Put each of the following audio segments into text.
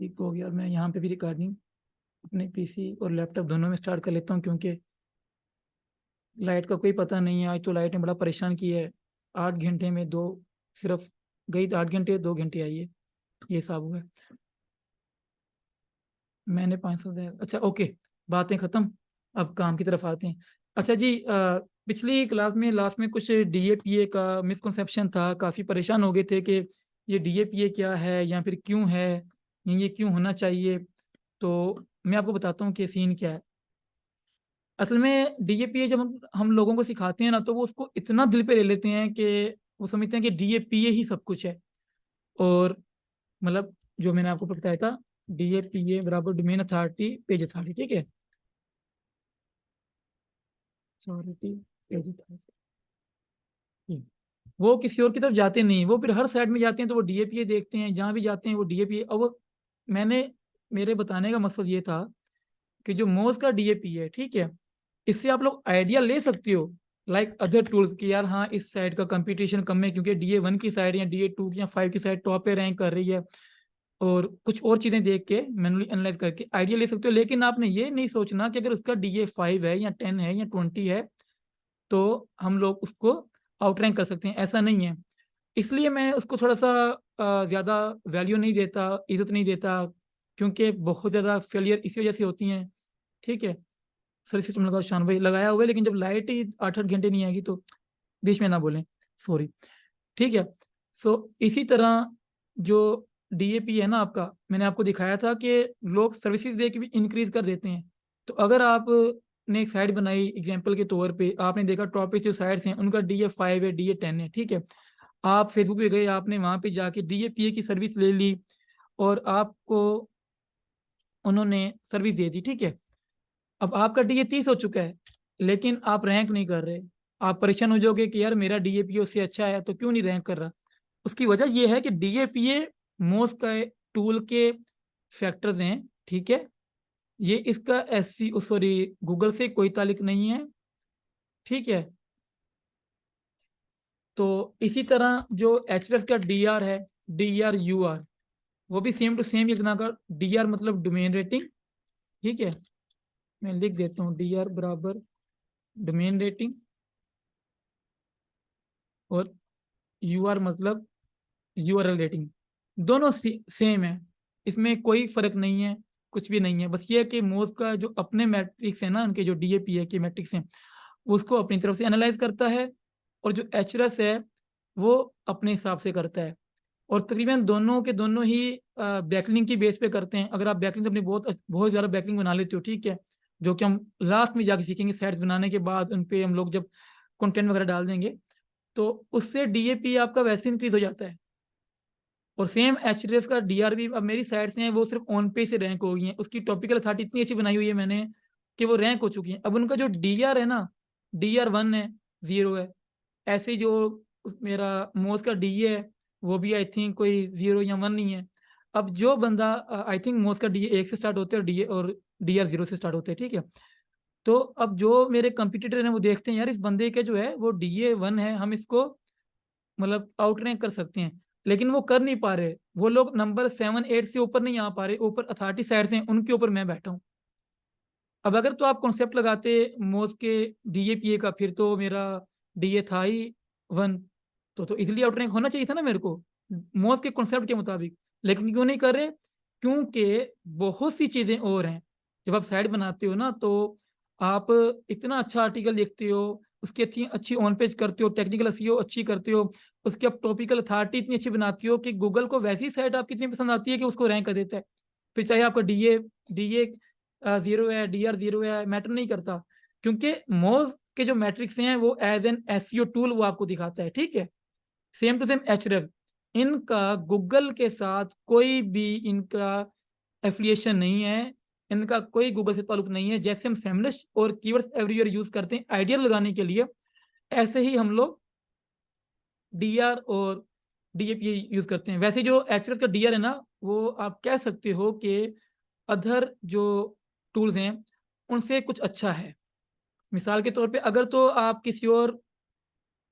ठीक हो गया। मैं यहाँ पे भी रिकॉर्डिंग अपने पीसी और लैपटॉप दोनों में स्टार्ट कर लेता हूँ, क्योंकि लाइट का कोई पता नहीं है। आज तो लाइट ने बड़ा परेशान किया है। 8 घंटे में दो, सिर्फ गई तो 8 घंटे, 2 घंटे आई है, ये हिसाब हुआ है। मैंने 500 दिया। अच्छा ओके, बातें ख़त्म, अब काम की तरफ आते हैं। अच्छा जी, पिछली क्लास में लास्ट में कुछ डीएपीए का मिसकंसेप्शन था। काफ़ी परेशान हो गए थे कि ये डीएपीए क्या है या फिर क्यों है, ये क्यों होना चाहिए। तो मैं आपको बताता हूँ कि सीन क्या है। असल में डीएपीए जब हम लोगों को सिखाते हैं ना, तो वो उसको इतना दिल पे ले लेते हैं कि वो समझते हैं कि डीएपीए ही सब कुछ है। और मतलब जो मैंने आपको बताया था, डीएपीए बराबर डोमेन अथॉरिटी पेज अथॉरिटी, ठीक है। अथॉरिटी पेज अथॉरिटी, वो किसी और की तरफ जाते नहीं, वो फिर हर साइड में जाते हैं तो वो डीएपीए देखते हैं, जहाँ भी जाते हैं वो डीएपीए। और वो मैंने मेरे बताने का मकसद ये था कि जो मोज का डीएपी है, ठीक है, इससे आप लोग आइडिया ले सकते हो लाइक अदर टूल्स कि यार हाँ, इस साइड का कंपटीशन कम है क्योंकि डीए 1 की साइड या डीए 2 की या 5 की साइड टॉप पे रैंक कर रही है। और कुछ और चीज़ें देख के मैनुअली एनालाइज करके आइडिया ले सकते हो। लेकिन आपने ये नहीं सोचना कि अगर उसका डीए 5 है या 10 है या 20 है तो हम लोग उसको आउटरैंक कर सकते हैं, ऐसा नहीं है। इसलिए मैं उसको थोड़ा सा ज़्यादा वैल्यू नहीं देता, इज्जत नहीं देता, क्योंकि बहुत ज़्यादा फेलियर इसी वजह से होती हैं, ठीक है। सर सिस्टम लगा शान भाई लगाया हुआ है, लेकिन जब लाइट ही 8-8 घंटे नहीं आएगी तो बीच में ना बोलें, सॉरी, ठीक है। सो इसी तरह जो डीएपी है ना आपका, मैंने आपको दिखाया था कि लोग सर्विसेज दे के भी इंक्रीज कर देते हैं। तो अगर आपने एक साइट बनाई एग्जांपल के तौर पे, आपने देखा टॉप पे जो साइट्स हैं उनका डीए 5 है, डीए 10 है, ठीक है। आप फेसबुक पे गए, आपने वहां पे जाके डीएपीए की सर्विस ले ली और आपको उन्होंने सर्विस दे दी, ठीक है। अब आपका डीए 30 हो चुका है, लेकिन आप रैंक नहीं कर रहे। आप परेशान हो जाओगे कि यार मेरा डीएपीए उससे अच्छा है तो क्यों नहीं रैंक कर रहा। उसकी वजह यह है कि डीएपीए मोस्ट का टूल के फैक्टर्स हैं, ठीक है। ये इसका एससी सॉरी गूगल से कोई ताल्लुक नहीं है, ठीक है। तो इसी तरह जो एचरेस का डीआर है, डीआर वो भी सेम टू सेम एक तरह का डीआर मतलब डोमेन रेटिंग, ठीक है। मैं लिख देता हूँ डीआर बराबर डोमेन रेटिंग, और यूआर मतलब यूआरएल रेटिंग। दोनों सेम है, इसमें कोई फर्क नहीं है, कुछ भी नहीं है। बस ये है कि मोज का जो अपने मैट्रिक्स है ना, उनके जो डीएपीए के मैट्रिक्स हैं, उसको अपनी तरफ से एनालाइज करता है, और जो एचरस है वो अपने हिसाब से करता है। और तकरीबन दोनों के दोनों ही बैकलिंक की बेस पे करते हैं। अगर आप बैकलिंक अपनी बहुत बहुत ज़्यादा बैकलिंक बना लेते हो, ठीक है, जो कि हम लास्ट में जाके सीखेंगे, सेट्स बनाने के बाद उन पे हम लोग जब कंटेंट वगैरह डाल देंगे, तो उससे डीएपी आपका वैसे इंक्रीज हो जाता है। और सेम एचडीएफ का डीआर भी, अब मेरी साइड से हैं वो सिर्फ ऑन पे से रैंक हो गई हैं, उसकी टॉपिकल अथॉरिटी इतनी अच्छी बनाई हुई है मैंने कि वो रैंक हो चुकी हैं। अब उनका जो डीआर है ना, डीआर 1 है, 0 है। ऐसे ही जो मेरा मोज का डी है, वो भी आई थिंक कोई 0 या 1 नहीं है। अब जो बंदा आई थिंक मोज का डी 1 से स्टार्ट होते हैं और डी और डीआर 0 से स्टार्ट होते हैं, ठीक है। तो अब जो मेरे कंपटीटर हैं वो देखते हैं यार इस बंदे के जो है वो डीए 1 है, हम इसको मतलब आउट रैंक कर सकते हैं, लेकिन वो कर नहीं पा रहे। वो लोग नंबर 7-8 से ऊपर नहीं आ पा रहे, ऊपर अथॉरिटी साइड से हैं, उनके ऊपर मैं बैठा हूँ। अब अगर तो आप कॉन्सेप्ट लगाते मोज के डीएपीए का, फिर तो मेरा डीए था ही 1, तो इजिली आउट रैंक होना चाहिए था ना मेरे को, मोज के कॉन्सेप्ट के मुताबिक। लेकिन क्यों नहीं कर रहे? क्योंकि बहुत सी चीज़ें और हैं। जब आप साइड बनाते हो ना, तो आप इतना अच्छा आर्टिकल लिखते हो, उसकी अच्छी अच्छी ऑन पेज करते हो, टेक्निकल एसईओ अच्छी करते हो, उसकी आप टॉपिकल अथॉरिटी इतनी अच्छी बनाती हो कि गूगल को वैसी साइट आपकी इतनी पसंद आती है कि उसको रैंक कर देता है। फिर चाहे आपका डीए डीए 0 है, डीआर 0 है, मैटर नहीं करता, क्योंकि मोज के जो मैट्रिक्स हैं वो एज एन एसईओ टूल वो आपको दिखाता है, ठीक है। सेम टू सेम एचरेफ, इनका गूगल के साथ कोई भी इनका एफिलिएशन नहीं है, इनका कोई गूगल से ताल्लुक नहीं है। जैसे हम सेमलेस और कीवर्ड्स एवरीवेयर यूज करते हैं आइडिया लगाने के लिए, ऐसे ही हम लोग डीआर और डीएपी यूज करते हैं। वैसे जो एचरेफ का डीआर है ना, वो आप कह सकते हो कि अदर जो टूल्स हैं उनसे कुछ अच्छा है। मिसाल के तौर पे अगर तो आप किसी और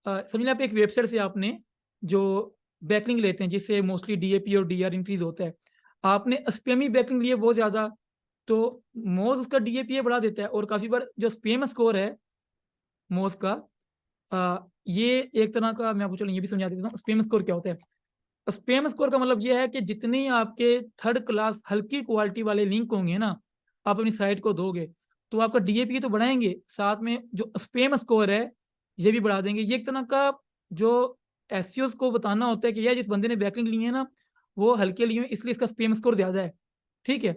समझ लें आप एक वेबसाइट से आपने जो बैकलिंक लेते हैं जिससे मोस्टली डीएपी और डीआर इंक्रीज होता है, आपने स्पैमी बैकलिंक लिए बहुत ज्यादा, तो मोज उसका डीएपीए बढ़ा देता है। और काफी बार जो स्पैम स्कोर है मोज का, ये एक तरह का, मैं आपको चलो ये भी समझा देता हूँ स्पैम स्कोर क्या होता है। स्पैम स्कोर का मतलब ये है कि जितनी आपके थर्ड क्लास हल्की क्वालिटी वाले लिंक होंगे ना, आप अपनी साइट को दोगे, तो आपका डीएपी तो बढ़ाएंगे, साथ में जो स्पैम स्कोर है ये भी बढ़ा देंगे। ये एक तरह का जो एसईओ को बताना होता है कि यार जिस बंदे ने बैकलिंक लिए है ना, वो हल्के लिए हैं, इसलिए इसका स्पैम स्कोर ज्यादा है। ठीक है,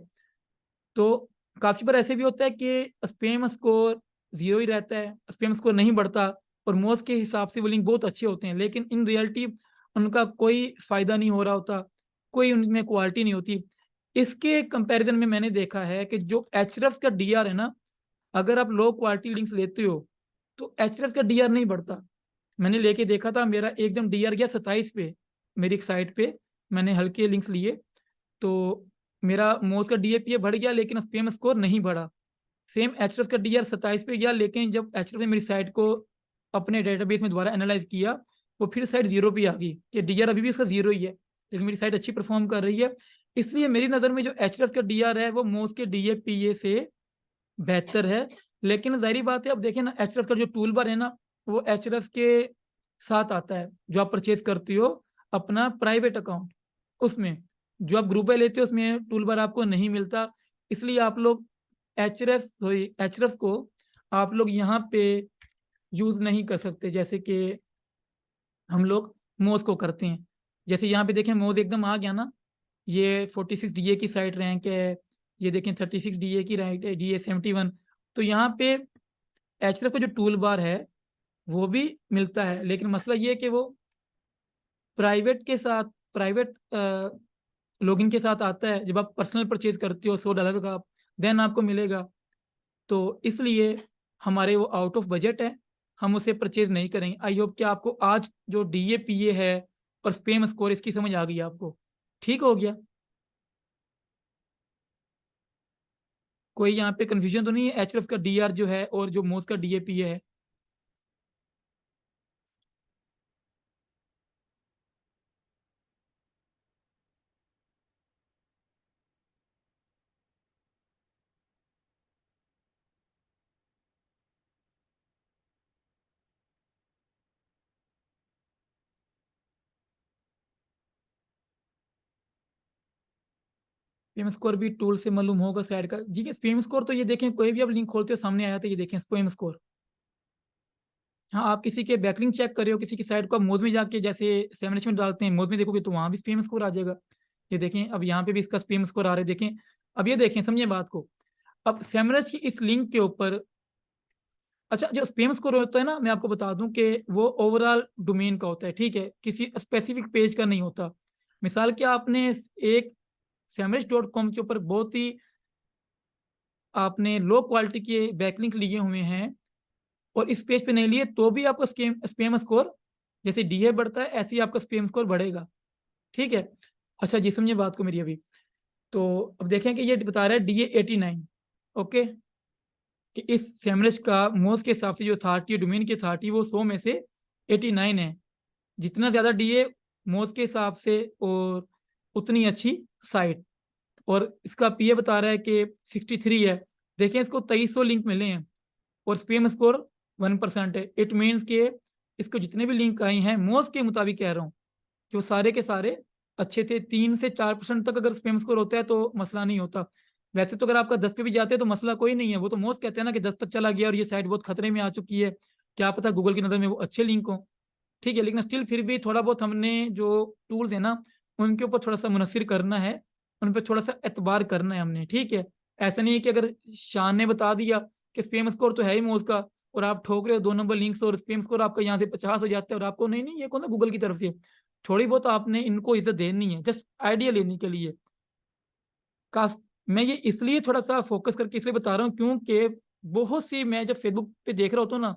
तो काफी बार ऐसे भी होता है कि स्पैम स्कोर 0 ही रहता है, स्पैम स्कोर नहीं बढ़ता, और मोज के हिसाब से वो लिंक बहुत अच्छे होते हैं, लेकिन इन रियलिटी उनका कोई फायदा नहीं हो रहा होता, कोई उनमें क्वालिटी नहीं होती। इसके कंपैरिजन में मैंने देखा है कि जो एचरफ का डीआर है ना, अगर आप लो क्वालिटी लिंक्स लेते हो तो एचरफ का डीआर नहीं बढ़ता। मैंने लेके देखा था, मेरा एकदम डीआर गया 27 पे, मेरी एक साइट पे मैंने हल्के लिंक्स लिए, तो मेरा मोज का डीएपीए बढ़ गया लेकिन स्पैम स्कोर नहीं बढ़ा। सेम एचरफ का डीआर 27 पे गया, लेकिन जब एचरफ ने मेरी साइट को अपने डेटाबेस में दोबारा एनालाइज किया, वो फिर साइट 0 पे आ गई कि डीआर अभी भी उसका 0 ही है, लेकिन मेरी साइट अच्छी परफॉर्म कर रही है। इसलिए मेरी नज़र में जो एचरफ का डीआर है वो मोज के डीएपीए से बेहतर है। लेकिन जाहिर बात है, अब देखिए ना, एचरफ का जो टूल बार है ना, वो एचरफ के साथ आता है जो आप परचेज करती हो अपना प्राइवेट अकाउंट, उसमें जो आप ग्रुप पे लेते हो उसमें टूल बार आपको नहीं मिलता। इसलिए आप लोग एचरफ को आप लोग यहाँ पे यूज नहीं कर सकते, जैसे कि हम लोग मोज को करते हैं। जैसे यहाँ पे देखें मोज एकदम आ गया ना, ये 46 डीए की साइट रैंक है, ये देखें 36 डीए की रैंक है, डीए 71। तो यहाँ पे एचरफ का जो टूल बार है वो भी मिलता है, लेकिन मसला ये है कि वो प्राइवेट के साथ, प्राइवेट लॉगिन के साथ आता है। जब आप पर्सनल परचेज करते हो $100 का, देन आपको मिलेगा। तो इसलिए हमारे वो आउट ऑफ बजट है, हम उसे परचेज नहीं करेंगे। आई होप कि आपको आज जो डीएपीए है और स्पैम स्कोर इसकी समझ आ गई आपको, ठीक हो गया? कोई यहाँ पे कंफ्यूजन तो नहीं है एचरफ का डीआर जो है और जो मोज का डीएपीए है? स्पैम स्कोर भी टूल से मालूम होगा साइड का जी। स्पैम स्कोर तो ये देखें, कोई भी आप लिंक खोलते हो सामने आया था, ये देखें स्पैम स्कोर। हाँ, आप किसी के बैकलिंक चेक कर रहे हो, किसी की साइट को आप मोज में जाके जैसे सेमनेच में डालते हैं, मोज में देखोगे तो वहां भी स्पैम स्कोर आ जाएगा। ये देखें, अब यहाँ पे भी इसका स्पैम स्कोर आ रहा है, देखें। अब ये देखें, समझिए बात को। अब सेमनेच की इस लिंक के ऊपर, अच्छा, जो स्पैम स्कोर होता है ना, मैं आपको बता दूं कि वो ओवरऑल डोमेन का होता है, ठीक है, किसी स्पेसिफिक पेज का नहीं होता। मिसाल के आपने एक semrush.com के ऊपर बहुत ही आपने लो क्वालिटी के बैकलिंक लिए हुए हैं और इस पेज पे नहीं लिए, तो भी आपका स्पैम स्कोर जैसे डीए बढ़ता है ऐसे ही आपका स्पैम स्कोर बढ़ेगा। ठीक है, अच्छा जी, समझिए बात को मेरी अभी। तो अब देखें कि ये बता रहा है डीए 89। ओके, कि इस सेमरश का मोज के हिसाब से जो अथॉरिटी, डोमेन की अथॉरिटी, वो 100 में से 89 है। जितना ज़्यादा डीए मोज के हिसाब से और उतनी अच्छी साइट। और इसका पीए बता रहा है कि 63 है। देखें, इसको 2300 लिंक मिले हैं और स्पैम स्कोर 1% है। इट मीन्स के इसको जितने भी लिंक आए हैं, मोज के मुताबिक कह रहा हूँ, कि वो सारे के सारे अच्छे थे। 3 से 4% तक अगर स्पैम स्कोर होता है तो मसला नहीं होता। वैसे तो अगर आपका 10 पे भी जाते हैं तो मसला कोई नहीं है, वो तो मोज कहते हैं ना कि 10 तक चला गया और ये साइट बहुत खतरे में आ चुकी है, क्या पता गूगल की नज़र में वो अच्छे लिंक हो। ठीक है, लेकिन स्टिल फिर भी थोड़ा बहुत हमने जो टूल्स है ना, उनके ऊपर थोड़ा सा मुनस्सिर करना है, उन पर थोड़ा सा एतबार करना है हमने। ठीक है, ऐसा नहीं है कि अगर शान ने बता दिया कि स्पैम स्कोर तो है ही मोज का, और आप ठोक रहे हो 2 नंबर लिंक्स और स्पैम स्कोर आपका यहाँ से 50 हो जाता है, और आपको नहीं नहीं, ये कौन सा गूगल की तरफ से। थोड़ी बहुत आपने इनको इज्जत देनी है, जस्ट आइडिया लेने के लिए। का मैं ये इसलिए थोड़ा सा फोकस करके इसलिए बता रहा हूँ क्योंकि बहुत सी, मैं जब फेसबुक पे देख रहा होता हूँ ना,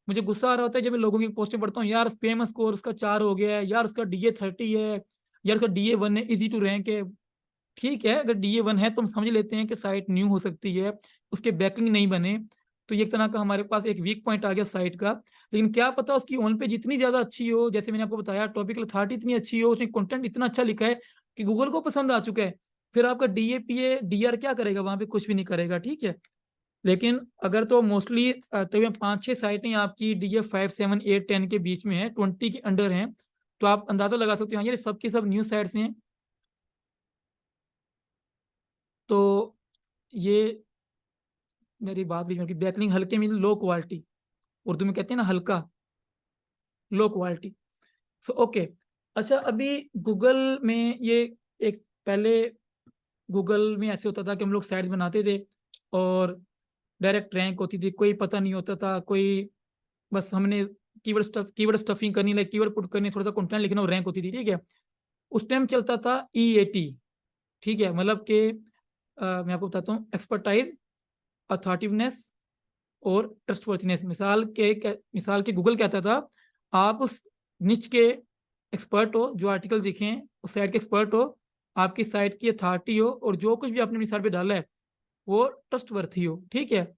मुझे गुस्सा आ रहा होता है जब मैं लोगों की पोस्टें पढ़ता हूँ, यार स्पैम स्कोर उसका 4 हो गया है, यार उसका डीए 30 है, यार उसका डीए 1 है, इजी टू रैंक है। ठीक है, अगर डीए 1 है तो हम समझ लेते हैं कि साइट न्यू हो सकती है, उसके बैकलिंग नहीं बने, तो ये एक तरह का हमारे पास एक वीक पॉइंट आ गया साइट का। लेकिन क्या पता उसकी ऑन पेज इतनी ज्यादा अच्छी हो, जैसे मैंने आपको बताया टॉपिकल अथॉरिटी इतनी अच्छी हो, उसने कंटेंट इतना अच्छा लिखा है कि गूगल को पसंद आ चुका है, फिर आपका DAPA DR क्या करेगा, वहां पे कुछ भी नहीं करेगा, ठीक है। लेकिन अगर तो मोस्टली तकरीबन 5-6 साइटें आपकी DF 5, 7, 8, 10 के बीच में है, 20 के अंडर हैं, तो आप अंदाजा लगा सकते हो हाँ, ये सब की सब न्यूज साइट्स हैं। तो ये मेरी बात भी, बैकलिंग हल्के मीन लो क्वालिटी, उर्दू में कहते हैं ना हल्का, लो क्वालिटी। So okay. अच्छा, अभी गूगल में ये एक पहले गूगल में ऐसे होता था कि हम लोग साइट्स बनाते थे और डायरेक्ट रैंक होती थी, कोई पता नहीं होता था, कोई बस हमने कीवर्ड स्टफिंग करनी, लाइक कीवर्ड पुट करनी, थोड़ा सा कंटेंट लिखना और रैंक होती थी, ठीक है। उस टाइम चलता था EAT, ठीक है, मतलब कि मैं आपको बताता हूँ, एक्सपर्टाइज, अथॉरिटिवनेस और ट्रस्टवर्थीनेस। मिसाल के गूगल कहता था आप उस निच के एक्सपर्ट हो, जो आर्टिकल लिखे हैं उस साइट के एक्सपर्ट हो, आपकी साइट की अथॉरिटी हो और जो कुछ भी आपने अपनी साइट पे डाला है वो ट्रस्टवर्थी हो, ठीक है।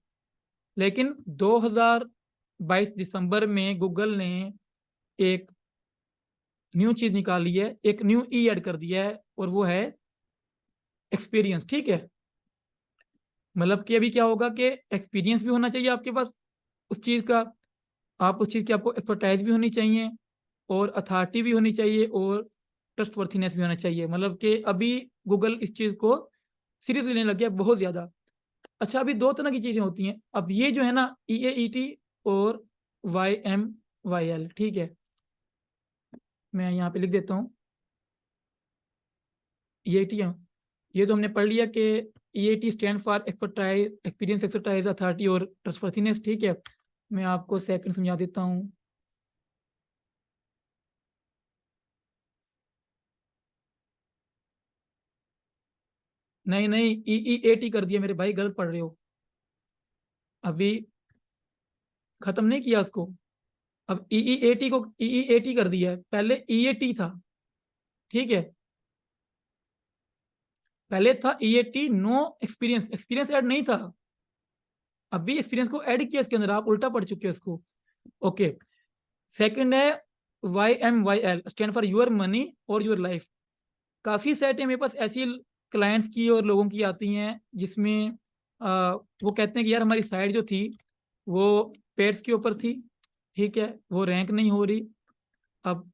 लेकिन 2022 दिसंबर में गूगल ने एक न्यू चीज निकाली है, एक न्यू ऐड कर दिया है, और वो है एक्सपीरियंस, ठीक है। मतलब कि अभी क्या होगा कि एक्सपीरियंस भी होना चाहिए आपके पास उस चीज का, आप उस चीज की आपको एक्सपर्टाइज भी होनी चाहिए और अथॉरिटी भी होनी चाहिए और ट्रस्टवर्थीनेस भी होना चाहिए। मतलब कि अभी गूगल इस चीज को सीरियस लेने लग गया बहुत ज्यादा। अच्छा, अभी दो तरह की चीजें होती हैं अब, ये जो है ना EAET और YMYL, ठीक है, मैं यहाँ पे लिख देता हूँ EAT है। ये तो हमने पढ़ लिया कि EAT stand for expertise, experience, expertise, authority और ट्रस्टवर्थीनेस, ठीक है। मैं आपको सेकंड समझा देता हूँ। नहीं नहीं, EEAT कर दिया मेरे भाई, गलत पढ़ रहे हो। अभी खत्म नहीं किया उसको, अब EEAT को EEAT कर दिया है, पहले EAT था, ठीक है। पहले था EAT no experience, experience add नहीं था, अभी एक्सपीरियंस को ऐड किया इसके अंदर, आप उल्टा पढ़ चुके हो इसको। ओके। सेकंड है YMYL, stand for your money और योर लाइफ। काफी साइटें मेरे पास ऐसी क्लाइंट्स की और लोगों की आती हैं जिसमें वो कहते हैं कि यार हमारी साइट जो थी वो पेट्स के ऊपर थी, ठीक है, वो रैंक नहीं हो रही अब।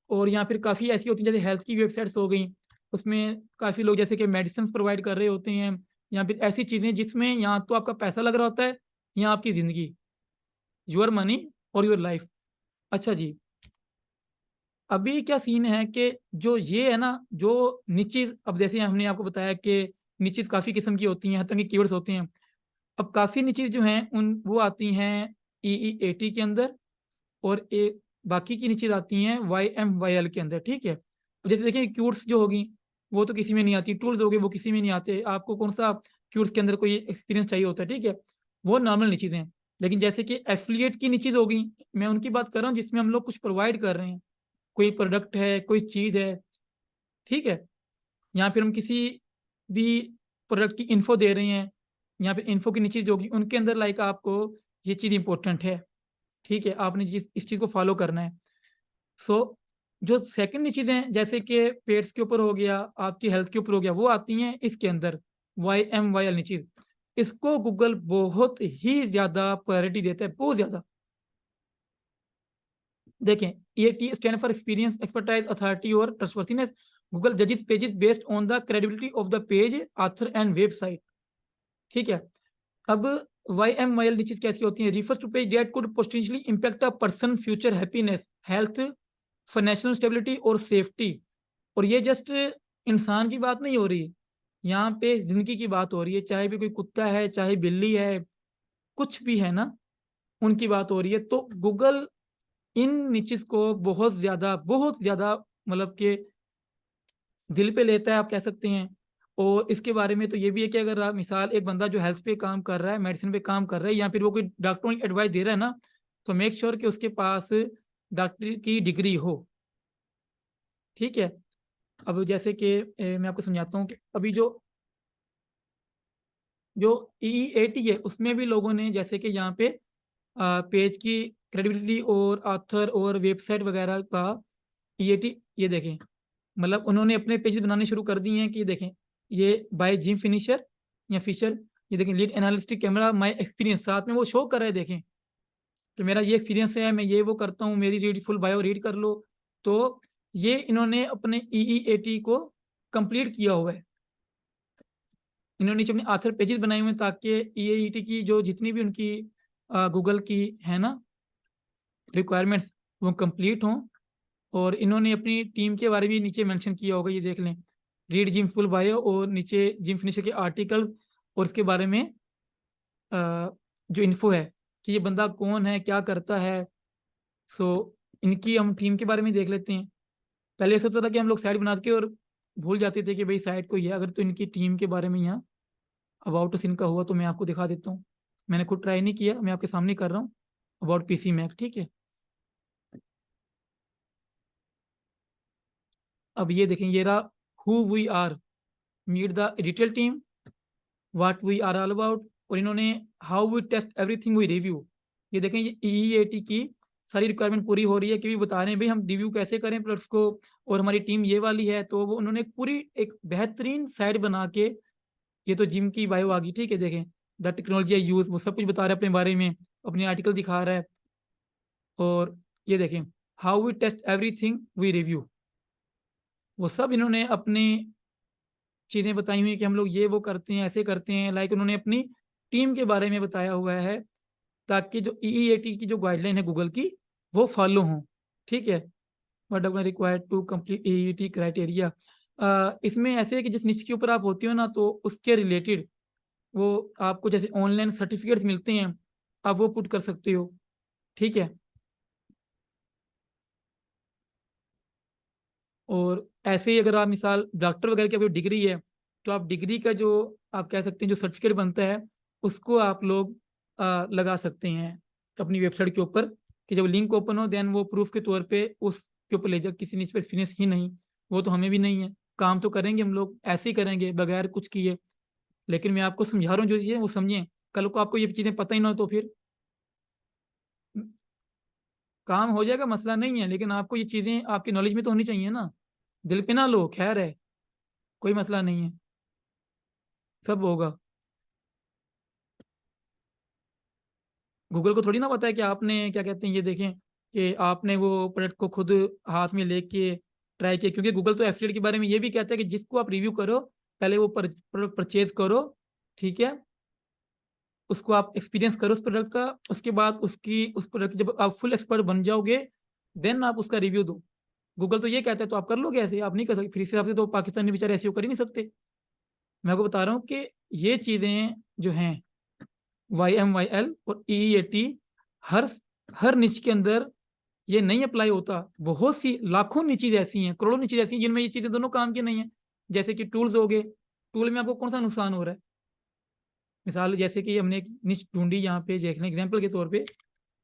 और यहाँ फिर काफ़ी ऐसी होती हैं जैसे हेल्थ की वेबसाइट्स हो गई, उसमें काफ़ी लोग जैसे कि मेडिसिन प्रोवाइड कर रहे होते हैं, या फिर ऐसी चीज़ें जिसमें यहाँ तो आपका पैसा लग रहा होता है, यहाँ आपकी ज़िंदगी, योर मनी और योर लाइफ। अच्छा जी, अभी क्या सीन है कि जो ये है ना, जो निश्चित, अब जैसे हमने आपको बताया कि निश्चित काफ़ी किस्म की होती हैं, हर तरह के कीवर्ड्स होते हैं। अब काफ़ी निश्चित जो हैं उन वो आती हैं EEAT के अंदर, और एक बाकी की नीचे आती हैं YMYL के अंदर, ठीक है। जैसे देखिए क्यूट्स जो होगी वो तो किसी में नहीं आती, टूल्स हो गए वो किसी में नहीं आते, आपको कौन सा क्यूट्स के अंदर कोई एक्सपीरियंस चाहिए होता है, ठीक है, वो नॉर्मल नीचीज हैं। लेकिन जैसे कि एफिलिएट की नीचीज होगी, मैं उनकी बात कर रहा हूँ जिसमें हम लोग कुछ प्रोवाइड कर रहे हैं, कोई प्रोडक्ट है, कोई चीज़ है, ठीक है, यहाँ फिर हम किसी भी प्रोडक्ट की इन्फो दे रहे हैं, यहाँ पे इन्फो की नीचीज होगी, उनके अंदर लाइक आपको ये चीज़ इंपॉर्टेंट है, ठीक है, आपने इस चीज़ को फॉलो करना है। सो जो सेकंड चीजें जैसे कि पेट्स के ऊपर हो गया, आपकी हेल्थ के ऊपर हो गया, वो आती हैं इसके अंदर YMYL नीचे। इसको गूगल बहुत ही ज्यादा प्रायोरिटी देता है, बहुत ज्यादा। देखें, EAT stand for experience, expertise, authority और ट्रस्टवर्थीनेस। गूगल जजेस pages based on the credibility of the page, author and website, ठीक है। अब YMYL नीचे कैसी होती है, refers to page that could potentially impact a person future happiness, health, financial stability और safety. और ये जस्ट इंसान की बात नहीं हो रही, यहाँ पे जिंदगी की बात हो रही है, चाहे भी कोई कुत्ता है, चाहे बिल्ली है, कुछ भी है ना, उनकी बात हो रही है। तो गूगल इन निचेस को बहुत ज्यादा मतलब कि दिल पे लेता है, आप कह सकते हैं। और इसके बारे में तो ये भी है कि अगर आप मिसाल एक बंदा जो हेल्थ पे काम कर रहा है, मेडिसिन पे काम कर रहा है, या फिर वो कोई डॉक्टरों की एडवाइस दे रहा है ना, तो मेक श्योर कि उसके पास डॉक्टरी की डिग्री हो, ठीक है। अब जैसे कि मैं आपको समझाता हूँ कि अभी जो जो EEAT है उसमें भी लोगों ने जैसे कि यहाँ पे पेज की क्रेडिबिलिटी और ऑथर और वेबसाइट वगैरह का EAT, ये देखें, मतलब उन्होंने अपने पेजेस बनाने शुरू कर दिए हैं कि देखें ये बाय जिम फिनिशर या फिशर, ये देखें लीड एनालिस्टिक कैमरा माय एक्सपीरियंस, साथ में वो शो कर रहे हैं, देखें कि मेरा ये एक्सपीरियंस है, मैं ये वो करता हूँ, मेरी रीड फुल बायो रीड कर लो। तो ये इन्होंने अपने EEAT को कंप्लीट किया हुआ है। इन्होंने नीचे अपने आथर पेजेस बनाए हुए हैं ताकि EEAT की जो जितनी भी उनकी गूगल की है ना रिक्वायरमेंट्स वो कंप्लीट हों। और इन्होंने अपनी टीम के बारे में नीचे मेंशन किया होगा, ये देख लें, रीड जिम फुल बायो, और नीचे जिम फिनिशर के आर्टिकल और इसके बारे में जो इन्फो है कि ये बंदा कौन है, क्या करता है। सो इनकी हम टीम के बारे में देख लेते हैं। पहले ऐसा होता था कि हम लोग साइट बना के और भूल जाते थे कि भाई साइट कोई है, अगर तो इनकी टीम के बारे में यहाँ अबाउट अस इनका हुआ तो मैं आपको दिखा देता हूँ। मैंने खुद ट्राई नहीं किया, मैं आपके सामने कर रहा हूँ अबाउट PC मैक, ठीक है। अब ये देखें, ये रहा who we are, meet the editorial team, what we are all about, और इन्होंने how we test everything we review. ये देखें, ये EEAT की सारी रिक्वायरमेंट पूरी हो रही है कि बता रहे हैं भाई हम रिव्यू कैसे करें प्रोडक्ट्स को, और हमारी टीम ये वाली है। तो वो उन्होंने पूरी एक बेहतरीन साइट बना के, ये तो जिम की बायो आ गई, ठीक है, देखें द टेक्नोलॉजी आई यूज, वो सब कुछ बता रहा है अपने बारे में, अपने आर्टिकल दिखा रहा है। और ये देखें how we test everything we review, वो सब इन्होंने अपनी चीज़ें बताई हुई हैं कि हम लोग ये वो करते हैं, ऐसे करते हैं। लाइक उन्होंने अपनी टीम के बारे में बताया हुआ है ताकि जो EEAT की जो गाइडलाइन है गूगल की वो फॉलो हों, ठीक है। What document required to complete EEAT criteria. इसमें ऐसे है कि जिस निच के ऊपर आप होती हो ना, तो उसके रिलेटेड वो आपको जैसे ऑनलाइन सर्टिफिकेट्स मिलते हैं, आप वो पुट कर सकते हो, ठीक है। और ऐसे ही अगर आप मिसाल डॉक्टर वगैरह की कोई डिग्री है, तो आप डिग्री का जो आप कह सकते हैं जो सर्टिफिकेट बनता है उसको आप लोग लगा सकते हैं अपनी वेबसाइट के ऊपर, कि जब लिंक ओपन हो देन वो प्रूफ के तौर पे उसके ऊपर ले जाओ। किसी ने इस पर एक्सपीरियंस ही नहीं, वो तो हमें भी नहीं है, काम तो करेंगे हम लोग ऐसे ही करेंगे बगैर कुछ किए। लेकिन मैं आपको समझा रहा हूँ जो चीज़ें वो समझें, कल को आपको ये चीज़ें पता ही ना हो तो फिर काम हो जाएगा, मसला नहीं है, लेकिन आपको ये चीज़ें आपकी नॉलेज में तो होनी चाहिए ना। दिल पे ना लो, खैर है, कोई मसला नहीं है, सब होगा। गूगल को थोड़ी ना पता है कि आपने क्या कहते हैं, ये देखें कि आपने वो प्रोडक्ट को खुद हाथ में लेके ट्राई किया, क्योंकि गूगल तो एफिलिएट के बारे में ये भी कहता है कि जिसको आप रिव्यू करो पहले वो प्रोडक्ट परचेज करो, ठीक है, उसको आप एक्सपीरियंस करो उस प्रोडक्ट का, उसके बाद उसकी उस प्रोडक्ट जब आप फुल एक्सपर्ट बन जाओगे देन आप उसका रिव्यू दो। गूगल तो ये कहता है तो आप कर लोगे, ऐसे आप नहीं कर सकते, फिर इस हिसाब से तो पाकिस्तानी बेचारे ऐसे कर ही नहीं सकते। मैं आपको बता रहा हूँ कि ये चीज़ें जो हैं YMYL और EEAT हर हर निच के अंदर ये नहीं अप्लाई होता। बहुत सी लाखों नीचीज ऐसी हैं, करोड़ों नीचीज ऐसी हैं जिनमें ये चीजें दोनों काम की नहीं है। जैसे कि टूल्स हो गए, टूल में आपको कौन सा नुकसान हो रहा है। मिसाल जैसे कि हमने एक निच ढूंढी यहाँ पे देख लें एग्जाम्पल के तौर पे,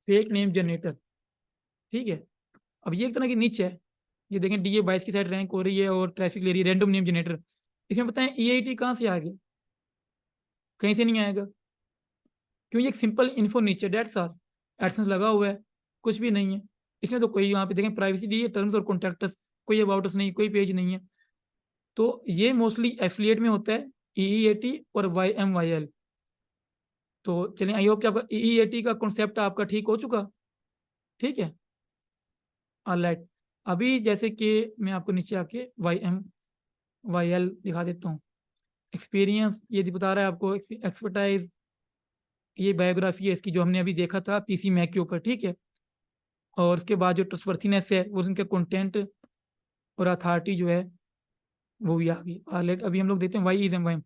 फेक नेम जनरेटर, ठीक है। अब ये एक तरह की निच है, ये देखें DA22 की साइड रैंक हो रही है और ट्रैफिक ले रही है, रैंडम नेम जनरेटर। इसमें बताएं EIT कहाँ से आ गया, कहीं से नहीं आएगा, क्यों, ये एक सिंपल इन्फो नीचे डेट्स आर, एडसेंस लगा हुआ है, कुछ भी नहीं है। इसमें तो कोई, यहाँ पे देखें प्राइवेसी दी है, टर्म्स और कॉन्टैक्ट्स, कोई अबाउट अस नहीं, कोई पेज नहीं है। तो ये मोस्टली एफिलिएट में होता है, EEAT और YMYL। तो चलिए, आई होप कि आपका EEAT का कॉन्सेप्ट आपका ठीक हो चुका, ठीक है। ऑलराइट, अभी जैसे कि मैं आपको नीचे आके YMYL दिखा देता हूँ। एक्सपीरियंस ये बता रहा है आपको, एक्सपर्टाइज, ये बायोग्राफी है इसकी जो हमने अभी देखा था PC मैक के ऊपर, ठीक है। और उसके बाद जो ट्रस्टवर्थीनेस है वो उनके कंटेंट और अथॉरिटी जो है वो भी आ गई। ऑलराइट, अभी हम लोग देखते हैं Y is M Y.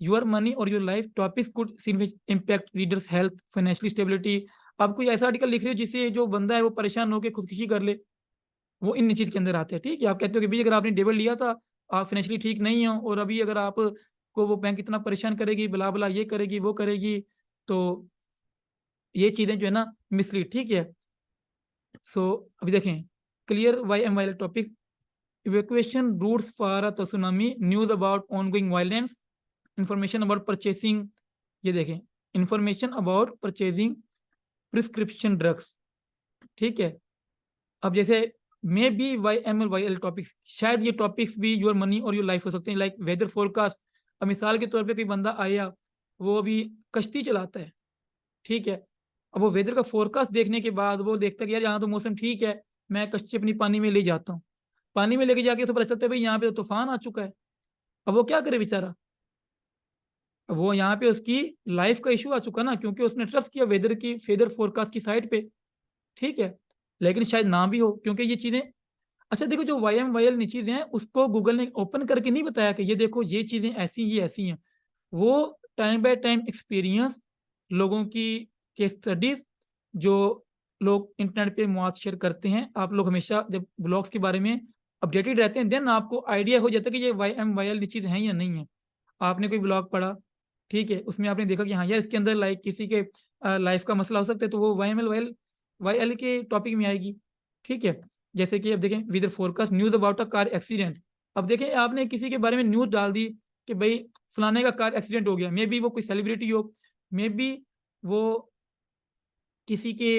Your money और your life topics could impact readers health, financial stability. आप कोई ऐसा आर्टिकल लिख रहे हो जिससे जो बंदा है वो परेशान होकर खुदकुशी कर ले, वो इन चीज के अंदर आते हैं, ठीक है। आप कहते हो कि भाई अगर आपने डेबिट लिया था, आप फाइनेंशियली ठीक नहीं हो, और अभी अगर आप को वो बैंक इतना परेशान करेगी, बला बला ये करेगी वो करेगी, तो ये चीजें जो है ना मिसलीड, ठीक है। सो अभी देखें, clear YMYL topic, evacuation routes for a tsunami, news about ongoing violence, information about purchasing, ये देखें information about purchasing prescription drugs, ठीक है। अब जैसे मे बी YML टॉपिक्स, शायद ये टॉपिक्स भी योर मनी और योर लाइफ हो सकते हैं, लाइक वेदर फोरकास्ट। अब मिसाल के तौर पे कोई बंदा आया, वो अभी कश्ती चलाता है, ठीक है। अब वो वेदर का फोरकास्ट देखने के बाद वो देखता है कि यार यहाँ तो मौसम ठीक है, मैं कश्ती अपनी पानी में ले जाता हूँ। पानी में लेके जाके उसे पता चलता है भाई यहाँ पे तो तूफान आ चुका है। अब वो क्या करे बेचारा, अब वो यहाँ पे उसकी लाइफ का इशू आ चुका ना, क्योंकि उसने ट्रस्ट किया वेदर फोरकास्ट की साइट पे, ठीक है। लेकिन शायद ना भी हो, क्योंकि ये चीजें, अच्छा देखो, जो YMYL चीजें हैं उसको गूगल ने ओपन करके नहीं बताया कि ये देखो ये चीजें ऐसी ये ऐसी हैं। वो टाइम बाय टाइम एक्सपीरियंस, लोगों की केस स्टडीज, जो लोग इंटरनेट पे मौत शेयर करते हैं, आप लोग हमेशा जब ब्लॉग्स के बारे में अपडेटेड रहते हैं, देन आपको आइडिया हो जाता है कि ये YMYL चीज हैं या नहीं है। आपने कोई ब्लॉग पढ़ा, ठीक है, उसमें आपने देखा कि हाँ यार इसके अंदर लाइक किसी के लाइफ का मसला हो सकता है, तो वो YML के टॉपिक में आएगी, ठीक है। जैसे कि अब देखें, with forecast news about a car accident. अब देखें, आपने किसी के बारे में न्यूज डाल दी कि भाई फलाने का कार एक्सीडेंट हो गया, मे बी वो कोई सेलिब्रिटी हो, मे बी वो किसी के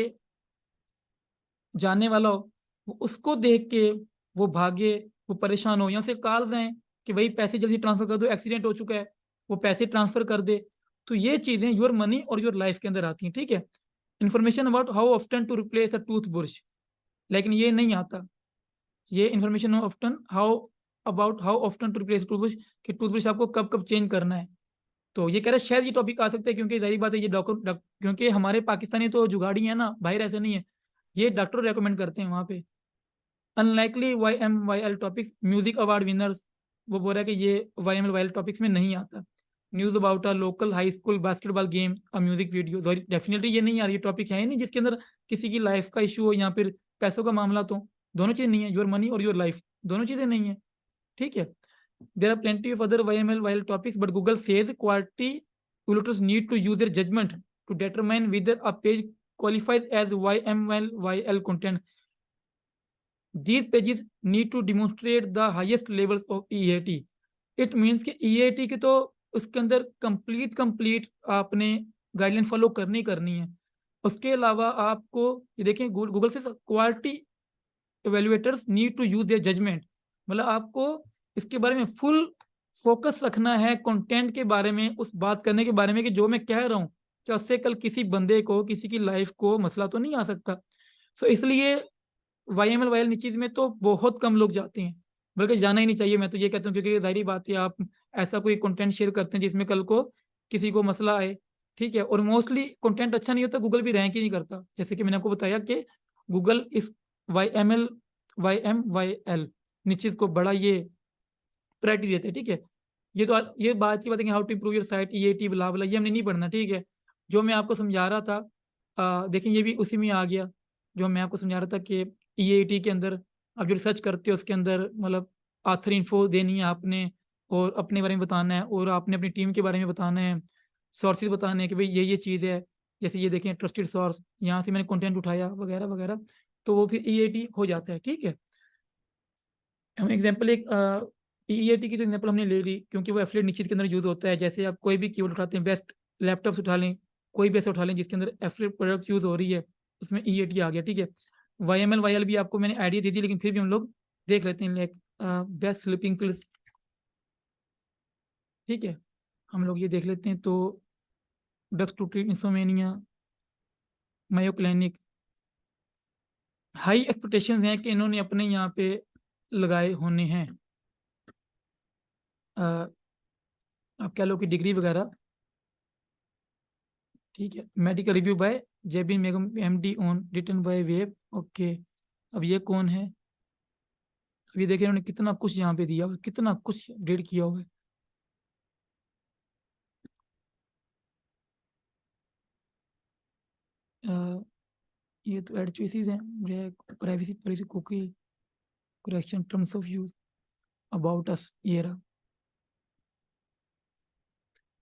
जानने वाला हो, वो उसको देख के वो भागे, वो परेशान हो, या उसे कॉल्स आए कि भाई पैसे जल्दी ट्रांसफर कर दो, एक्सीडेंट हो चुका है, वो पैसे ट्रांसफर कर दे। तो ये चीजें योर मनी और योर लाइफ के अंदर आती हैं, ठीक है। Information about how often to replace a toothbrush, लेकिन ये नहीं आता। ये information often how often to replace toothbrush, कि टूथब्रश आपको कब कब चेंज करना है। तो ये कह रहा है शायद ये टॉपिक आ सकता है, क्योंकि जाहिर बात है ये क्योंकि हमारे पाकिस्तानी तो जुगाड़ी है ना, बाहर ऐसे नहीं है, ये डॉक्टर रेकमेंड करते हैं वहाँ पे। Unlikely YMYL topics music award winners, वो बोल रहा है कि ये YMYL टॉपिक्स में नहीं आता। News about a local high school basketball game, a music video, definitely ये नहीं आ रही, ये टॉपिक है ही नहीं जिसके अंदर किसी की लाइफ का इशू हो या फिर पैसों का मामला। तो दोनों चीजें नहीं है, योर मनी और योर लाइफ, दोनों चीजें नहीं है, ठीक है। There are plenty of other YML topics, but Google says quality evaluators need to use their judgment to determine whether a page qualifies as YML content. These pages need to demonstrate the highest levels of EAT. It means कि EAT के तो उसके अंदर complete आपने guideline follow करनी है। उसके अलावा आपको ये देखें, गूगल से quality evaluators need to use their judgment, मतलब आपको इसके बारे में फुल फोकस रखना है, कंटेंट के बारे में, उस बात करने के बारे में कि जो मैं कह रहा हूँ क्या उससे कल किसी बंदे को, किसी की लाइफ को मसला तो नहीं आ सकता। सो इसलिए YML चीज में तो बहुत कम लोग जाते हैं, बल्कि जाना ही नहीं चाहिए, मैं तो ये कहता हूँ, क्योंकि जाहिर बात है आप ऐसा कोई कंटेंट शेयर करते हैं जिसमें कल को किसी को मसला आए, ठीक है। और मोस्टली कंटेंट अच्छा नहीं होता, गूगल भी रैंक ही नहीं करता, जैसे कि मैंने आपको बताया कि गूगल इस YML चीज को बड़ा ये प्रायोरिटी देते हैं, ठीक है। ये बात की बात है कि how to improve your site, EAT blah blah, ये हमने नहीं पढ़ना, ठीक है। जो मैं आपको समझा रहा था, देखिए ये भी उसी में आ गया, जो मैं आपको समझा रहा था कि EAT के अंदर आप जो रिसर्च करते हो उसके अंदर मतलब आथर इन्फो देनी है आपने, और अपने बारे में बताना है, और आपने अपनी टीम के बारे में बताना है, सोर्सेज बताने हैं कि भाई ये चीज़ है, जैसे ये देखें ट्रस्टेड सोर्स, यहाँ से मैंने कंटेंट उठाया वगैरह वगैरह, तो वो फिर EAT हो जाता है, ठीक है। हम एग्जाम्पल एक EAT की तो एग्जाम्पल हमने ले ली, क्योंकि वो एफिलिएट निश्चित के अंदर यूज होता है। जैसे आप कोई भी कीवर्ड उठाते हैं, बेस्ट लैपटॉप्स उठा लें, कोई भी ऐसा उठा लें जिसके अंदर एफिलिएट प्रोडक्ट यूज हो रही है, उसमें EAT आ गया, ठीक है। YML भी आपको मैंने आइडिया दे दी, लेकिन फिर भी हम लोग देख लेते हैं, लाइक बेस्ट स्लीपिंग पिल्स, ठीक है, हम लोग ये देख लेते हैं। तो drugs to treat insomnia, Mayo Clinic, high expectations हैं कि इन्होंने अपने यहाँ पे लगाए होने हैं, आप कह लो कि डिग्री वगैरह, ठीक है। मेडिकल रिव्यू बाय जेबी मेगम MD on written by web, okay. अब ये कौन है, अब ये देखिए इन्होंने कितना कुछ यहाँ पे दिया हुआ है, कितना कुछ अपडेट किया हुआ है। ये तो एड चॉइसेस हैं, privacy policy, cookie correction, terms of use, about us, ये रहा।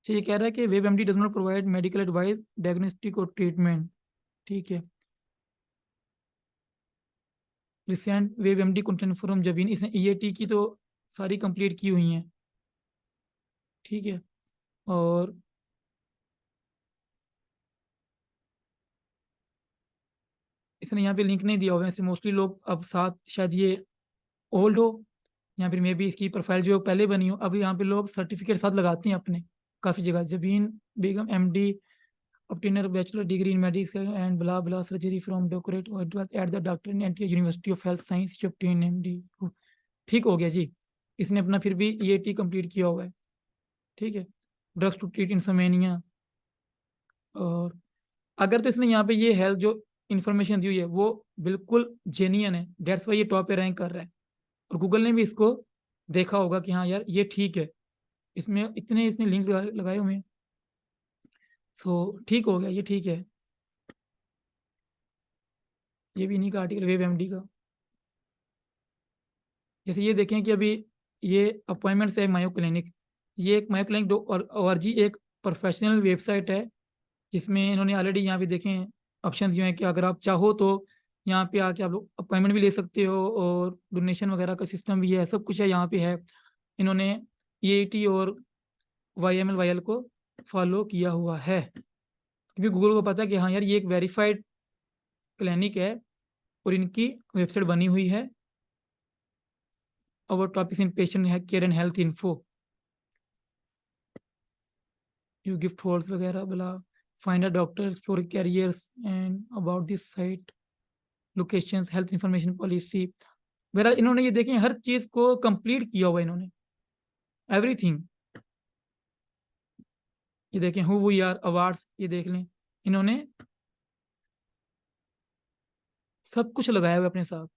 तो ये कह रहा है कि web MD does not provide medical advice, diagnostic और ट्रीटमेंट, ठीक है। Recent web MD content from Jabeen, इसने EAT की तो सारी कंप्लीट की हुई हैं, ठीक है। और इसने यहाँ पे लिंक नहीं दिया हुआ है, मोस्टली लोग अब साथ शायद ये ओल्ड हो या फिर मे बी इसकी प्रोफाइल जो पहले बनी हो, अब यहाँ पे लोग सर्टिफिकेट साथ लगाते हैं अपने काफ़ी जगह। जबीन बेगम MD obtainer bachelor degree in medicine and blah blah surgery from doctorate at the Dr. NTH University of Health Science she obtained MD। ठीक हो गया जी, इसने अपना फिर भी EAT कंप्लीट किया हुआ है, ठीक है। Drugs to treat insomnia. और अगर तो इसने यहाँ पे ये हेल्थ जो इन्फॉर्मेशन दी हुई है वो बिल्कुल जेन्युइन है, डेट्स वाई ये टॉप पे रैंक कर रहा है, और गूगल ने भी इसको देखा होगा कि हाँ यार ये ठीक है, इसमें इतने इसने लिंक लगाए हुए हैं, सो ठीक हो गया, ये ठीक है। ये भी इन्हीं का आर्टिकल वेब MD का। जैसे ये देखें कि अभी ये अपॉइंटमेंट है मायो क्लिनिक, ये एक मायो क्लिनिक ORG एक प्रोफेशनल वेबसाइट है जिसमें इन्होंने ऑलरेडी यहाँ पे देखें ऑप्शन दिए हैं कि अगर आप चाहो तो यहाँ पे आके आप लोग अपॉइंटमेंट भी ले सकते हो, और डोनेशन वगैरह का सिस्टम भी है, सब कुछ है यहाँ पे है। इन्होंने EAT और YML को फॉलो किया हुआ है, क्योंकि गूगल को पता है कि हाँ यार ये एक वेरीफाइड क्लिनिक है और इनकी वेबसाइट बनी हुई है। Our topics in patient care and health info, you gift holes वगैरह बला, find a doctor, explore careers and about this site, locations, health information policy वगैरह। इन्होंने ये देखें हर चीज को कंप्लीट किया हुआ है इन्होंने, एवरीथिंग। ये देखें हु वी आर अवार्ड्स, ये देख लें, इन्होंने सब कुछ लगाया हुआ है अपने साथ।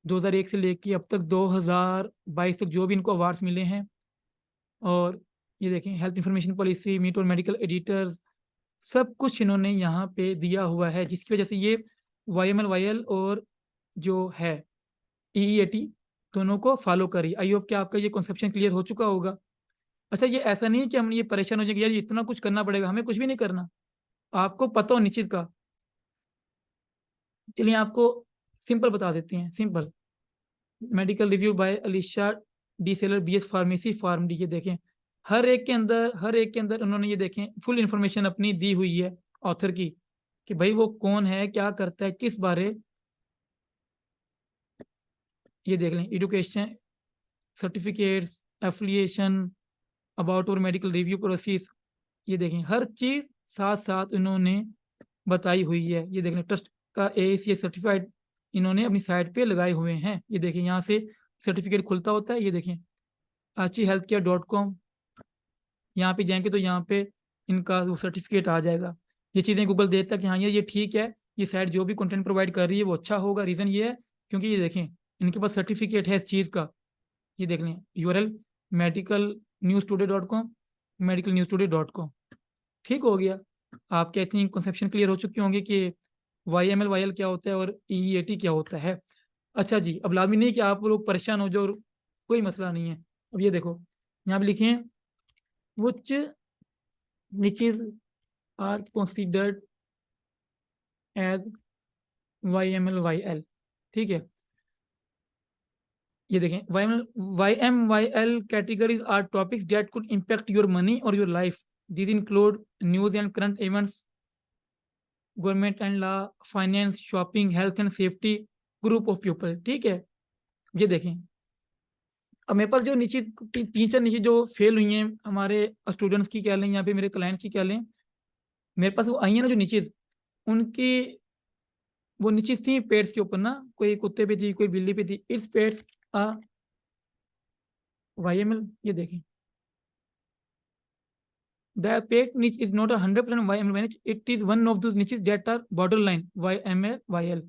2001 से लेके अब तक 2022 तक जो भी इनको अवार्ड्स मिले हैं। और ये देखें हेल्थ इंफॉर्मेशन पॉलिसी, मीट और मेडिकल एडिटर्स, सब कुछ इन्होंने यहाँ पे दिया हुआ है, जिसकी वजह से ये YML और जो है EEAT दोनों को फॉलो करी। आई होप कि आपका ये कॉन्सेप्शन क्लियर हो चुका होगा। अच्छा, ये ऐसा नहीं है कि हम ये परेशान हो जाएंगे यार इतना कुछ करना पड़ेगा, हमें कुछ भी नहीं करना, आपको पता हो निश्चित का। चलिए आपको सिंपल बता देते हैं, simple. Medical review by Alisha D Seller BS pharmacy pharm D. ये देखें हर एक के अंदर उन्होंने ये देखें फुल इंफॉर्मेशन अपनी दी हुई है ऑथर की, कि भाई वो कौन है, क्या करता है, किस बारे। ये देख लें एजुकेशन सर्टिफिकेट्स, एफिलिएशन, अबाउट और मेडिकल रिव्यू प्रोसेस। ये देखें हर चीज साथ साथ इन्होंने बताई हुई है। ये देख लें ट्रस्ट का AACS सर्टिफाइड इन्होंने अपनी साइट पे लगाए हुए हैं। ये देखें यहाँ से सर्टिफिकेट खुलता होता है, ये देखें AchiHealthcare.com, यहाँ पे जाएंगे तो यहाँ पे इनका वो सर्टिफिकेट आ जाएगा। ये चीज़ें गूगल देता है कि हाँ ये ठीक है, ये साइट जो भी कंटेंट प्रोवाइड कर रही है वो अच्छा होगा। रीज़न ये है क्योंकि ये देखें इनके पास सर्टिफिकेट है इस चीज़ का। ये देख लें URL medicalnewstoday.com, medicalnewstoday.com। ठीक हो गया, आपके आई थिंक कंसेप्शन क्लियर हो चुके होंगे कि YML क्या होता है और EEAT क्या होता है। अच्छा जी, अब लाजमी नहीं कि आप लोग परेशान हो जाओ, कोई मसला नहीं है। अब ये देखो यहाँ पे लिखे which niches are considered as YML। ठीक है, ये देखें YML categories are topics that could impact your money or your life. These include news and current events, government and law, finance, shopping, health and safety, group of people. ठीक है, ये देखें अब मेरे पास जो नीचे 3-4 नीचे जो फेल हुई हैं हमारे स्टूडेंट्स की कह लें या फिर मेरे क्लाइंट की कह लें, मेरे पास वो आई हैं ना जो नीचे उनकी वो नीचे थी पेट्स के ऊपर ना, कोई कुत्ते पे थी, कोई बिल्ली पे थी। It's pets YML। ये देखें the pet niche is not 100% YML niche, it is one of those niches that are borderline YML।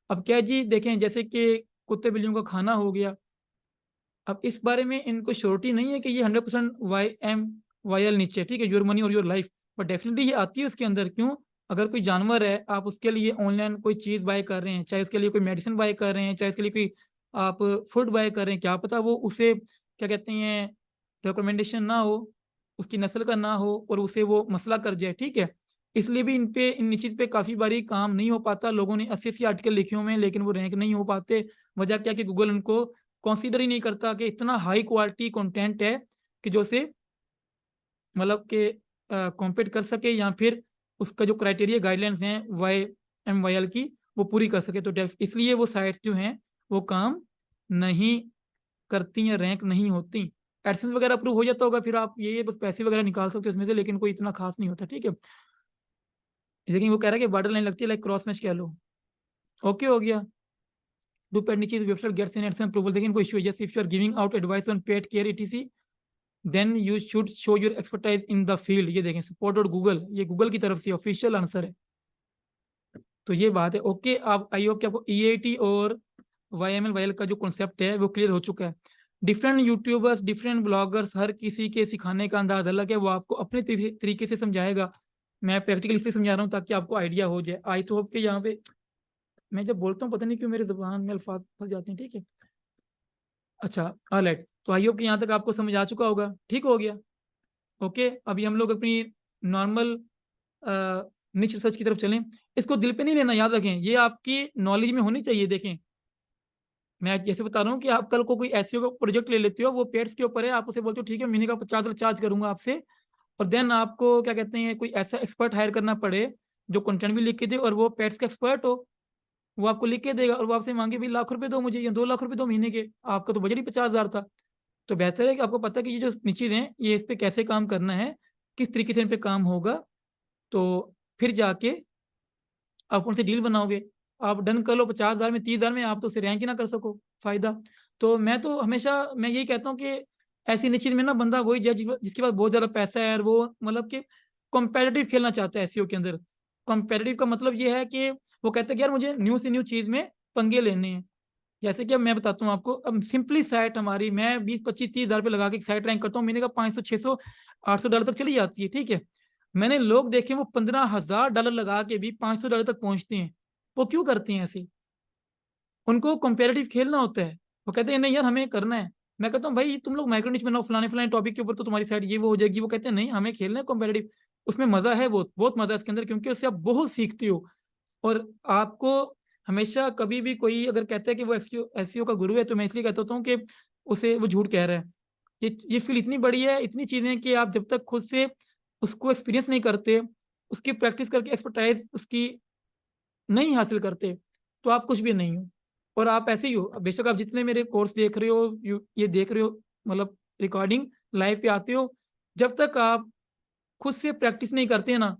अब क्या जी देखें जैसे कि कुत्ते बिल्लियों का खाना हो गया, अब इस बारे में इनको श्योरिटी नहीं है कि ये 100% YML नीचे, ठीक है, योर मनी और योर लाइफ, बट डेफिनेटली ये आती है उसके अंदर। क्यों? अगर कोई जानवर है आप उसके लिए ऑनलाइन कोई चीज़ बाय कर रहे हैं, चाहे उसके लिए कोई मेडिसिन बाय कर रहे हैं, चाहे उसके लिए कोई आप फूड बाय कर रहे हैं, क्या पता वो उसे क्या कहते हैं रिकमेंडेशन ना हो, उसकी नस्ल का ना हो और उसे वो मसला कर जाए। ठीक है, इसलिए भी इन चीज़ पे काफ़ी बारी काम नहीं हो पाता। लोगों ने 80 आर्टिकल लिखे हुए हैं लेकिन वो रैंक नहीं हो पाते। वजह क्या कि गूगल उनको कंसीडर ही नहीं करता कि इतना हाई क्वालिटी कंटेंट है कि जो से मतलब कि कॉम्पीट कर सके, या फिर उसका जो क्राइटेरिया गाइडलाइंस हैं YMYL की वो पूरी कर सके। तो इसलिए वो साइट्स जो हैं वो काम नहीं करती या रैंक नहीं होती। एडसेंस वगैरह अप्रूव हो जाता होगा, फिर आप ये बस पैसे वगैरह निकाल सकते हो इसमें से, लेकिन कोई इतना खास नहीं होता, ठीक है। लेकिन वो कह रहा है कि बॉर्डर लाइन लगती है, लाइक क्रॉस मैच कह लो। ओके हो गया। Do pet niche website gets an AdSense approval, देखिए कोई इशू है, जैसे if you are giving out advice on pet care etc then you should show your expertise in the field. ये देखें support dot Google, ये Google की तरफ से ऑफिशियल आंसर है। तो ये बात है। ओके, आप आई होप कि आपको EAT और YML का जो कॉन्सेप्ट है वो क्लियर हो चुका है। डिफरेंट यूट्यूबर्स, डिफरेंट ब्लॉगर्स, हर किसी के सिखाने का अंदाज अलग है, वो आपको अपने तरीके से समझाएगा। मैं प्रैक्टिकली इसलिए समझा रहा हूँ ताकि आपको आइडिया हो जाए। आई तो होप कि यहाँ पे मैं जब बोलता हूँ पता नहीं क्यों मेरे जुबान में अल्फाज फंस जाते हैं, ठीक है। अच्छा, ऑलराइट, तो आई होप कि यहाँ तक आपको समझ आ चुका होगा, ठीक हो गया। ओके, अभी हम लोग अपनी नॉर्मल निच रिसर्च की तरफ चलें। इसको दिल पे नहीं लेना, याद रखें, ये आपकी नॉलेज में होनी चाहिए। देखें, मैं जैसे बता रहा हूँ कि आप कल को कोई एसईओ का प्रोजेक्ट ले लेते हो, वो पेड्स के ऊपर है, आप उसे बोलते हो ठीक है महीने का 50 चार्ज करूंगा आपसे, और देन आपको क्या कहते हैं कोई ऐसा एक्सपर्ट हायर करना पड़े जो कंटेंट भी लिख के दे और वो पेड्स का एक्सपर्ट हो, वो आपको लिख के देगा और वो आपसे मांगे भी लाख रुपए दो मुझे या 2 लाख रुपए दो महीने के, आपका तो बजट ही 50,000 था। तो बेहतर है कि आपको पता है कि ये जो नीचे हैं ये इस पे कैसे काम करना है, किस तरीके से इन पे काम होगा, तो फिर जाके आप उनसे डील बनाओगे। आप डन कर लो 50,000 में, 30,000 में, आप तो उसे रैंक ही ना कर सको, फायदा। तो मैं तो हमेशा मैं यही कहता हूँ कि ऐसी निश्चित में ना बंदा वही जज जिसके पास बहुत ज्यादा पैसा है और वो मतलब कि कॉम्पेटिटिव खेलना चाहता है एसईओ के अंदर। कॉम्पेटिटिव का मतलब ये है कि वो कहते हैं कि यार मुझे न्यू से न्यू चीज में पंगे लेने हैं। जैसे कि अब मैं बताता हूँ आपको, अब सिंपली साइट हमारी, मैं 20 25 30 हज़ार रुपये लगा के साइट रैंक करता हूँ, महीने का 500 600 $800 तक चली जाती है, ठीक है। मैंने लोग देखे वो $15,000 लगा के भी $500 तक पहुंचते हैं। वो क्यों करते हैं ऐसे? उनको कंपेरेटिव खेलना होता है। वो कहते हैं नहीं यार हमें करना है। मैं कहता हूँ भाई तुम लोग माइक्रो निश बनाओ फलाने फलाने टॉपिक के ऊपर, तो तुम्हारी साइड ये वो हो जाएगी। वो कहते हैं नहीं हमें खेलना है कंपेरेटिव, उसमें मजा है, बहुत बहुत मजा है इसके अंदर, क्योंकि उससे आप बहुत सीखते हो। और आपको हमेशा कभी भी कोई अगर कहता है कि वो एसईओ का गुरु है, तो मैं इसलिए कहता हूँ कि उसे वो झूठ कह रहा है। ये फील्ड इतनी बड़ी है, इतनी चीजें कि आप जब तक खुद से उसको एक्सपीरियंस नहीं करते, उसकी प्रैक्टिस करके एक्सपर्टाइज उसकी नहीं हासिल करते, तो आप कुछ भी नहीं हो। और आप ऐसे ही हो, बेशक आप जितने मेरे कोर्स देख रहे हो, ये देख रहे हो, मतलब रिकॉर्डिंग लाइव पे आते हो, जब तक आप खुद से प्रैक्टिस नहीं करते हैं ना,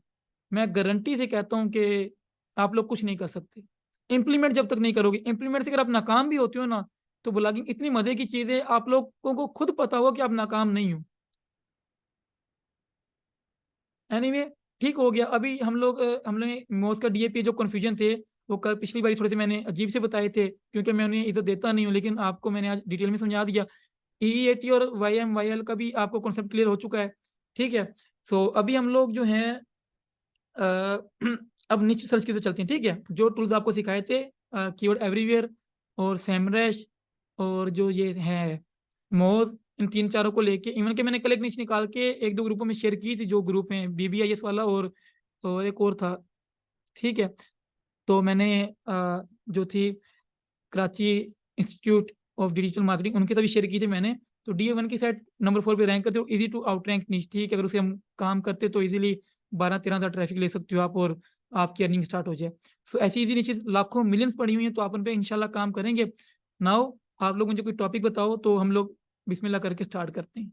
मैं गारंटी से कहता हूँ कि आप लोग कुछ नहीं कर सकते। इम्प्लीमेंट जब तक नहीं करोगे, इम्प्लीमेंट से अगर आप नाकाम भी होते हो ना, तो ब्लॉगिंग इतनी मजे की चीज है, आप लोगों को खुद पता होगा कि आप नाकाम नहीं हो। एनीवे, ठीक हो गया। अभी हमने मोस का डीएपी जो कन्फ्यूजन थे वो कल पिछली बार थोड़े से मैंने अजीब से बताए थे, क्योंकि मैं उन्हें इज्जत देता नहीं हूँ, लेकिन आपको मैंने आज डिटेल में समझा दिया। EEAT और YMYL का भी आपको कॉन्सेप्ट क्लियर हो चुका है, ठीक है। सो अभी हम लोग जो हैं अब नीचे सर्च की तरफ चलते हैं, ठीक है। जो टूल्स आपको सिखाए थे, कीवर्ड एवरीवेयर और सैमरैश और जो ये है मोज, इन तीन चारों को लेके इवन के मैंने कल एक नीचे निकाल के एक दो ग्रुपों में शेयर की थी, जो ग्रुप हैं BBIS वाला और एक और था, ठीक है। तो मैंने जो थी Karachi institute of digital marketing, उनके साथ भी शेयर की थी मैंने। तो DA1 की साइड नंबर 4 पे रैंक करते हो, इजी टू आउट रैंक नीच थी कि अगर उसे हम काम करते तो इजीली 12-13 हज़ार ट्रैफिक ले सकते हो आप और आपकी अर्निंग स्टार्ट हो जाए। सो ऐसी इजी नीचे लाखों मिलियंस पड़ी हुई हैं, तो आप उन पर इंशाल्लाह काम करेंगे। नाउ आप लोग मुझे कोई टॉपिक बताओ, तो हम लोग बिस्मिल्लाह करके स्टार्ट करते हैं।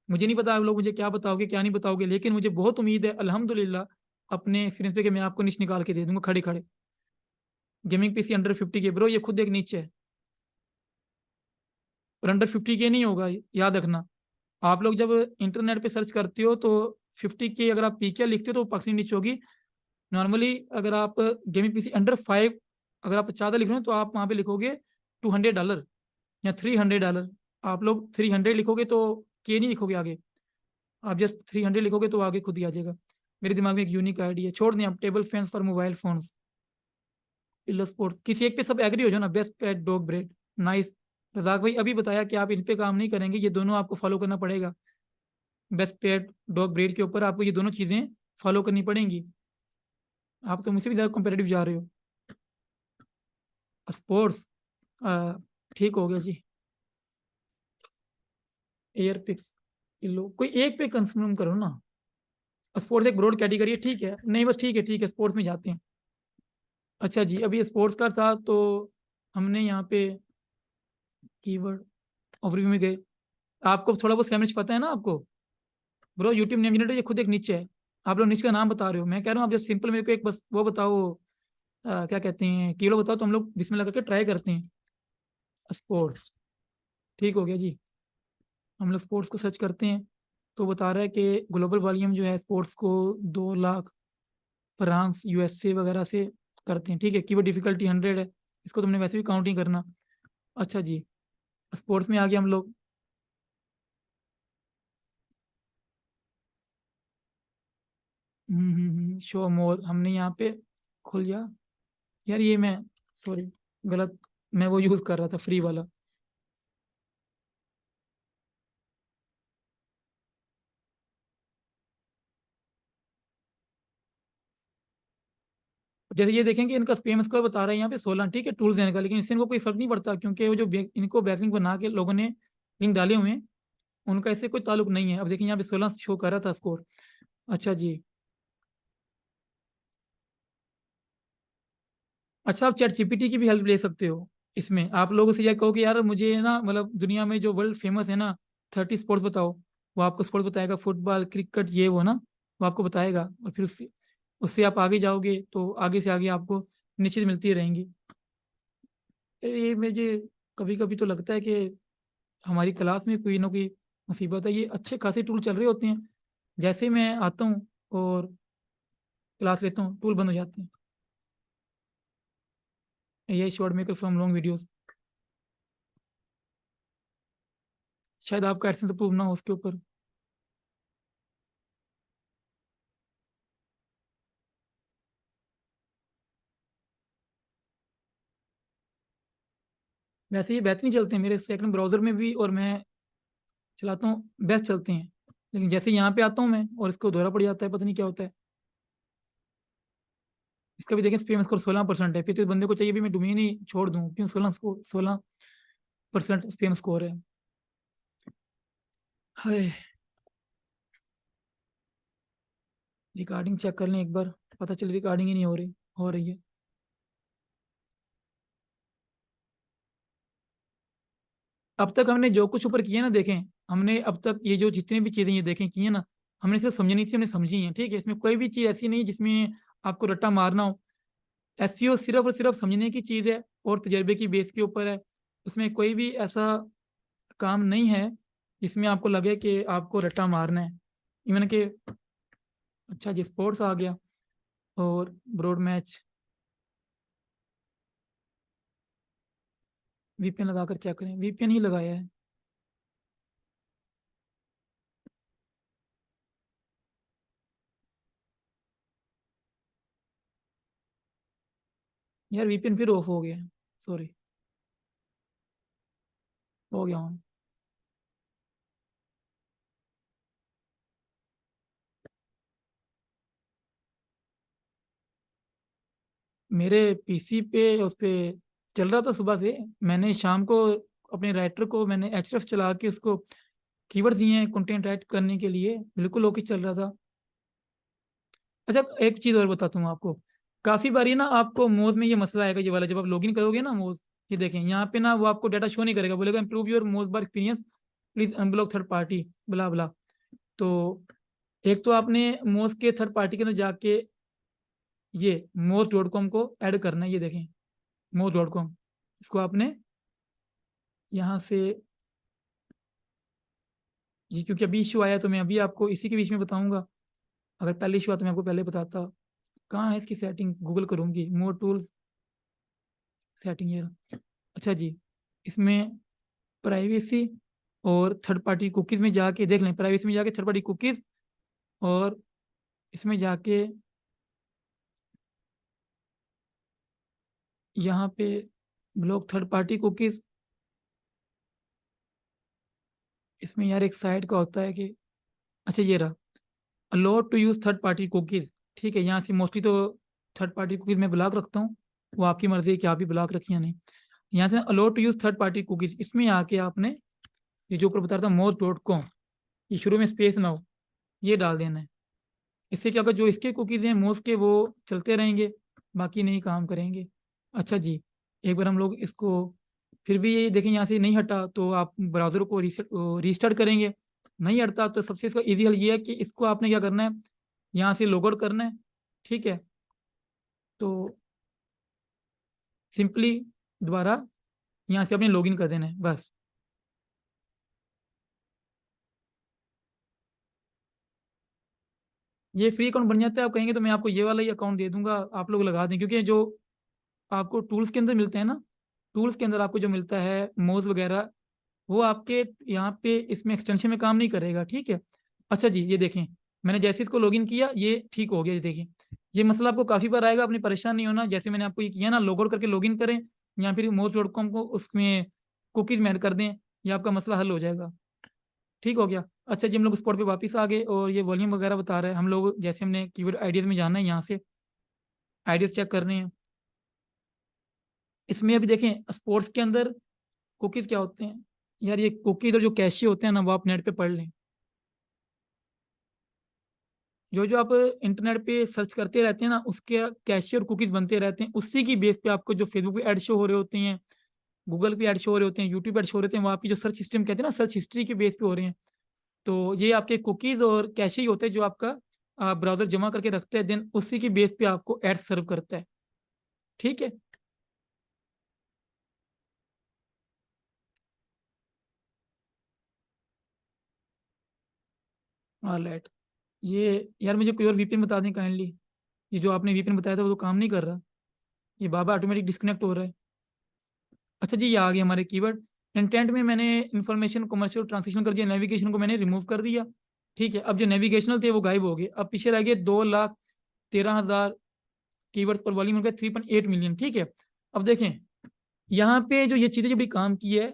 मुझे नहीं पता आप लोग मुझे क्या बताओगे क्या नहीं बताओगे, लेकिन मुझे बहुत उम्मीद है अल्हम्दुलिल्लाह अपने एक्सपीरियंस पे कि मैं आपको नीच निकाल के दे दूंगा खड़े खड़े। गेमिंग PC अंडर 50 के ब्रो, ये खुद एक नीच है, और अंडर 50 के नहीं होगा, याद रखना। आप लोग जब इंटरनेट पे सर्च करते हो तो 50 के अगर आप PK लिखते हो तो पाकिस्तानी नीच होगी। नॉर्मली अगर आप गेमिंग PC अंडर 5 अगर आप ज़्यादा लिख रहे हो तो आप वहाँ पे लिखोगे $200 या $300। आप लोग 300 लिखोगे तो के नहीं लिखोगे आगे, आप जस्ट 300 लिखोगे तो आगे खुद ही आ जाएगा। मेरे दिमाग में एक यूनिक आइडिया छोड़ दें आप, table fans for mobile phones, इलो स्पोर्ट्स, किसी एक पे सब एग्री हो जाओ ना। Best pet dog bread, nice. Razzaq भाई अभी बताया कि आप इन पे काम नहीं करेंगे, ये दोनों आपको फॉलो करना पड़ेगा। बेस्ट पेट डॉग ब्रीड के ऊपर आपको ये दोनों चीज़ें फॉलो करनी पड़ेंगी। आप तो मुझसे भी ज़्यादा कॉम्पिटेटिव जा रहे हो। स्पोर्ट्स, ठीक हो गया जी। एयर पिक्स, लो कोई एक पे कंसर्न करो ना। स्पोर्ट्स एक ब्रॉड कैटेगरी है, ठीक है, नहीं बस ठीक है स्पोर्ट्स में जाते हैं। अच्छा जी, अभी स्पोर्ट्स का था तो हमने यहाँ पे कीवर्ड ओवरव्यू में गए। आपको थोड़ा बहुत सेमरिच पता है ना आपको? ब्रो यूट्यूब नेम जनरेटर ये खुद एक निच है। आप लोग निच का नाम बता रहे हो, मैं कह रहा हूँ आप जस्ट सिंपल मेरे को एक बस वो बताओ, क्या कहते हैं, कीवर्ड बताओ तो हम लोग बिस्मिल्लाह करके ट्राई करते हैं। स्पोर्ट्स, ठीक हो गया जी। हम लोग स्पोर्ट्स को सर्च करते हैं तो बता रहा है कि ग्लोबल वॉल्यूम जो है स्पोर्ट्स को 2 लाख फ्रांस यूएसए वगैरह से करते हैं। ठीक है, कीवर्ड डिफिकल्टी 100 है, इसको तुमने वैसे भी काउंट नहीं करना। अच्छा जी, स्पोर्ट्स में आ गए हम लोग। शो मोर हमने यहाँ पे खुल गया। यार ये मैं, सॉरी, गलत, मैं वो यूज कर रहा था फ्री वाला। जैसे ये देखें कि इनका स्पैम स्कोर बता रहा है यहाँ पे 16, ठीक है, टूल्स देने का, लेकिन इससे इनको कोई फर्क नहीं पड़ता क्योंकि वो जो इनको बैकलिंक बना के लोगों ने लिंक डाले हुए हैं, उनका इससे कोई ताल्लुक नहीं है। अब देखिए यहाँ पे 16 शो कर रहा था स्कोर। अच्छा जी। अच्छा, आप चैट जीपीटी की भी हेल्प ले सकते हो इसमें। आप लोगों से यह कहो कि यार मुझे ना, मतलब दुनिया में जो वर्ल्ड फेमस है ना 30 स्पोर्ट्स बताओ, वो आपको स्पोर्ट्स बताएगा, फुटबॉल क्रिकेट ये वो ना, वो आपको बताएगा। और फिर उससे उससे आप आगे जाओगे तो आगे से आगे आपको निश्चित मिलती रहेंगी। ये मुझे कभी कभी तो लगता है कि हमारी क्लास में कोई ना कोई मुसीबत है। ये अच्छे खासे टूल चल रहे होते हैं, जैसे ही मैं आता हूँ और क्लास लेता हूँ टूल बंद हो जाते हैं। ये short maker from long videos, शायद आपका एडसेंस अप्रूव ना हो उसके ऊपर। वैसे ये बेहतरीन चलते हैं मेरे सेकंड ब्राउजर में भी, और मैं चलाता हूँ बेस्ट चलते हैं। लेकिन जैसे यहाँ पे आता हूँ मैं और इसको दोहरा पड़ जाता है, पता नहीं क्या होता है। इसका भी देखें स्पेम स्कोर 16% है, फिर तो इस बंदे को चाहिए भी मैं डोमेन ही छोड़ दूँ, क्यों 16% स्पेम स्कोर है। हाय, रिकॉर्डिंग चेक कर लें एक बार, पता चल रिकॉर्डिंग ही नहीं हो रही है। अब तक हमने जो कुछ ऊपर किए ना देखें, हमने अब तक ये जो जितनी भी चीजें ये देखें की है ना, हमने सिर्फ समझनी थी, हमने समझी हैं। ठीक है, इसमें कोई भी चीज ऐसी नहीं है जिसमें आपको रट्टा मारना हो। एसईओ सिर्फ और सिर्फ समझने की चीज है और तजर्बे की बेस के ऊपर है। उसमें कोई भी ऐसा काम नहीं है जिसमें आपको लगे कि आपको रट्टा मारना है। इवन के, अच्छा जी, स्पोर्ट्स आ गया और ब्रॉड मैच। वीपीएन लगाकर चेक करें, वीपीएन ही लगाया है। यार वीपीएन फिर ऑफ हो गया, सॉरी, हो गया ऑन। मेरे पीसी पे उस पे चल रहा था सुबह से। मैंने शाम को अपने राइटर को मैंने एचएफ चला के उसको कीवर्ड्स दिए हैं कंटेंट राइट करने के लिए, बिल्कुल ओके चल रहा था। अच्छा, एक चीज और बताता हूँ आपको। काफी बारी ना आपको मोज में ये मसला आएगा, ये वाला, जब आप लॉगिन करोगे ना मोज, ये देखें यहाँ पे ना वो आपको डाटा शो नहीं करेगा, बोलेगा improve your Moz bar experience, please unblock third party, blah blah. तो एक तो आपने मोज के थर्ड पार्टी के अंदर जाके ये moz.com को ऐड करना है। ये देखें moz.com, इसको आपने यहाँ से, ये क्योंकि अभी इशू आया तो मैं अभी आपको इसी के बीच में बताऊंगा। अगर पहले इशू आता तो मैं आपको पहले बताता। कहाँ है इसकी सेटिंग, गूगल करूंगी, मोर टूल्स सेटिंग, ये रहा। अच्छा जी, इसमें प्राइवेसी और थर्ड पार्टी कुकीज़ में जाके देख लें, प्राइवेसी में जाके थर्ड पार्टी कुकीज़, और इसमें जाके यहाँ पे ब्लॉक थर्ड पार्टी कुकीज़। इसमें यार एक साइड का होता है कि, अच्छा ये रहा, allow to use third party cookies. ठीक है, यहाँ से मोस्टली तो थर्ड पार्टी कुकीज़ मैं ब्लॉक रखता हूँ, वो आपकी मर्ज़ी है कि आप भी ब्लॉक रखिए या नहीं। यहाँ से allow to use third party cookies, इसमें आके आपने ये जो ऊपर बता रहा था moz.com, ये शुरू में स्पेस ना हो, ये डाल देना है। इससे क्या होगा, जो इसके कुकीज़ हैं मोज के वो चलते रहेंगे, बाकी नहीं काम करेंगे। अच्छा जी, एक बार हम लोग इसको फिर भी ये देखें, यहाँ से नहीं हटा तो आप ब्राउज़र को रीस्टार्ट करेंगे। नहीं हटता तो सबसे इसका ईजी हल ये है कि इसको आपने क्या करना है, यहाँ से लॉग आउट करना है। ठीक है, तो सिंपली दोबारा यहाँ से अपने लॉगिन कर देना है बस। ये फ्री अकाउंट बन जाता है। आप कहेंगे तो मैं आपको ये वाला ही अकाउंट दे दूंगा, आप लोग लगा दें, क्योंकि जो आपको टूल्स के अंदर मिलते हैं ना, टूल्स के अंदर आपको जो मिलता है मोज वगैरह, वो आपके यहाँ पे इसमें एक्सटेंशन में काम नहीं करेगा। ठीक है। अच्छा जी, ये देखें, मैंने जैसे इसको लॉगिन किया ये ठीक हो गया। ये देखिए, ये मसला आपको काफ़ी बार आएगा, अपनी परेशान नहीं होना। जैसे मैंने आपको ये किया ना, लॉग आउट करके लॉगिन करें या फिर moz.com को उसमें कुकीज़ में ऐड कर दें, ये आपका मसला हल हो जाएगा। ठीक हो गया। अच्छा जी, हम लोग स्पॉट पे वापस आ गए और ये वॉल्यूम वगैरह बता रहा है। हम लोग जैसे हमने कीवर्ड आइडियाज़ में जाना है, यहाँ से आइडियाज़ चेक कर रहे हैं। इसमें अभी देखें स्पोर्ट्स के अंदर कुकीज़ क्या होते हैं। यार ये कुकीज़ और जो कैशे होते हैं ना, वो आप नेट पे पढ़ लें। जो जो आप इंटरनेट पे सर्च करते रहते हैं ना, उसके कैशे और कुकीज़ बनते रहते हैं। उसी की बेस पे आपको जो फेसबुक पे ऐड शो हो रहे होते हैं, गूगल पे ऐड शो हो रहे होते हैं, यूट्यूब पे ऐड शो हो रहे होते हैं, वो आपकी जो सर्च सिस्टम कहते हैं ना, सर्च हिस्ट्री के बेस पे हो रहे हैं। तो ये आपके कुकीज़ और कैशे ही होते हैं जो आपका ब्राउज़र जमा करके रखता है, देन उसी की बेस पे आपको ऐड सर्व करता है। ठीक है? ऑलराइट। ये यार मुझे कोई और वीपीएन बता दें काइंडली। ये जो आपने वीपीएन बताया था वो तो काम नहीं कर रहा। ये बाबा ऑटोमेटिक डिस्कनेक्ट हो रहा है। अच्छा जी, ये आ गया हमारे कीवर्ड। इंटेंट में मैंने इन्फॉर्मेशन कमर्शियल ट्रांसलेशन कर दिया, नेविगेशन को मैंने रिमूव कर दिया। ठीक है, अब जो नेविगेशनल थे वो गायब हो गए। अब पीछे रह गए 2,13,000 कीवर्ड्स और वॉल्यूम हो गया 3.8 मिलियन। ठीक है, अब देखें यहाँ पे जो ये चीज़ें जो भी काम की है,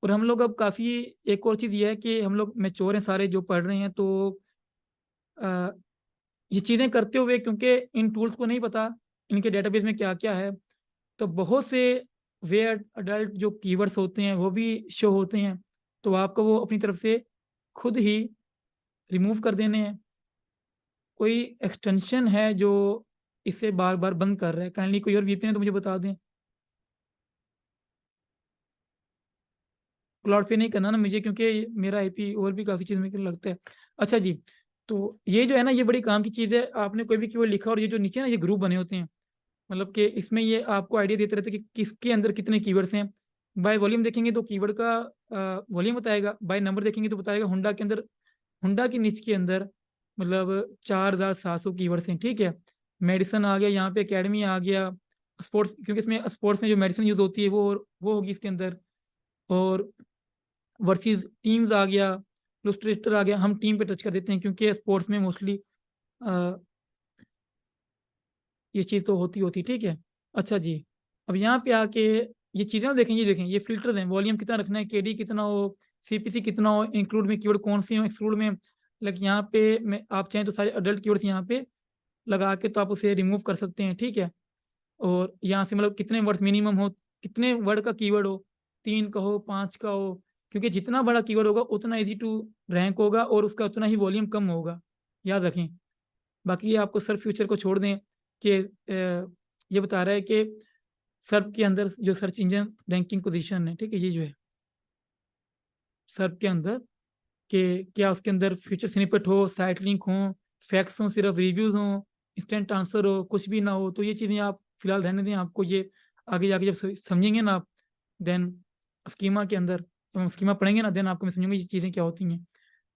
और हम लोग अब काफ़ी, एक और चीज़ ये है कि हम लोग मैच्योर हैं सारे जो पढ़ रहे हैं, तो अ, ये चीज़ें करते हुए, क्योंकि इन टूल्स को नहीं पता इनके डेटाबेस में क्या क्या है, तो बहुत से वेयर अडल्ट जो कीवर्ड्स होते हैं वो भी शो होते हैं। तो आपको वो अपनी तरफ से खुद ही रिमूव कर देने हैं। कोई एक्सटेंशन है जो इसे बार बार बंद कर रहा है, काइंडली कोई और वीपीएन है तो मुझे बता दें। क्लाउड पे नहीं करना ना मुझे, क्योंकि मेरा आईपी और भी काफ़ी चीज़ में लगता है। अच्छा जी, तो ये जो है ना, ये बड़ी काम की चीज़ है। आपने कोई भी कीवर्ड लिखा और ये जो नीचे ना ये ग्रुप बने होते हैं, मतलब कि इसमें ये आपको आइडिया देते रहते हैं कि किसके अंदर कितने कीवर्ड्स हैं। बाय वॉल्यूम देखेंगे तो कीवर्ड का वॉल्यूम बताएगा, बाय नंबर देखेंगे तो बताएगा हुंडा के अंदर, हुंडा की निच के अंदर मतलब 4,700 कीवर्ड्स हैं। ठीक है, मेडिसन आ गया यहाँ पे, एकेडमी आ गया, स्पोर्ट्स, क्योंकि इसमें स्पोर्ट्स में जो मेडिसिन यूज होती है वो होगी इसके अंदर, और वर्सेस टीम्स आ गया, इलस्ट्रेटर आ गया। हम टीम पे टच कर देते हैं क्योंकि स्पोर्ट्स में मोस्टली ये चीज़ तो होती। ठीक है। अच्छा जी, अब यहाँ पे आके ये चीज़ें ना देखें, ये देखें, ये फिल्टर्स हैं। वॉल्यूम कितना रखना है, केडी कितना हो, सीपीसी कितना हो, इंक्लूड में कीवर्ड कौन से हो, एक्सक्लूड में। लाइक यहाँ पे मैं, आप चाहें तो सारे अडल्ट कीवर्ड्स यहाँ पे लगा के तो आप उसे रिमूव कर सकते हैं। ठीक है, और यहाँ से मतलब कितने वर्ड्स मिनिमम हो, कितने वर्ड का कीवर्ड हो, 3 का हो, 5 का हो, क्योंकि जितना बड़ा कीवर्ड होगा उतना इजी टू रैंक होगा और उसका उतना ही वॉल्यूम कम होगा, याद रखें। बाकी ये आपको सर्च फ्यूचर को छोड़ दें कि ये बता रहा है कि सर्च के अंदर जो सर्च इंजन रैंकिंग पोजीशन है, ठीक है, ये जो है सर्च के अंदर, कि क्या उसके अंदर फीचर स्निपेट हो, साइट लिंक हो, फैक्ट्स हो, सिर्फ रिव्यूज हो, इंस्टेंट आंसर हो, कुछ भी ना हो। तो ये चीज़ें आप फिलहाल रहने दें। आपको ये आगे जाके जब समझेंगे ना आप, देन स्कीमा के अंदर जब हम स्कीमा पढ़ेंगे ना, देन आपको मैं समझूंगी ये चीज़ें क्या होती हैं।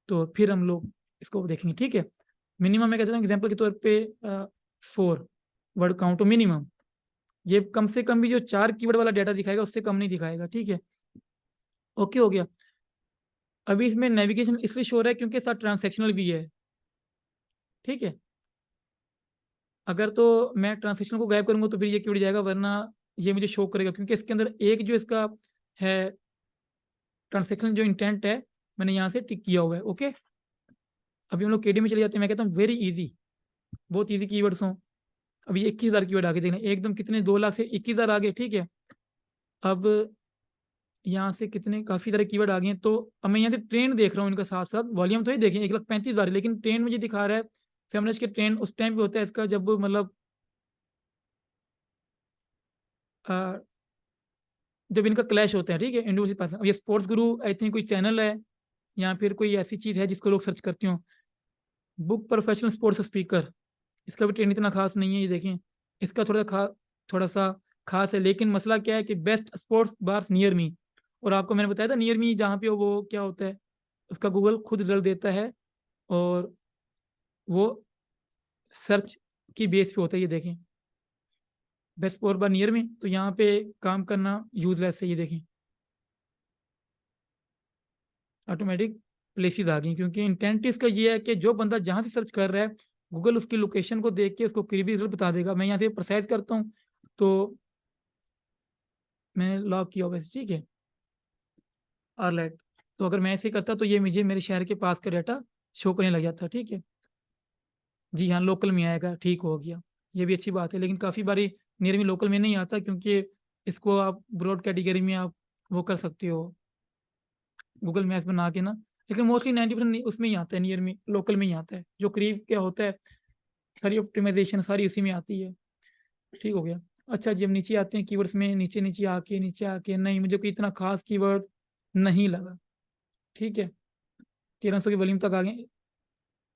तो फिर हम लोग इसको देखेंगे। ठीक है, मिनिमम मैं कहता हूँ एग्जाम्पल के तौर पे 4 वर्ड काउंट हो मिनिमम। ये कम से कम भी जो 4 कीवर्ड वाला डाटा दिखाएगा उससे कम नहीं दिखाएगा। ठीक है, ओके हो गया। अभी इसमें नेविगेशन इसलिए शो हो रहा है क्योंकि साथ ट्रांसैक्शनल भी है। ठीक है, अगर तो मैं ट्रांसैक्शन को गायब करूंगा तो फिर ये कीवर्ड जाएगा, वरना ये मुझे शो करेगा, क्योंकि इसके अंदर एक जो इसका है ट्रांसैक्शन जो इंटेंट है, मैंने यहाँ से टिक किया हुआ है। ओके, अभी हम लोग केडी में चले जाते हैं। मैं कहता हूँ वेरी इजी, बहुत इजी कीवर्ड्स हों। अभी 21,000 कीवर्ड आगे देखना एकदम कितने, 2 लाख से 21,000 आगे। ठीक है, अब यहाँ से कितने काफ़ी सारे कीवर्ड आ गए हैं। तो अब मैं यहाँ से ट्रेंड देख रहा हूँ इनका साथ साथ। वॉल्यूम तो ही देखें 1,35,000 है, लेकिन ट्रेंड मुझे दिखा रहा है फेमनेस के ट्रेंड उस टाइम पे होता है इसका जब मतलब जब इनका क्लैश होता है, ठीक है, इंडिविजुअल पर्सन। अब ये स्पोर्ट्स गुरु आई थिंक कोई चैनल है या फिर कोई ऐसी चीज़ है जिसको लोग सर्च करते हो। बुक प्रोफेशनल स्पोर्ट्स स्पीकर, इसका भी ट्रेंड इतना खास नहीं है, ये देखें। इसका थोड़ा सा खास है, लेकिन मसला क्या है कि best sports bars near me, और आपको मैंने बताया था नियर मी जहाँ पे हो वो क्या होता है, उसका गूगल खुद रिजल्ट देता है, और वो सर्च की बेस पे होता है, ये देखें। बेस्ट स्पोर्ट बार नियर मी, तो यहाँ पे काम करना यूजलेस है, ये देखें। ऑटोमेटिक प्लेसेस आ गई, क्योंकि इंटेंट इसका ये है कि जो बंदा जहाँ से सर्च कर रहा है, गूगल उसकी लोकेशन को देख के उसको करीबी रिजल्ट बता देगा। मैं यहाँ से प्रोसेस करता हूँ, तो मैंने लॉक किया वैसे, ठीक है, ऑलराइट। तो अगर मैं ऐसे करता तो ये मुझे मेरे शहर के पास का डाटा शो करने लग जाता, ठीक है। जी हाँ, लोकल में आएगा, ठीक हो गया, ये भी अच्छी बात है। लेकिन काफ़ी बारी नियर में लोकल में नहीं आता, क्योंकि इसको आप ब्रॉड कैटेगरी में आप वो कर सकते हो, गूगल मैप्स बना के ना। लेकिन मोस्टली 90% उसमें ही आता है, नियर में लोकल में ही आता है। जो करीब क्या होता है, सारी ऑप्टिमाइजेशन सारी उसी में आती है। ठीक हो गया। अच्छा जी, हम नीचे आते हैं कीवर्ड्स में। नीचे आके नहीं, मुझे कोई इतना खास कीवर्ड नहीं लगा, ठीक है। 1300 की वॉल्यूम तक आ गए।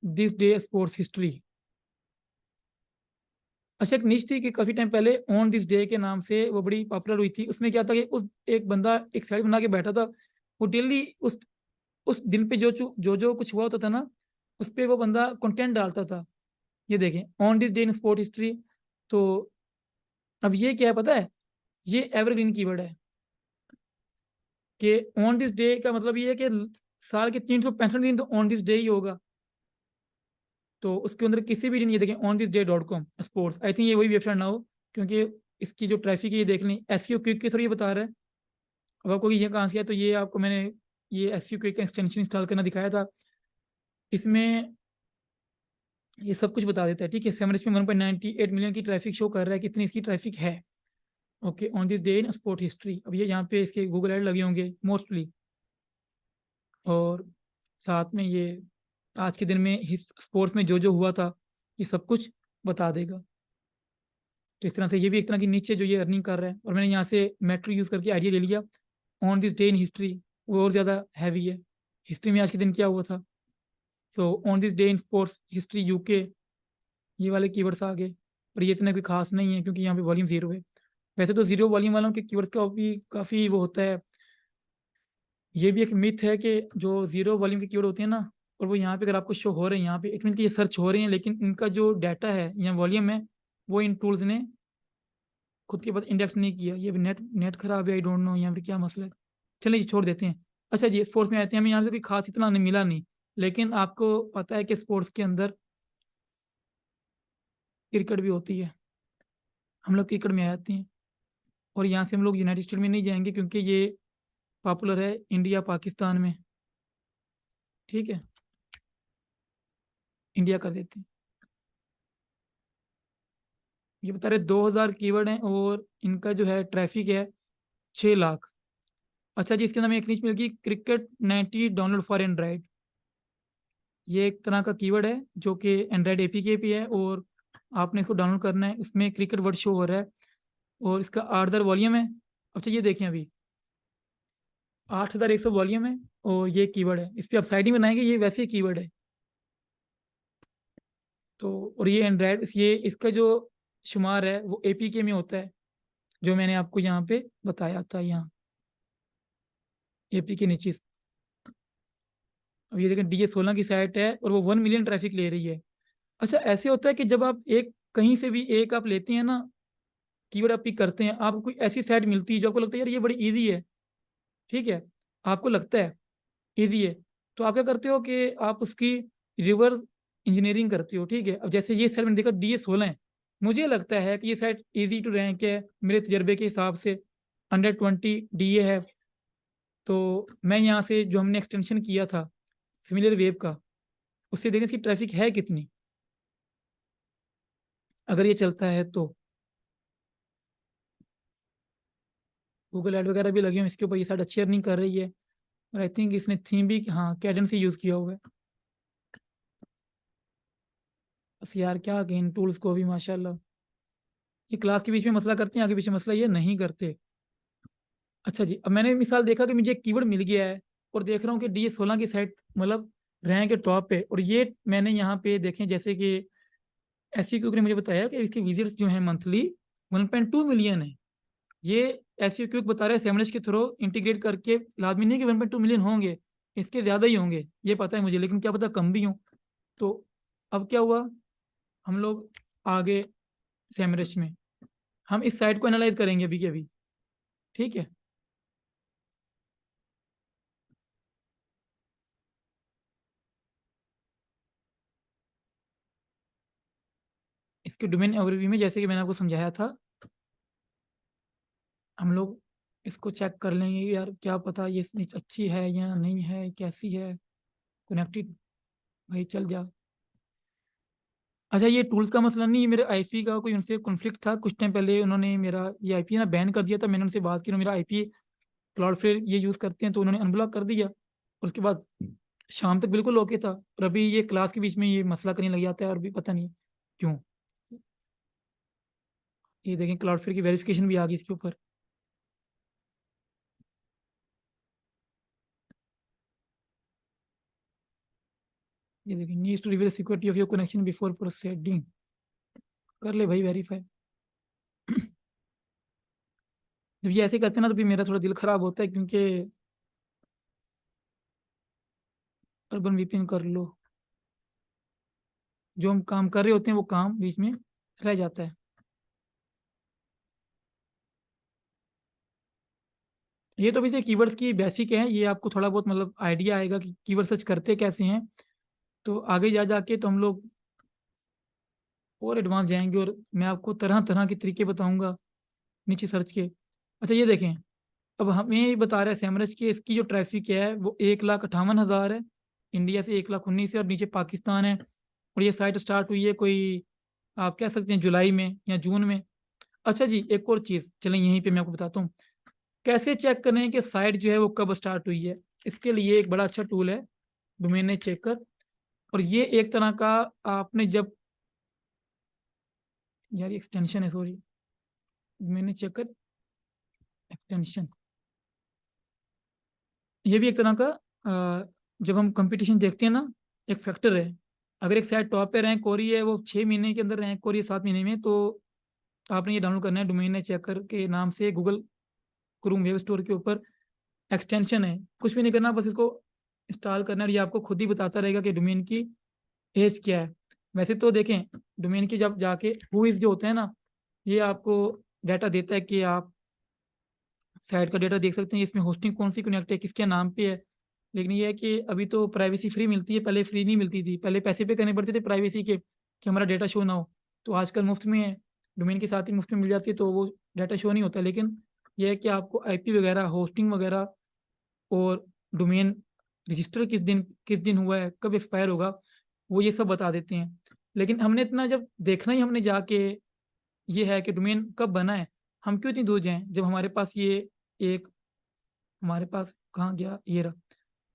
This day sports history. अच्छा, एक न्यूज़ थी कि काफी टाइम पहले ऑन दिस डे के नाम से वो बड़ी पॉपुलर हुई थी। उसमें क्या था कि उस एक बंदा एक साइड बना के बैठा था, वो डेली उस दिन पे जो कुछ हुआ होता था ना, उस पे वो बंदा कंटेंट डालता था। ये देखें, on this day in sport history. तो अब ये क्या है पता है, ये एवरग्रीन कीवर्ड है कि ऑन दिस डे का मतलब ये है कि साल के 365 दिन तो ऑन दिस डे ही होगा। तो उसके अंदर किसी भी दिन ये देखें, on this day .com sports, I think ये वही वेबसाइट ना हो, क्योंकि इसकी जो ट्रैफिक है ये देख लें, एसईओ क्विक के थ्रू ये बता रहा है। अब आपको ये कहाँ से किया, तो ये आपको मैंने ये एसईओ क्विक का एक्सटेंशन इंस्टॉल करना दिखाया था। इसमें ये सब कुछ बता देता है, ठीक है। 1.98 मिलियन की ट्रैफिक शो कर रहा है, कितनी इसकी ट्रैफिक है। Okay, on this day in sport history. अब ये यहाँ पे इसके गूगल ऐड लगे होंगे मोस्टली, और साथ में ये आज के दिन में स्पोर्ट्स में जो जो हुआ था ये सब कुछ बता देगा। तो इस तरह से ये भी एक तरह की नीचे जो ये अर्निंग कर रहा है। और मैंने यहाँ से मेट्रो यूज़ करके आइडिया ले लिया। On this day in history वो और ज़्यादा हैवी है, हिस्ट्री में आज के दिन क्या हुआ था। So on this day in sports history UK, ये वाले कीवर्ड्स आ गए। और ये इतना कोई खास नहीं है, क्योंकि यहाँ पे वॉल्यूम जीरो है। वैसे तो जीरो वॉल्यूम वालों के कीवर्ड्स का भी काफ़ी वो होता है। ये भी एक मिथ है कि जो जीरो वॉल्यूम के कीवर्ड होते हैं ना, और वो यहाँ पे अगर आपको शो हो रहे हैं, यहाँ पे इट मीन कि ये सर्च हो रहे हैं, लेकिन इनका जो डाटा है या वॉल्यूम है, वो इन टूल्स ने खुद के पास इंडेक्स नहीं किया। ये नेट नेट खराब है, आई डोंट नो यहाँ पे क्या मसला है। चलिए जी, छोड़ देते हैं। अच्छा जी, स्पोर्ट्स में आते हैं। हमें यहाँ से कोई खास इतना नहीं मिला नहीं, लेकिन आपको पता है कि स्पोर्ट्स के अंदर क्रिकेट भी होती है। हम लोग क्रिकेट में आ जाते हैं, और यहाँ से हम लोग यूनाइटेड स्टेट में नहीं जाएंगे, क्योंकि ये पॉपुलर है इंडिया पाकिस्तान में, ठीक है। इंडिया कर देते हैं। ये बता रहे 2000 कीवर्ड हैं, और इनका जो है ट्रैफिक है 6 लाख। अच्छा जी, इसके अंदर हमें एक नीच मिल गई, क्रिकेट 90 डाउनलोड फॉर एंड्रॉइड। ये एक तरह का कीवर्ड है जो कि एंड्रॉइड एपीके पे है, और आपने इसको डाउनलोड करना है। इसमें क्रिकेट वर्ड शो हो रहा है, और इसका 8,000 वॉल्यूम है। अच्छा ये देखें, अभी 8,100 वॉल्यूम है, और ये कीवर्ड है। इस पर आप साइडिंग बनाएंगे, ये वैसे ही कीवर्ड है। तो और ये एंड्रॉइड, ये इसका जो शुमार है वो एपीके में होता है, जो मैंने आपको यहाँ पे बताया था, यहाँ एपी के नीचे। अब ये देखें, DA16 की साइट है, और वो 1 मिलियन ट्रैफिक ले रही है। अच्छा, ऐसे होता है कि जब आप एक कहीं से भी एक आप लेते हैं ना, कीवर्ड आप पिक करते हैं, आपको कोई ऐसी साइट मिलती है जो आपको लगता है यार ये बड़ी इजी है, ठीक है, आपको लगता है इजी है, तो आप क्या करते हो कि आप उसकी रिवर्स इंजीनियरिंग करते हो, ठीक है। अब जैसे ये साइट मैंने देखा DA16 है, मुझे लगता है कि ये साइट इजी टू रैंक है मेरे तजर्बे के हिसाब से, अंडर 20 DA है। तो मैं यहाँ से जो हमने एक्सटेंशन किया था सिमिलर वेब का, उससे देखें इसकी ट्रैफिक है कितनी, अगर ये चलता है तो। गूगल ऐड वगैरह भी लगे हुए हैं इसके ऊपर, ये साइट अच्छी अर्निंग कर रही है। और आई थिंक इसने थीम भी, हाँ, कैडेंस से यूज़ किया हुआ है। बस यार क्या कहें इन टूल्स को भी, माशाल्लाह। ये क्लास के बीच में मसला करते हैं, आगे पीछे मसला ये नहीं करते। अच्छा जी, अब मैंने मिसाल देखा कि मुझे एक कीवर्ड मिल गया है और देख रहा हूँ कि DA16 की साइट मतलब रैंक के टॉप पे, और ये मैंने यहाँ पे देखें जैसे कि ऐसी क्यूक ने मुझे बताया कि इसके विजिट्स जो हैं मंथली 1.2 मिलियन है। ये ऐसी क्यूक बता रहे हैं सेमरस के थ्रू इंटीग्रेट करके, लाजमी नहीं कि 1.2 मिलियन होंगे, इसके ज़्यादा ही होंगे, ये पता है मुझे, लेकिन क्या पता कम भी हों। तो अब क्या हुआ, हम लोग आगे सेमरस में हम इस साइट को एनालाइज करेंगे अभी के अभी, ठीक है। इसके डोमेन ओवरव्यू में जैसे कि मैंने आपको समझाया था, हम लोग इसको चेक कर लेंगे यार, क्या पता ये स्निच अच्छी है या नहीं है, कैसी है, कनेक्टेड, भाई चल जा। अच्छा, ये टूल्स का मसला नहीं, मेरे आईपी का कोई उनसे कॉन्फ्लिक्ट था, कुछ टाइम पहले उन्होंने मेरा ये आईपी ना बैन कर दिया था। मैंने उनसे बात की, मेरा आईपी क्लाउडफ्लेयर ये यूज़ करते हैं, तो उन्होंने अनब्लॉक कर दिया। और उसके बाद शाम तक बिल्कुल ओके था, और अभी ये क्लास के बीच में ये मसला करने लग जाता है, और भी पता नहीं क्यों। ये देखें, क्लाउडफ्लेयर की वेरिफिकेशन भी आ गई इसके ऊपर। ये देखिए, needs to reveal security of your connection before proceeding. कर ले भाई वेरीफाई। जब ये ऐसे करते हैं ना तो भी मेरा थोड़ा दिल खराब होता है, क्योंकि अर्बन वीपीएन कर लो, जो हम काम कर रहे होते हैं वो काम बीच में रह जाता है। ये तो वैसे कीवर्ड्स की बेसिक है, ये आपको थोड़ा बहुत मतलब आइडिया आएगा कि कीवर्ड सर्च करते कैसे हैं। तो आगे जा जाके तो हम लोग और एडवांस जाएंगे, और मैं आपको तरह तरह के तरीके बताऊंगा नीचे सर्च के। अच्छा ये देखें, अब हमें ये बता रहा है सेमरस की इसकी जो ट्रैफिक है वो 1,58,000 है, इंडिया से 1,19,000 है, और नीचे पाकिस्तान है। और ये साइट स्टार्ट हुई है कोई, आप कह सकते हैं जुलाई में या जून में। अच्छा जी, एक और चीज़ चलें यहीं पे मैं आपको बताता हूँ कैसे चेक करें कि साइट जो है वो कब स्टार्ट हुई है। इसके लिए एक बड़ा अच्छा टूल है, डोमेन चेकर। और ये एक तरह का, आपने जब, यार ये एक्सटेंशन है, सॉरी, डोमेन चेकर एक्सटेंशन, ये भी एक तरह का जब हम कंपटीशन देखते हैं ना, एक फैक्टर है। अगर एक साइट टॉप पे रैंक हो रही है, वो 6 महीने के अंदर रैंक हो रही है, 7 महीने में, तो आपने ये डाउनलोड करना है, डोमेन चेकर के नाम से गूगल क्रोम वेब स्टोर के ऊपर एक्सटेंशन है। कुछ भी नहीं करना, बस इसको इंस्टॉल करना है, और ये आपको खुद ही बताता रहेगा कि डोमेन की एज क्या है। वैसे तो देखें, डोमेन की जब जाके हु इज जो होता है ना, ये आपको डाटा देता है कि आप साइट का डाटा देख सकते हैं, इसमें होस्टिंग कौन सी कनेक्ट है, किसके नाम पे है। लेकिन ये है कि अभी तो प्राइवेसी फ्री मिलती है, पहले फ्री नहीं मिलती थी, पहले पैसे पे करने पड़ते थे प्राइवेसी के कि हमारा डाटा शो ना हो। तो आजकल मुफ्त में है, डोमेन के साथ ही मुफ्त में मिल जाती है, तो वो डाटा शो नहीं होता। लेकिन यह है कि आपको आईपी वगैरह, होस्टिंग वगैरह, और डोमेन रजिस्टर किस दिन हुआ है, कब एक्सपायर होगा, वो ये सब बता देते हैं। लेकिन हमने इतना जब देखना ही हमने जाके ये है कि डोमेन कब बना है, हम क्यों इतनी दूर जाएं जब हमारे पास ये एक, हमारे पास कहाँ गया, ये रहा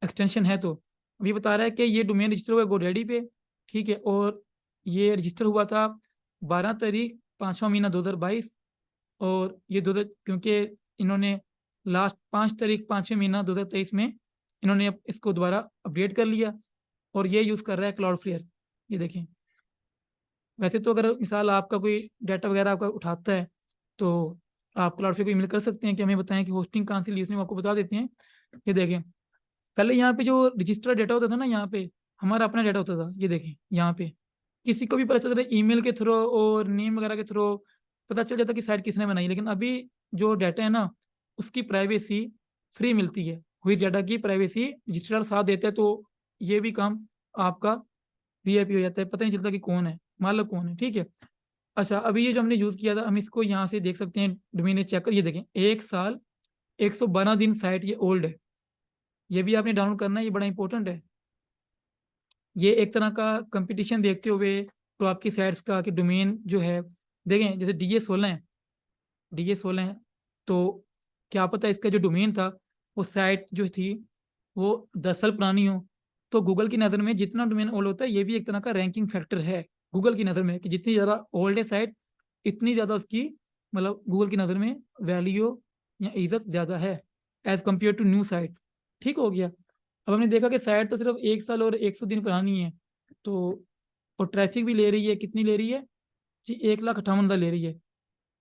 एक्सटेंशन है। तो अभी बता रहा है कि ये डोमेन रजिस्टर हुआ गोडेडी पे, ठीक है, और ये रजिस्टर हुआ था 12 तारीख 5वां महीना 2022। और ये 2000, क्योंकि इन्होंने लास्ट 5 तारीख 5वें महीना 2023 में इन्होंने इसको दोबारा अपडेट कर लिया, और ये यूज़ कर रहा है क्लाउडफ्लेयर। ये देखें, वैसे तो अगर मिसाल आपका कोई डाटा वगैरह आपका उठाता है, तो आप क्लाउडफ्लेयर को ईमेल कर सकते हैं कि हमें बताएं कि होस्टिंग कहाँ से ली, उसमें वो आपको बता देते हैं। ये देखें, पहले यहाँ पे जो रजिस्टर डाटा होता था ना, यहाँ पे हमारा अपना डाटा होता था। ये देखें यहाँ पे किसी को भी पता चलता था ईमेल के थ्रू और नेम वगैरह के थ्रू पता चल जाता कि साइट किसने बनाई। लेकिन अभी जो डाटा है ना, उसकी प्राइवेसी फ्री मिलती है, हुई डाटा की प्राइवेसी रजिस्ट्रार साथ देता है, तो ये भी काम आपका वीआईपी हो जाता है, पता नहीं चलता कि कौन है मालिक, कौन है, ठीक है। अच्छा, अभी ये जो हमने यूज़ किया था, हम इसको यहाँ से देख सकते हैं, डोमेन चेक कर, ये देखें 1 साल 112 दिन साइट ये ओल्ड है। ये भी आपने डाउनलोड करना है, ये बड़ा इंपॉर्टेंट है। ये एक तरह का कंपटीशन देखते हुए तो आपकी साइट्स का कि डोमेन जो है, देखें जैसे DA16 है, DA16 है, तो क्या पता इसका जो डोमेन था, वो साइट जो थी वो 10 साल पुरानी हो। तो गूगल की नज़र में जितना डोमेन ओल्ड होता है, ये भी एक तरह का रैंकिंग फैक्टर है गूगल की नज़र में, कि जितनी ज़्यादा ओल्ड है साइट, इतनी ज़्यादा उसकी मतलब गूगल की नज़र में वैल्यू या इज्जत ज़्यादा है as compare to new site. ठीक हो गया। अब हमने देखा कि साइट तो सिर्फ 1 साल और 100 दिन पुरानी है, तो और ट्रैफिक भी ले रही है, कितनी ले रही है जी, 1,58,000 ले रही है।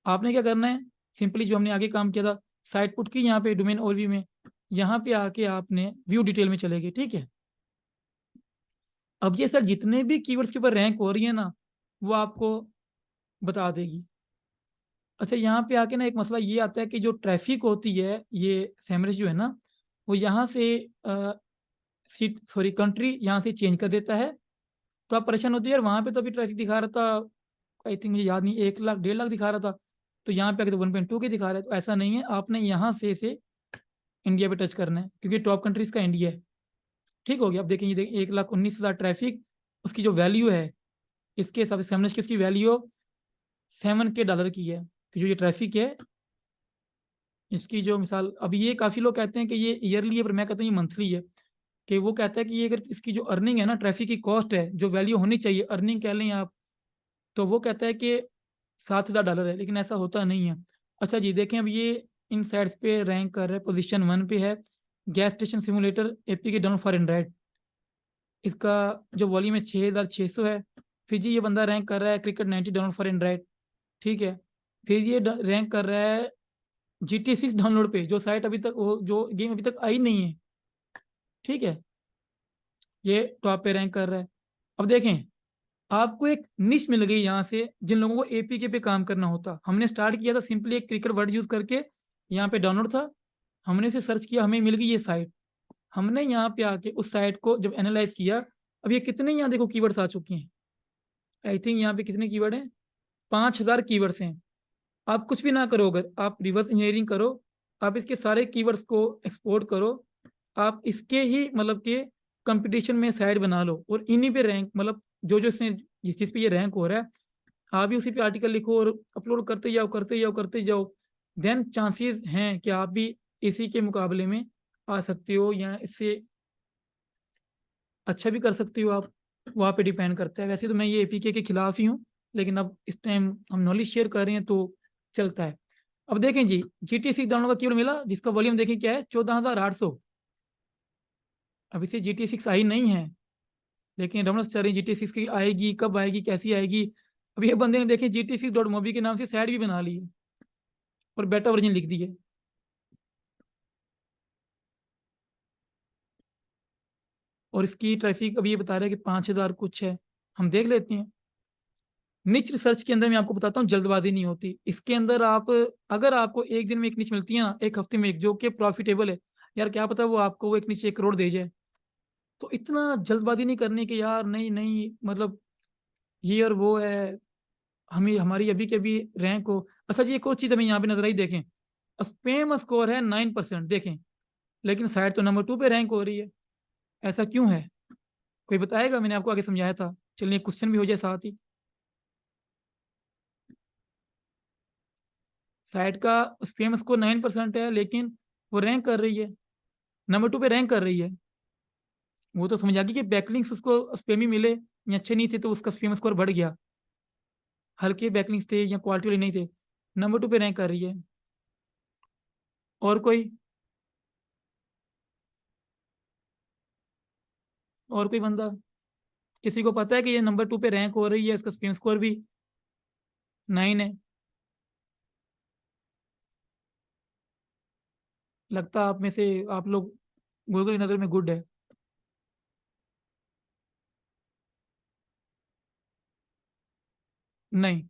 आपने क्या करना है, सिंपली जो हमने आगे काम किया था, साइट पुट की यहाँ पे डोमेन ओवरव्यू में, यहाँ पे आके आपने व्यू डिटेल में चलेगी। ठीक है। अब ये सर जितने भी कीवर्ड्स के ऊपर रैंक हो रही है ना, वो आपको बता देगी। अच्छा, यहाँ पे आके ना एक मसला ये आता है कि जो ट्रैफिक होती है, ये सेमरस जो है ना, वो यहाँ से सीट सॉरी कंट्री यहाँ से चेंज कर देता है। तो आप परेशान होते हैं यार, वहाँ पे तो अभी ट्रैफिक दिखा रहा था, आई थिंक मुझे याद नहीं, 1 लाख 1.5 लाख दिखा रहा था, तो यहाँ पे आके तो 1.2 के दिखा रहा है। तो ऐसा नहीं है, आपने यहाँ से इसे इंडिया पे टच करना है, क्योंकि टॉप कंट्रीज का इंडिया है। ठीक हो गया। अब देखेंगे, देखिए 1,19,000 ट्रैफिक, उसकी जो वैल्यू है इसके हिसाब से सेमनेस की उसकी वैल्यू $7K की है। तो जो ये ट्रैफिक है, इसकी जो मिसाल, अब ये काफ़ी लोग कहते हैं कि ये ईयरली है, पर मैं कहता हूँ ये मंथली है। कि वो कहता है कि ये अगर इसकी जो अर्निंग है ना, ट्रैफिक की कॉस्ट है, जो वैल्यू होनी चाहिए, अर्निंग कह लें आप, तो वो कहता है कि $7,000 है, लेकिन ऐसा होता नहीं है। अच्छा जी, देखें अब ये इन साइट्स पे रैंक कर रहा है, पोजीशन 1 पे है gas station simulator APK download for Android. इसका जो वॉल्यूम है 6,600 है। फिर जी ये बंदा रैंक कर रहा है क्रिकेट 90 डाउनलोड फॉर एंड्रॉइड। ठीक है। फिर ये रैंक कर रहा है GTA 6 डाउनलोड पे, जो साइट अभी तक वो जो गेम अभी तक आई नहीं है। ठीक है। ये टॉप पे रैंक कर रहा है। अब देखें, आपको एक निश मिल गई यहाँ से, जिन लोगों को एपीके पे काम करना होता। हमने स्टार्ट किया था सिंपली एक क्रिकेट वर्ड यूज करके, यहाँ पे डाउनलोड था, हमने इसे सर्च किया, हमें मिल गई ये साइट। हमने यहाँ पे आके उस साइट को जब एनालाइज किया, अब ये कितने यहाँ देखो कीवर्ड्स आ चुके हैं, आई थिंक यहाँ पे कितने कीवर्ड हैं, 5,000 कीवर्ड्स हैं। आप कुछ भी ना करो, अगर आप रिवर्स इंजीनियरिंग करो, आप इसके सारे कीवर्ड्स को एक्सपोर्ट करो, आप इसके ही मतलब के कंपटीशन में साइड बना लो, और इन्हीं पे रैंक, मतलब जो जो इसमें जिस चीज़ पे ये रैंक हो रहा है, आप भी उसी पे आर्टिकल लिखो और अपलोड करते जाओ करते जाओ करते जाओ। देन चांसेस हैं कि आप भी इसी के मुकाबले में आ सकते हो, या इससे अच्छा भी कर सकते हो आप। वहाँ पे डिपेंड करता है। वैसे तो मैं ये एपीके के खिलाफ ही हूँ, लेकिन अब इस टाइम हम नॉलेज शेयर कर रहे हैं तो चलता है। अब देखें जी, GTA 6 डाउनलोड का कीवर्ड मिला, जिसका वॉल्यूम देखें क्या है, 14,800। अब इसे GTA 6 आई नहीं है, लेकिन रमन चल रही GTA 6 की आएगी, कब आएगी, कैसी आएगी। अब ये बंदे ने देखे GTA 6.mobi के नाम से साइट भी बना ली है और बेटा वर्जन लिख दी है। और इसकी ट्रैफिक अभी ये बता रहा है कि 5,000 कुछ है। हम देख लेते हैं। निच रिसर्च के अंदर मैं आपको बताता हूँ, जल्दबाजी नहीं होती इसके अंदर। आप अगर आपको एक दिन में एक निच मिलती है ना, एक हफ्ते में एक, जो कि प्रॉफिटेबल है, यार क्या पता वो आपको वो एक निच 1 करोड़ दे जाए। तो इतना जल्दबाजी नहीं करनी कि यार नहीं नहीं, मतलब ये और वो है, हमें हमारी अभी के अभी रैंक हो। अच्छा जी, एक और चीज़ हमें यहाँ पे नजर आई, देखें स्पैम स्कोर है 9%, देखें, लेकिन साइट तो नंबर 2 पे रैंक हो रही है। ऐसा क्यों है, कोई बताएगा? मैंने आपको आगे समझाया था। चलिए क्वेश्चन भी हो जाए साथ ही। साइट का स्पैम स्कोर 9% है, लेकिन वो रैंक कर रही है, नंबर 2 पे रैंक कर रही है। वो तो समझ आ गई कि बैकलिंक्स उसको स्पैमी मिले या अच्छे नहीं थे, तो उसका स्पैम स्कोर बढ़ गया। हल्के बैकलिंक्स थे या क्वालिटी वाले नहीं थे, नंबर 2 पे रैंक कर रही है। और कोई, और कोई बंदा, किसी को पता है कि ये नंबर 2 पे रैंक हो रही है, इसका स्पैम स्कोर भी 9 है? लगता है आप में से आप लोग गूगल की नज़र में गुड है। नहीं,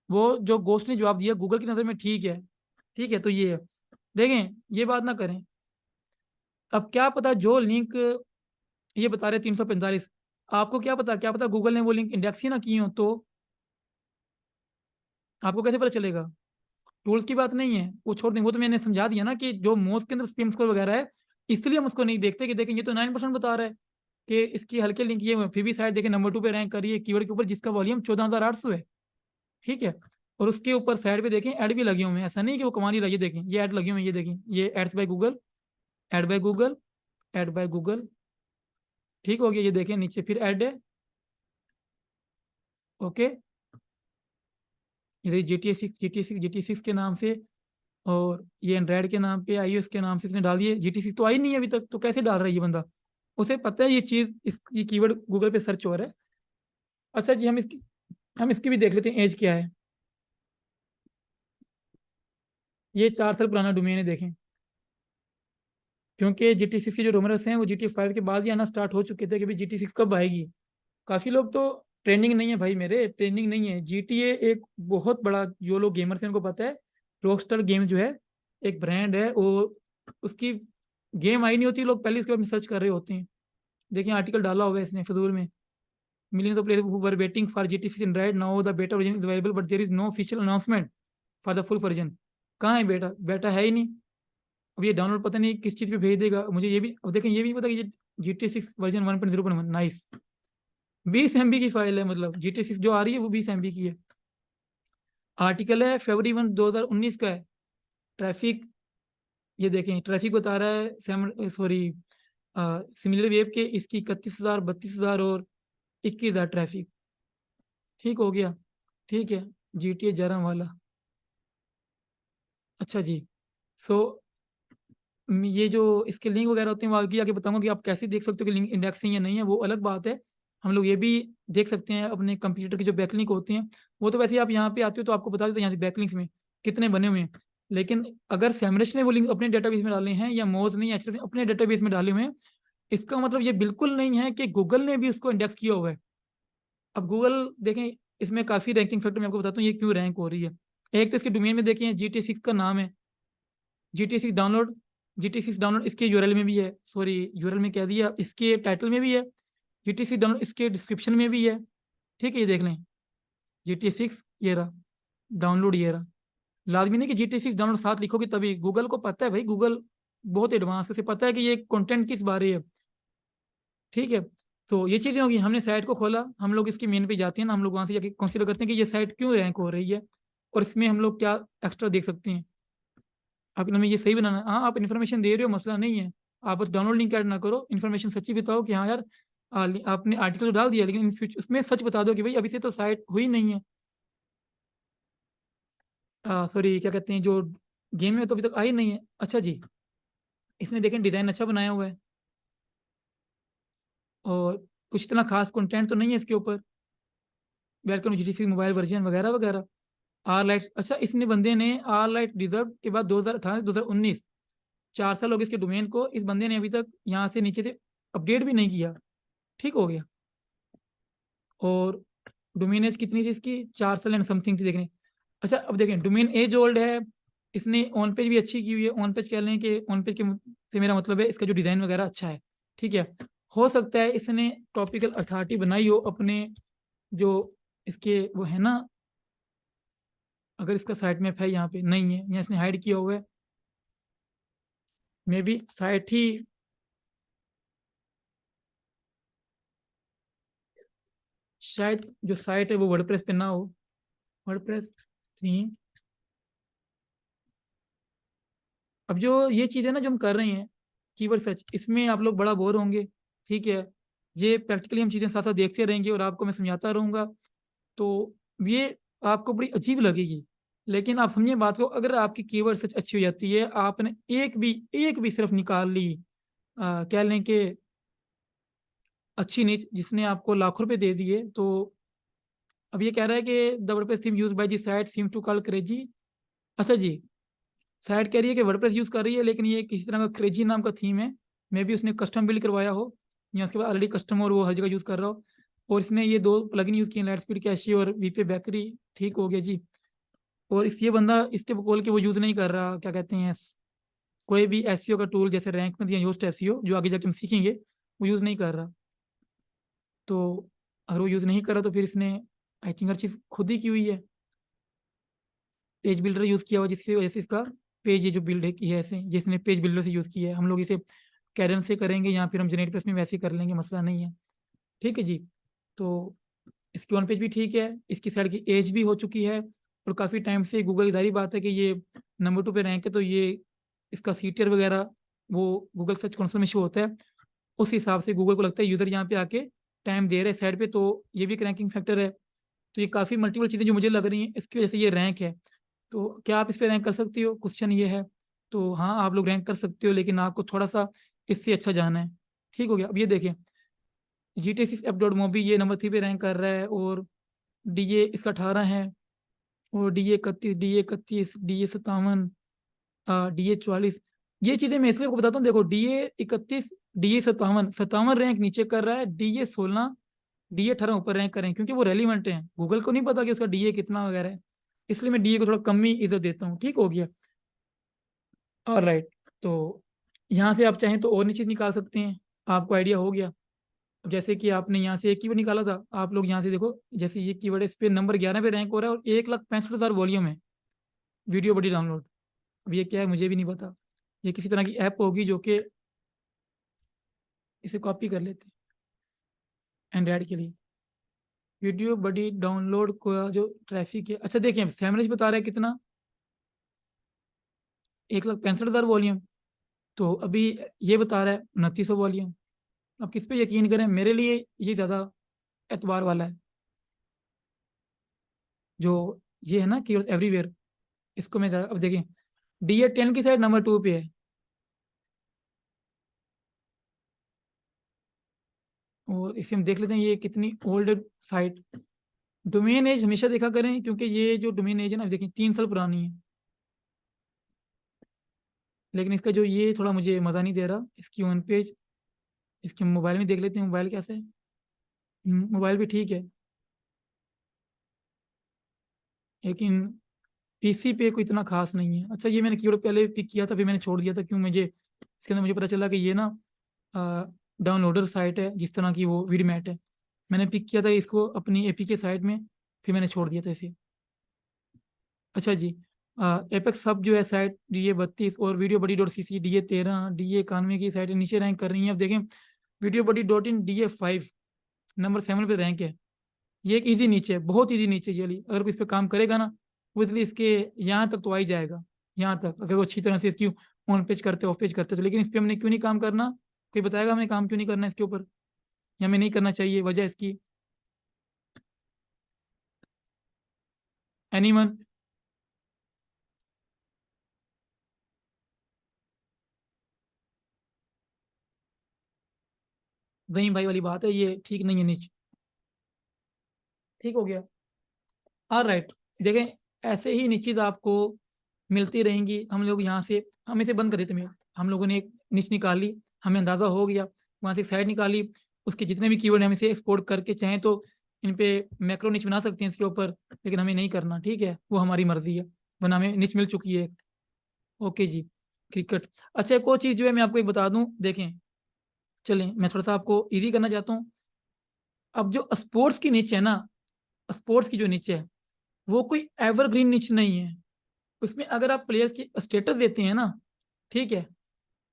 वो जो गोस्ट ने जवाब दिया गूगल की नज़र में ठीक है। ठीक है, तो ये है। देखें, ये बात ना करें। अब क्या पता जो लिंक ये बता रहे 345, आपको क्या पता, क्या पता गूगल ने वो लिंक इंडेक्स ही ना की हो, तो आपको कैसे पता चलेगा? टूल्स की बात नहीं है, वो छोड़ दें, वो तो मैंने समझा दिया ना कि जो मोस्ट के अंदर स्पैम स्कोर वगैरह है, इसलिए हम उसको नहीं देखते कि देखें ये तो 9% बता रहा है कि इसकी हल्के लिंक ये हुए, फिर भी साइट देखें नंबर 2 पे रैंक करी है कीवर्ड के ऊपर, जिसका वॉल्यूम 14,800 है। ठीक है। और उसके ऊपर साइड पे देखें ऐड भी लगे हुए हैं, ऐसा नहीं कि वो कमा नहीं रहा, ये देखें ये ऐड लगे हुए हैं, ये देखें, ये ads by Google, ad by Google, ad by Google. ठीक हो गया, ये देखें नीचे फिर ऐड है। ओके। ये GTA 6 के नाम से, और ये एंड्रॉयड के नाम पे, iOS के नाम से इसने डाल दिए। GTA 6 तो आई नहीं है अभी तक, तो कैसे डाल रहा है ये बंदा? उसे पता है ये चीज़, ये कीवर्ड गूगल पे सर्च हो रहा है। अच्छा जी, हम इसकी भी देख लेते हैं एज क्या है। ये 4 साल पुराना डोमेन है, देखें। क्योंकि GTA 6 के जो रूमर्स हैं वो GTA 5 के बाद ही आना स्टार्ट हो चुके थे कि भाई GTA 6 कब आएगी। काफी लोग तो, ट्रेंडिंग नहीं है भाई मेरे, ट्रेंडिंग नहीं है। GTA एक बहुत बड़ा, जो लोग गेमर्स हैं उनको पता है, रॉकस्टार गेम जो है एक ब्रांड है, वो उसकी गेम आई नहीं होती, लोग पहले इसके बारे में सर्च कर रहे होते हैं। देखिए आर्टिकल डाला हुआ है इसने फजूल में। Millions of players who were waiting for GTA 6 in right now the beta version is available but there is no official announcement for the full version. कहाँ है बेटा? बेटा है ही नहीं। अब ये डाउनलोड पता नहीं किस चीज़ पे भेज देगा मुझे। ये भी अब देखें, ये भी पता कि ये GTA 6 वर्जन 1.0.1 नाइस, 20 MB की फाइल है। मतलब GTA 6 जो आ रही है वो 20 MB की है। आर्टिकल है February 1 2019 का है। ट्रैफिक, ये देखें ट्रैफिक बता रहा है, सॉरी, सिमिलर वेब के इसकी 31,000, 32,000 और 21,000 ट्रैफिक। ठीक हो गया, ठीक है। GTA जरम वाला, अच्छा जी। सो ये जो इसके लिंक वगैरह होते हैं वो आगे आके बताऊंगा कि आप कैसे देख सकते हो कि लिंक इंडेक्सिंग या नहीं है, वो अलग बात है। हम लोग ये भी देख सकते हैं अपने कंप्यूटर के जो बैकलिंक होते हैं, वो तो वैसे ही आप यहाँ पे आते हो तो आपको बता देते हैं यहाँ से बैकलिंक्स में कितने बने हुए हैं। लेकिन अगर सैमरश ने वो लिंक अपने डेटाबेस में डाले हैं या मोज ने या HRF ने अपने डेटाबेस में डाले हुए हैं, इसका मतलब ये बिल्कुल नहीं है कि गूगल ने भी उसको इंडेक्स किया हुआ है। अब गूगल देखें, इसमें काफ़ी रैंकिंग फैक्टर मैं आपको बताता हूँ ये क्यों रैंक हो रही है। एक तो इसके डोमेन में देखें GTA 6 का नाम है, GTA 6 डाउनलोड इसके यूआरएल में भी है, सॉरी यूआरएल में कह दिया, इसके टाइटल में भी है। GTA 6 डाउनलोड इसके डिस्क्रिप्शन में भी है। ठीक है, ये देख लें GTA 6 ये रहा डाउनलोड, ये रहा। लाजमी नहीं कि GTA 6 डाउनलोड साथ लिखोगे तभी, गूगल को पता है भाई, गूगल बहुत एडवांस है, उसे पता है कि ये कंटेंट किस बारे है। ठीक है, तो ये चीज़ें होगी। हमने साइट को खोला, हम लोग इसकी मेन पे जाते हैं ना, हम लोग वहाँ से जाके कंसिडर करते हैं कि ये साइट क्यों रैंक हो रही है और इसमें हम लोग क्या एक्स्ट्रा देख सकते हैं। आप हमें ये सही बनाना है। हाँ, आप इन्फॉर्मेशन दे रहे हो, मसला नहीं है। आप बस डाउनलोड लिंक ऐड ना करो, इन्फॉर्मेशन सच्ची बताओ कि हाँ यार, आपने आर्टिकल तो डाल दिया लेकिन इन फ्यूचर उसमें सच बता दो कि भाई अभी से तो साइट हुई नहीं है, सॉरी क्या कहते हैं, जो गेम में तो अभी तक आई नहीं है। अच्छा जी, इसने देखें डिज़ाइन अच्छा बनाया हुआ है और कुछ इतना खास कंटेंट तो नहीं है इसके ऊपर। वेलकम GT6 मोबाइल वर्जन वगैरह वगैरह। आर लाइट, अच्छा इसने बंदे ने आर लाइट रिजर्व के बाद 2018 2019, 4 साल हो गए इसके डोमेन को, इस बंदे ने अभी तक यहाँ से नीचे से अपडेट भी नहीं किया। ठीक हो गया। और डोमेन एज कितनी थी इसकी? 4 साल एंड समथिंग थी, देखने। अच्छा अब देखें, डोमेन एज ओल्ड है। इसने ऑन पेज भी अच्छी की हुई है। ऑन पेज कह लें कि ऑन पेज के से मेरा मतलब है इसका जो डिज़ाइन वगैरह अच्छा है। ठीक है, हो सकता है इसने टॉपिकल अथॉरिटी बनाई हो अपने, जो इसके वो है ना, अगर इसका साइट मैप है यहाँ पे नहीं है या इसने हाइड किया हुआ है, मे बी साइट ही, शायद जो साइट है वो वर्डप्रेस पे ना हो। वर्डप्रेस थी। अब जो ये चीज़ है ना जो हम कर रहे हैं, कीवर्ड सर्च, इसमें आप लोग बड़ा बोर होंगे। ठीक है, ये प्रैक्टिकली हम चीज़ें साथ साथ देखते रहेंगे और आपको मैं समझाता रहूँगा, तो ये आपको बड़ी अजीब लगेगी। लेकिन आप समझिए बात को, अगर आपकी कीवर्ड सर्च अच्छी हो जाती है, आपने एक भी सिर्फ निकाल ली, कह लें कि अच्छी नीच जिसने आपको लाखों रुपए दे दिए, तो अब ये कह रहा है कि the WordPress theme use by this site seem to call crazy. अच्छा जी, साइट कह रही है कि वर्डप्रेस यूज कर रही है लेकिन ये किसी तरह का क्रेजी नाम का थीम है। मे बी उसने कस्टम बिल्ड करवाया हो या उसके बाद ऑलरेडी कस्टमर वो हर जगह यूज कर रहा हो। और इसने ये 2 प्लगइन यूज किए, लाइट स्पीड कैशी और वीपे बैकरी। ठीक हो गया जी। और इस ये बंदा इसके बोल के वो यूज नहीं कर रहा, क्या कहते हैं, कोई भी एसईओ का टूल जैसे रैंक में या योस्ट एसईओ जो आगे जाके हम सीखेंगे, वो यूज नहीं कर रहा। तो अगर वो यूज नहीं कर रहा तो फिर इसने आई थिंक हर चीज खुद ही की हुई है। पेज बिल्डर यूज़ किया हुआ जिससे वजह से इसका पेज ये जो बिल्ड है की है ऐसे, जिसने पेज बिल्डर से यूज़ किया है। हम लोग इसे कैरन से करेंगे या फिर हम जेनेट प्रेस में वैसे ही कर लेंगे, मसला नहीं है। ठीक है जी। तो इसकी ऑन पेज भी ठीक है, इसकी साइड की एज भी हो चुकी है और काफ़ी टाइम से गूगल, जाहिर बात है कि ये नंबर 2 पे रैंक है, तो ये इसका सीटीआर वगैरह वो गूगल सर्च कंसोल में शो होता है। उस हिसाब से गूगल को लगता है यूज़र यहाँ पे आके टाइम दे रहे हैं साइड पे, तो ये भी एक रैंकिंग फैक्टर है। तो ये काफ़ी मल्टीपल चीज़ें जो मुझे लग रही हैं, इसकी वजह से ये रैंक है। तो क्या आप इस पे रैंक कर सकती हो? क्वेश्चन ये है। तो हाँ, आप लोग रैंक कर सकते हो, लेकिन आपको थोड़ा-सा इससे अच्छा जाना है। ठीक हो गया? अब ये देखें, जीटीए 6 एफ.मोबी ये नंबर 3 पे रैंक कर रहा है, और डीए इसका 18 है, और डीए 31, डीए 57, डीए 44। ये चीज़ें मैं इसलिए आपको बताता हूँ, देखो डीए 31, डीए 57 रैंक नीचे कर रहा है, डीए 16, डीए 18 ऊपर रैंक कर रहे हैं, क्योंकि वो रेलिवेंट हैं। गूगल को नहीं पता कि उसका डीए कितना वगैरह है, इसलिए मैं डीए को थोड़ा कम ही इज्जत देता हूँ। ठीक हो गया? ऑलराइट। तो यहाँ से आप चाहें तो और नीचे निकाल सकते हैं। आपको आइडिया हो गया। अब जैसे कि आपने यहाँ से एक कीवर्ड निकाला था, आप लोग यहाँ से देखो, जैसे ये कीवर्ड है, इस पे नंबर 11 पे रैंक हो रहा है, और 1,65,000 वॉल्यूम है वीडियो बॉडी डाउनलोड। अब ये क्या है मुझे भी नहीं पता। ये किसी तरह की ऐप होगी जो कि इसे कॉपी कर लेते हैं एंड्रॉइड के लिए। वीडियो बॉडी डाउनलोड का जो ट्रैफिक है, अच्छा देखिए सैमरेज बता रहा है कितना, 1,65,000 वॉल्यूम। तो अभी ये बता रहा है 2,900 वॉल्यूम। अब किस पे यकीन करें? मेरे लिए ये ज़्यादा एतबार वाला है, जो ये है ना कि एवरीवेयर, इसको मैं अब देखें, डीए 10 की साइड नंबर 2 पे है, और इसे हम देख लेते हैं ये कितनी ओल्ड साइट। डोमेन एज हमेशा देखा करें, क्योंकि ये जो डोमेन एज है ना, देखिए 3 साल पुरानी है। लेकिन इसका जो ये थोड़ा मुझे मज़ा नहीं दे रहा, इसकी वन पेज। इसके मोबाइल में देख लेते हैं, मोबाइल कैसे है। मोबाइल भी ठीक है, लेकिन पीसी पे कोई इतना खास नहीं है। अच्छा, ये मैंने कीवर्ड पहले पिक किया था, फिर मैंने छोड़ दिया था, क्यों? मुझे इसके अंदर मुझे पता चला कि ये ना डाउनलोडर साइट है, जिस तरह की वो वीडमैट है। मैंने पिक किया था इसको अपनी एपीके साइट में, फिर मैंने छोड़ दिया था इसे। अच्छा जी, एपेक्स सब जो है साइट DA 32, और video buddy dot CC DA 13, DA 91 की साइटें नीचे रैंक कर रही हैं। अब देखें, video buddy dot in DA 5 number 7 पे रैंक है। ये एक ईजी नीचे है, बहुत ईजी नीचे। ये वाली अगर कोई इस पर काम करेगा ना, वो इसलिए इसके यहाँ तक तो आ ही जाएगा। यहाँ तक अगर वो अच्छी तरह से इसकी ऑन पेज करते ऑफ पेज करते तो। लेकिन इस पर हमने क्यों नहीं काम करना? कोई बताएगा हमें काम क्यों नहीं करना इसके ऊपर, या हमें नहीं करना चाहिए? वजह इसकी एनीवन? वही भाई वाली बात है, ये ठीक नहीं है नीचे। ठीक हो गया? राइट। देखें, ऐसे ही निश्चित आपको मिलती रहेंगी। हम लोग यहाँ से हम इसे बंद कर देते हैं। हम लोगों ने एक निच निकाल ली, हमें अंदाज़ा हो गया, वहाँ से एक साइड निकाली, उसके जितने भी कीवर्ड हैं हम इसे एक्सपोर्ट करके चाहें तो इन पे मैक्रो निच बना सकते हैं इसके ऊपर, लेकिन हमें नहीं करना। ठीक है, वो हमारी मर्जी है, वरना हमें निच मिल चुकी है। ओके जी। क्रिकेट। अच्छा, एक और चीज़ जो है मैं आपको एक बता दूं, देखें, चलें मैं थोड़ा सा आपको इजी करना चाहता हूँ। अब जो स्पोर्ट्स की निच है ना, स्पोर्ट्स की जो निच है, वो कोई एवरग्रीन निच नहीं है। उसमें अगर आप प्लेयर्स की स्टेटस देते हैं ना, ठीक है,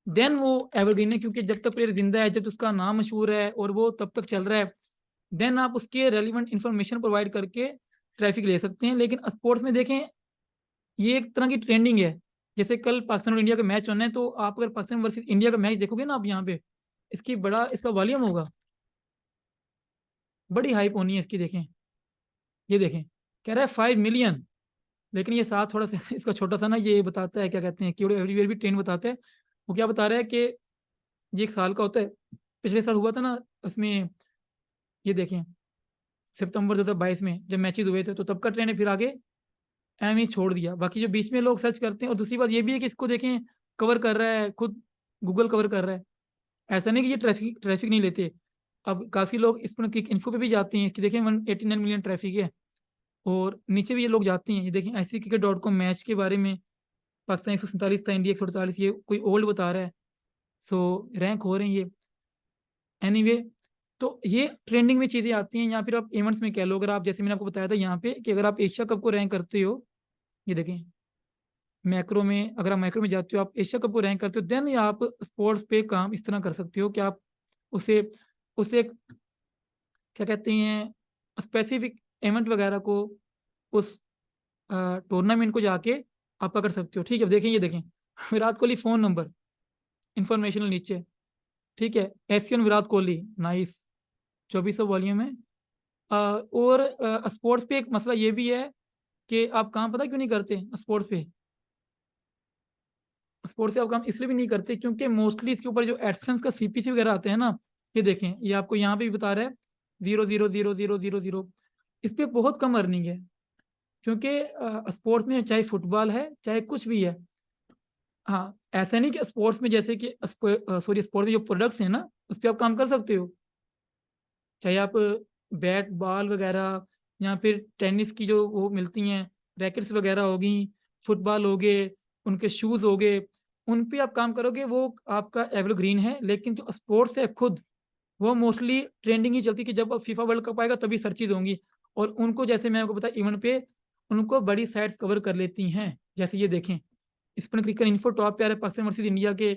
देन वो एवरग्रीन है, क्योंकि जब तक प्लेयर जिंदा है, जब तक उसका नाम मशहूर है और वो तब तक चल रहा है, देन आप उसके रेलिवेंट इंफॉर्मेशन प्रोवाइड करके ट्रैफिक ले सकते हैं। लेकिन स्पोर्ट्स में देखें, ये एक तरह की ट्रेंडिंग है। जैसे कल पाकिस्तान और इंडिया का मैच होना है, तो आप अगर पाकिस्तान वर्सेस इंडिया का मैच देखोगे ना, आप यहाँ पे इसकी बड़ा इसका वॉल्यूम होगा, बड़ी हाइप होनी है इसकी। देखें, ये देखें, कह रहा है 5 मिलियन। लेकिन ये साथ थोड़ा सा इसका छोटा सा ना, ये बताता है क्या कहते हैं, कि एवरीवेयर भी ट्रेंड बताता है। वो क्या बता रहा है कि ये 1 साल का होता है। पिछले साल हुआ था ना उसमें, ये देखें, सितंबर 2022 में जब मैचेस हुए थे, तो तब का ट्रेंड है। फिर आगे एम ही छोड़ दिया। बाकी जो बीच में लोग सर्च करते हैं, और दूसरी बात ये भी है कि इसको देखें, कवर कर रहा है खुद, गूगल कवर कर रहा है। ऐसा नहीं कि ये ट्रैफिक ट्रैफिक नहीं लेते। अब काफ़ी लोग इस पर क्लिक इन्फो पे भी जाते हैं, इसकी देखें 189 मिलियन ट्रैफिक है। और नीचे भी ये लोग जाते हैं, ये देखें ICcricket.com मैच के बारे में, पाकिस्तान 147 था, इंडिया 148, ये कोई ओल्ड बता रहा है। सो रैंक हो रहे हैं ये। एनीवे, तो ये ट्रेंडिंग में चीज़ें आती हैं। या फिर आप इवेंट्स में कह लो, अगर आप, जैसे मैंने आपको बताया था यहाँ पे, कि अगर आप एशिया कप को रैंक करते हो, ये देखें, मैक्रो में, अगर आप मैक्रो में जाते हो, आप एशिया कप को रैंक करते हो, देन आप स्पोर्ट्स पे काम इस तरह कर सकते हो कि आप उसे उसे क्या कहते हैं, स्पेसिफिक इवेंट वगैरह को, उस टूर्नामेंट को जाके आप पकड़ सकते हो। ठीक है, अब देखें, ये देखें, Virat Kohli phone number informational नीचे, ठीक है, Asian Virat Kohli, nice, 2400 volume है, और स्पोर्ट्स पे एक मसला ये भी है कि आप काम पता क्यों नहीं करते स्पोर्ट्स पे? स्पोर्ट्स से आप काम इसलिए भी नहीं करते क्योंकि मोस्टली इसके ऊपर जो एडसेंस का सीपीसी वगैरह आते हैं ना, ये देखें, ये आपको यहाँ पे भी बता रहा है 0,000,000। इस पे बहुत कम अर्निंग है क्योंकि स्पोर्ट्स में चाहे फुटबॉल है चाहे कुछ भी है। हाँ, ऐसा नहीं कि स्पोर्ट्स में जैसे कि सॉरी, स्पोर्ट्स में जो प्रोडक्ट्स हैं ना, उस पे आप काम कर सकते हो। चाहे आप बैट बॉल वगैरह या फिर टेनिस की जो वो मिलती हैं, रैकेट्स वगैरह हो गई, फुटबॉल हो गए, उनके शूज़ हो गए, उन पे आप काम करोगे, वो आपका एवरग्रीन है। लेकिन जो स्पोर्ट्स है खुद, वो मोस्टली ट्रेंडिंग ही चलती है कि जब फीफा वर्ल्ड कप आएगा तभी सर्चेज होंगी। और उनको, जैसे मैं आपको बताया, इवेंट पे उनको बड़ी साइट्स कवर कर लेती हैं। जैसे ये देखें, स्पिन क्रिकेट इन्फो टॉप पे आ रहा है पाकिस्तान वर्सेस इंडिया के।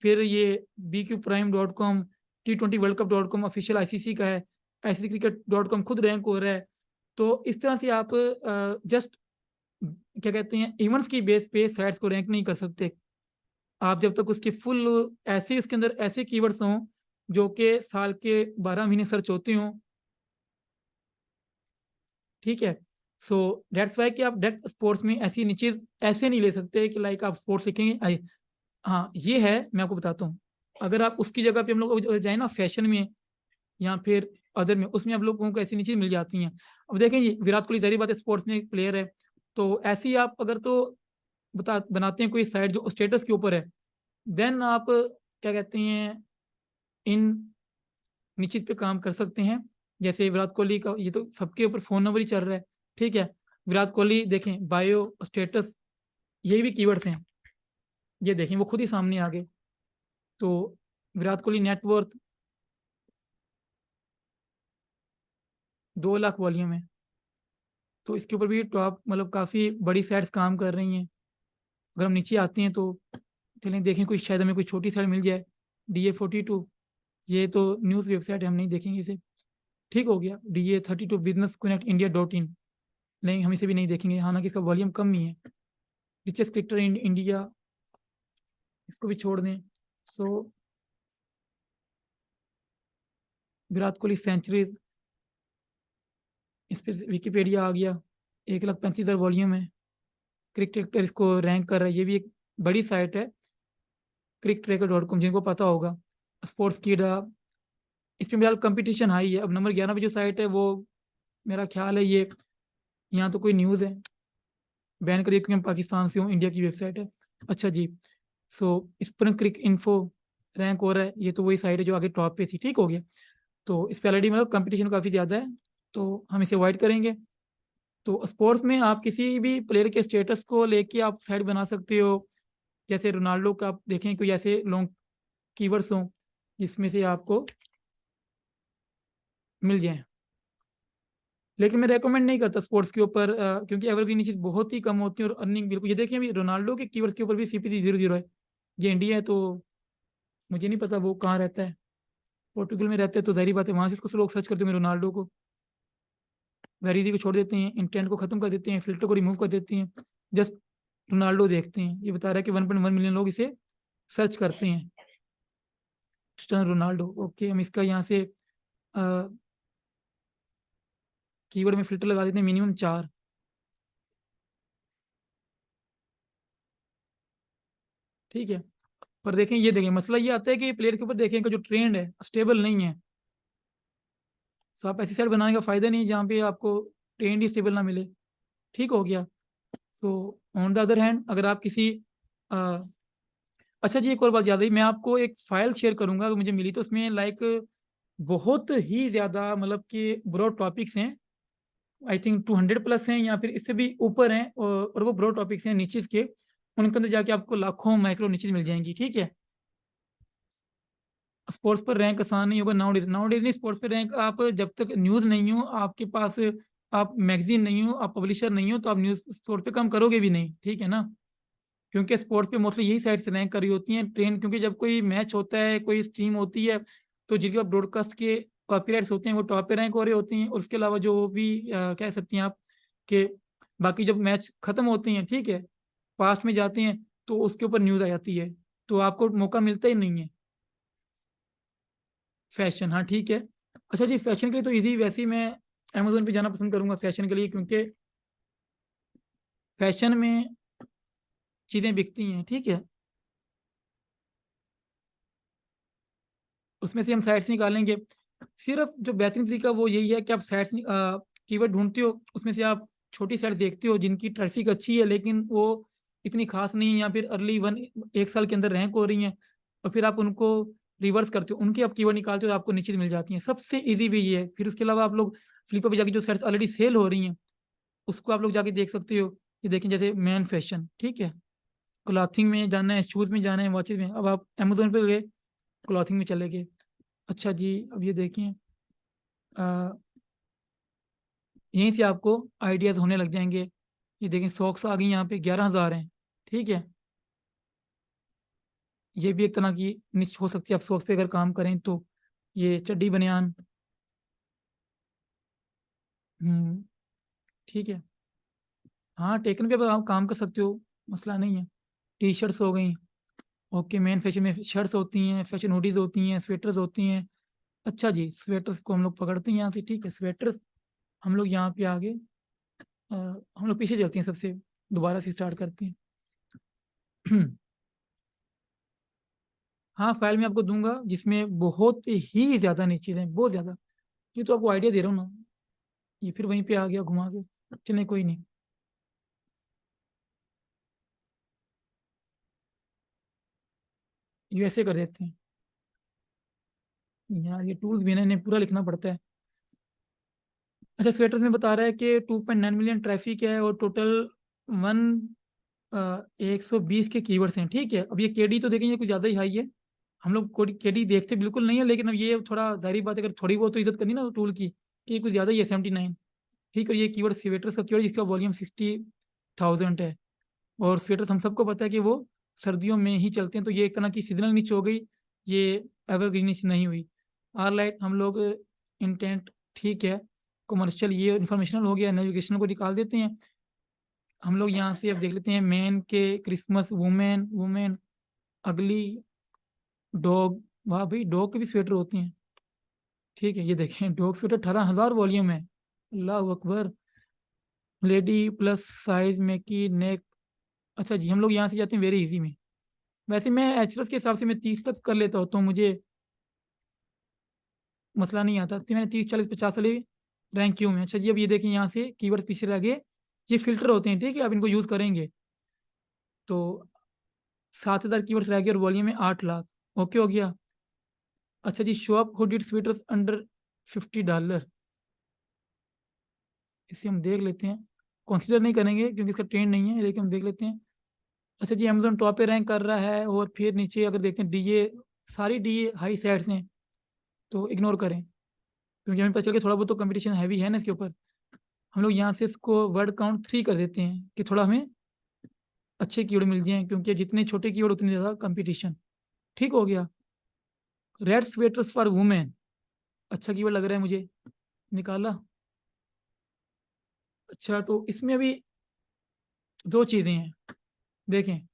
फिर ये bqprime.com, T20worldcup.com ऑफिशियल आईसीसी का है, ICCcricket.com खुद रैंक हो रहा है। तो इस तरह से आप जस्ट क्या कहते हैं, इवेंट्स की बेस पे साइट्स को रैंक नहीं कर सकते आप जब तक उसकी फुल ऐसे इसके अंदर ऐसे कीवर्ड्स हों जो कि साल के 12 महीने सर्च होते हों। ठीक है, सो दैट्स वाई कि आप डायरेक्ट स्पोर्ट्स में ऐसी नीचेज ऐसे नहीं ले सकते कि लाइक आप स्पोर्ट्स सीखेंगे हाँ, ये है, मैं आपको बताता हूँ। अगर आप उसकी जगह पे हम लोग जाए ना फैशन में या फिर अदर में, उसमें आप लोगों को ऐसी नीचे मिल जाती हैं। अब देखें, ये विराट कोहली ज़ाहिर बात है स्पोर्ट्स में एक प्लेयर है, तो ऐसी आप अगर तो बता बनाते हैं कोई साइट जो स्टेटस के ऊपर है, देन आप क्या कहते हैं, इन नीचे पे काम कर सकते हैं। जैसे विराट कोहली का ये तो सबके ऊपर फ़ोन नंबर ही चल रहा है। ठीक है, विराट कोहली देखें, बायो स्टेटस, यही भी कीवर्ड्स हैं। ये देखें, वो खुद ही सामने आ गए। तो विराट कोहली नेटवर्थ 2 लाख वॉल्यूम है। तो इसके ऊपर भी टॉप मतलब काफ़ी बड़ी साइट्स काम कर रही हैं। अगर हम नीचे आते हैं तो चलें देखें, कोई शायद हमें कोई छोटी साइट मिल जाए। DA42, ये तो न्यूज़ वेबसाइट है, हम नहीं देखेंगे इसे। ठीक हो गया, DA32 बिजनेस कनेक्ट इंडिया.in, नहीं, हम इसे भी नहीं देखेंगे, हालांकि इसका वॉल्यूम कम ही है। रिचेस्ट क्रिकेटर इन इंडिया, इसको भी छोड़ दें। सो विराट कोहली सेंचुरीज, इस पर विकीपीडिया आ गया, 1,35,000 वॉल्यूम है। क्रिकेटर इसको रैंक कर रहा है, ये भी एक बड़ी साइट है, cricktracker.com, जिनको पता होगा। स्पोर्ट्स कीडा, इस पे मेरा कंपटीशन हाई है। अब नंबर 11 पे जो साइट है वो, मेरा ख्याल है ये, यहाँ तो कोई न्यूज़ है, बैन करिए क्योंकि मैं पाकिस्तान से हूँ, इंडिया की वेबसाइट है। अच्छा जी, सो स्प्रिंग क्रिक इन्फो रैंक हो रहा है, ये तो वही साइट है जो आगे टॉप पे थी। ठीक हो गया, तो इस पे ऑलरेडी मतलब कंपटीशन काफ़ी ज़्यादा है, तो हम इसे अवॉइड करेंगे। तो स्पोर्ट्स में आप किसी भी प्लेयर के स्टेटस को लेके आप साइट बना सकते हो। जैसे रोनाल्डो का आप देखें, कोई ऐसे लॉन्ग कीवर्ड्स हों जिसमें से आपको मिल जाए। लेकिन मैं रेकमेंड नहीं करता स्पोर्ट्स के ऊपर, क्योंकि एवरग्रीन चीज़ बहुत ही कम होती है और अर्निंग बिल्कुल। ये देखिए, अभी रोनाल्डो के कीवर्ड्स के ऊपर भी CPC 00 है। ये इंडिया है, तो मुझे नहीं पता वो कहाँ रहता है। पोर्टुगल में रहता है, तो ज़ाहिर बात है वहाँ से इसको लोग सर्च करते होंगे रोनाल्डो को। वेरीजी को छोड़ देते हैं, इंटेंट को ख़त्म कर देते हैं, फिल्टर को रिमूव कर देते हैं, जस्ट रोनाल्डो देखते हैं। ये बता रहा है कि 1.1 मिलियन लोग इसे सर्च करते हैं, क्रिस्टियानो रोनाल्डो। ओके, हम इसका यहाँ से कीवर्ड में फिल्टर लगा देते हैं, मिनिमम 4। ठीक है, पर देखें, ये देखें, मसला ये आता है कि प्लेयर के ऊपर देखें का जो ट्रेंड है स्टेबल नहीं है। सो आप ऐसी साइड बनाने का फ़ायदा नहीं जहाँ पे आपको ट्रेंड ही स्टेबल ना मिले। ठीक हो गया। So on the other hand, अगर आप किसी अ, अच्छा जी, एक और बात याद आई, मैं आपको एक फाइल शेयर करूंगा अगर मुझे मिली, तो उसमें लाइक बहुत ही ज़्यादा मतलब कि ब्रॉड टॉपिक्स हैं। आई थिंक 200 प्लस हैं या फिर इससे भी ऊपर हैं, और वो ब्रॉड टॉपिक्स हैं नीचेज के। उनके अंदर जाके आपको लाखों माइक्रो नीचेज मिल जाएंगी। ठीक है, स्पोर्ट्स पर रैंक आसान नहीं होगा नाउडेज। नाउडेज नहीं, स्पोर्ट्स पर रैंक आप जब तक न्यूज़ नहीं हो आपके पास, आप मैगजीन नहीं हो, आप पब्लिशर नहीं हो, तो आप न्यूज़ स्पोर्ट्स पे काम करोगे भी नहीं। ठीक है ना, क्योंकि स्पोर्ट्स पे मोस्टली यही साइट्स रैंक कर रही होती हैं ट्रेंड, क्योंकि जब कोई मैच होता है, कोई स्ट्रीम होती है, तो जिनके पास ब्रॉडकास्ट के कॉपीराइट्स होते हैं वो टॉप पे रैंक हो रहे होते हैं। और उसके अलावा जो भी कह सकती हैं आप कि बाकी जब मैच खत्म होते हैं, ठीक है, पास्ट में जाते हैं, तो उसके ऊपर न्यूज़ आ जाती है, तो आपको मौका मिलता ही नहीं है। फैशन, हाँ ठीक है। अच्छा जी, फैशन के लिए तो इजी, वैसे ही मैं अमेजोन पे जाना पसंद करूंगा फैशन के लिए, क्योंकि फैशन में चीज़ें बिकती हैं, ठीक है। उसमें से हम साइट्स निकालेंगे। सिर्फ जो बेहतरीन तरीका वो यही है कि आप साइट्स कीवर्ड ढूंढते हो, उसमें से आप छोटी साइट देखते हो जिनकी ट्रैफिक अच्छी है लेकिन वो इतनी खास नहीं है, या फिर अर्ली वन 1 साल के अंदर रैंक हो रही हैं, और फिर आप उनको रिवर्स करते हो, उनके आप कीवर्ड निकालते हो तो आपको निश्चित मिल जाती हैं। सबसे ईजी भी ये है। फिर उसके अलावा आप लोग फ्लिपकार्ट पे जाके जो साइट्स ऑलरेडी सेल हो रही हैं उसको आप लोग जाके देख सकते हो। ये देखें जैसे मैन फैशन, ठीक है, क्लॉथिंग में जाना है, शूज़ में जाना है, वॉचेज में, अब आप अमेजोन पे गए, क्लॉथिंग में चले गए। अच्छा जी, अब ये देखिए, यहीं से आपको आइडियाज़ होने लग जाएंगे। ये देखें सॉक्स आ गई यहाँ पे, 11,000 हैं, ठीक है। ये भी एक तरह की निश हो सकती है, आप सॉक्स पे अगर काम करें तो। ये चड्डी बनियान, ठीक है। हाँ, टेकन पे आप काम कर सकते हो, मसला नहीं है। टी शर्ट्स हो गई, ओके। मेन फैशन में शर्ट्स होती हैं, फैशन हुडीज होती हैं, स्वेटर्स होती हैं। अच्छा जी, स्वेटर्स को हम लोग पकड़ते हैं यहाँ से, ठीक है। स्वेटर्स हम लोग यहाँ पे आगे, हम लोग पीछे चलते हैं सबसे, दोबारा से स्टार्ट करते हैं। हाँ, फाइल मैं आपको दूंगा जिसमें बहुत ही ज़्यादा नीचे हैं, बहुत ज़्यादा। ये तो आपको आइडिया दे रहा हूँ ना। ये फिर वहीं पे आ गया घुमा के। चलिए कोई नहीं, ये ऐसे कर देते हैं। यार ये टूल्स भी ना, इन्हें पूरा लिखना पड़ता है। अच्छा, स्वेटर्स में बता रहा है कि 2.9 मिलियन ट्रैफिक है और टोटल वन 120 के कीवर्ड्स हैं, ठीक है। अब ये केडी तो देखेंगे कुछ ज़्यादा ही हाई है। हम लोग केडी देखते बिल्कुल नहीं है, लेकिन अब ये थोड़ा जाहिर बात है, अगर थोड़ी बहुत तो इज्जत करनी ना टूल की, कि ये कुछ ज़्यादा ही है, 79, ठीक है। ये कीवर्ड स्वेटर्स का कीवर्ड, जिसका वॉल्यूम 60,000 है। और स्वेटर्स हम सबको पता है कि वो सर्दियों में ही चलते हैं, तो ये एक तरह की सीजनल निच हो गई, ये एवरग्रीन निच नहीं हुई। आर लाइट हम लोग इंटेंट, ठीक है। कमर्शियल ये इंफॉर्मेशनल हो गया, नेविगेशनल को निकाल देते हैं। हम लोग यहाँ से अब देख लेते हैं मैन के, क्रिसमस, वुमेन, वुमेन, अगली, डॉग। वाह भाई, डॉग के भी स्वेटर होती हैं, ठीक है। ये देखें डॉग स्वेटर 18,000 वॉल्यूम है, अल्लाह अकबर। लेडी प्लस साइज में की नेक। अच्छा जी, हम लोग यहाँ से जाते हैं वेरी इजी में। वैसे मैं एचरस के हिसाब से मैं 30 तक कर लेता हूँ, तो मुझे मसला नहीं आता। तो मैंने 30, 40, 50 वाले रैंक क्यों में। अच्छा जी, अब ये देखिए यहाँ से कीवर्ड पीछे रह गए। ये फिल्टर होते हैं, ठीक है, आप इनको यूज़ करेंगे तो 7,000 कीवर्ड्स रह गए और वॉल्यूम में 8 लाख, ओके हो गया। अच्छा जी, शो अप हुडिड स्वेटर्स अंडर $50, इसे हम देख लेते हैं। कंसीडर नहीं करेंगे क्योंकि इसका ट्रेंड नहीं है, लेकिन हम देख लेते हैं। अच्छा जी, अमेजोन टॉप पे रैंक कर रहा है, और फिर नीचे अगर देखते हैं डीए, सारी डीए हाई साइड्स हैं, तो इग्नोर करें, क्योंकि हमें पता चल के थोड़ा बहुत तो कंपटीशन हैवी है ना इसके ऊपर। हम लोग यहाँ से इसको वर्ड काउंट 3 कर देते हैं कि थोड़ा हमें अच्छे कीवर्ड मिल जाए, क्योंकि जितने छोटे कीवर्ड उतनी ज़्यादा कंपटीशन, ठीक हो गया। रेड स्वेटर्स फॉर वुमेन, अच्छा कीवर्ड लग रहा है मुझे, निकाला। अच्छा, तो इसमें अभी दो चीज़ें हैं, देखें,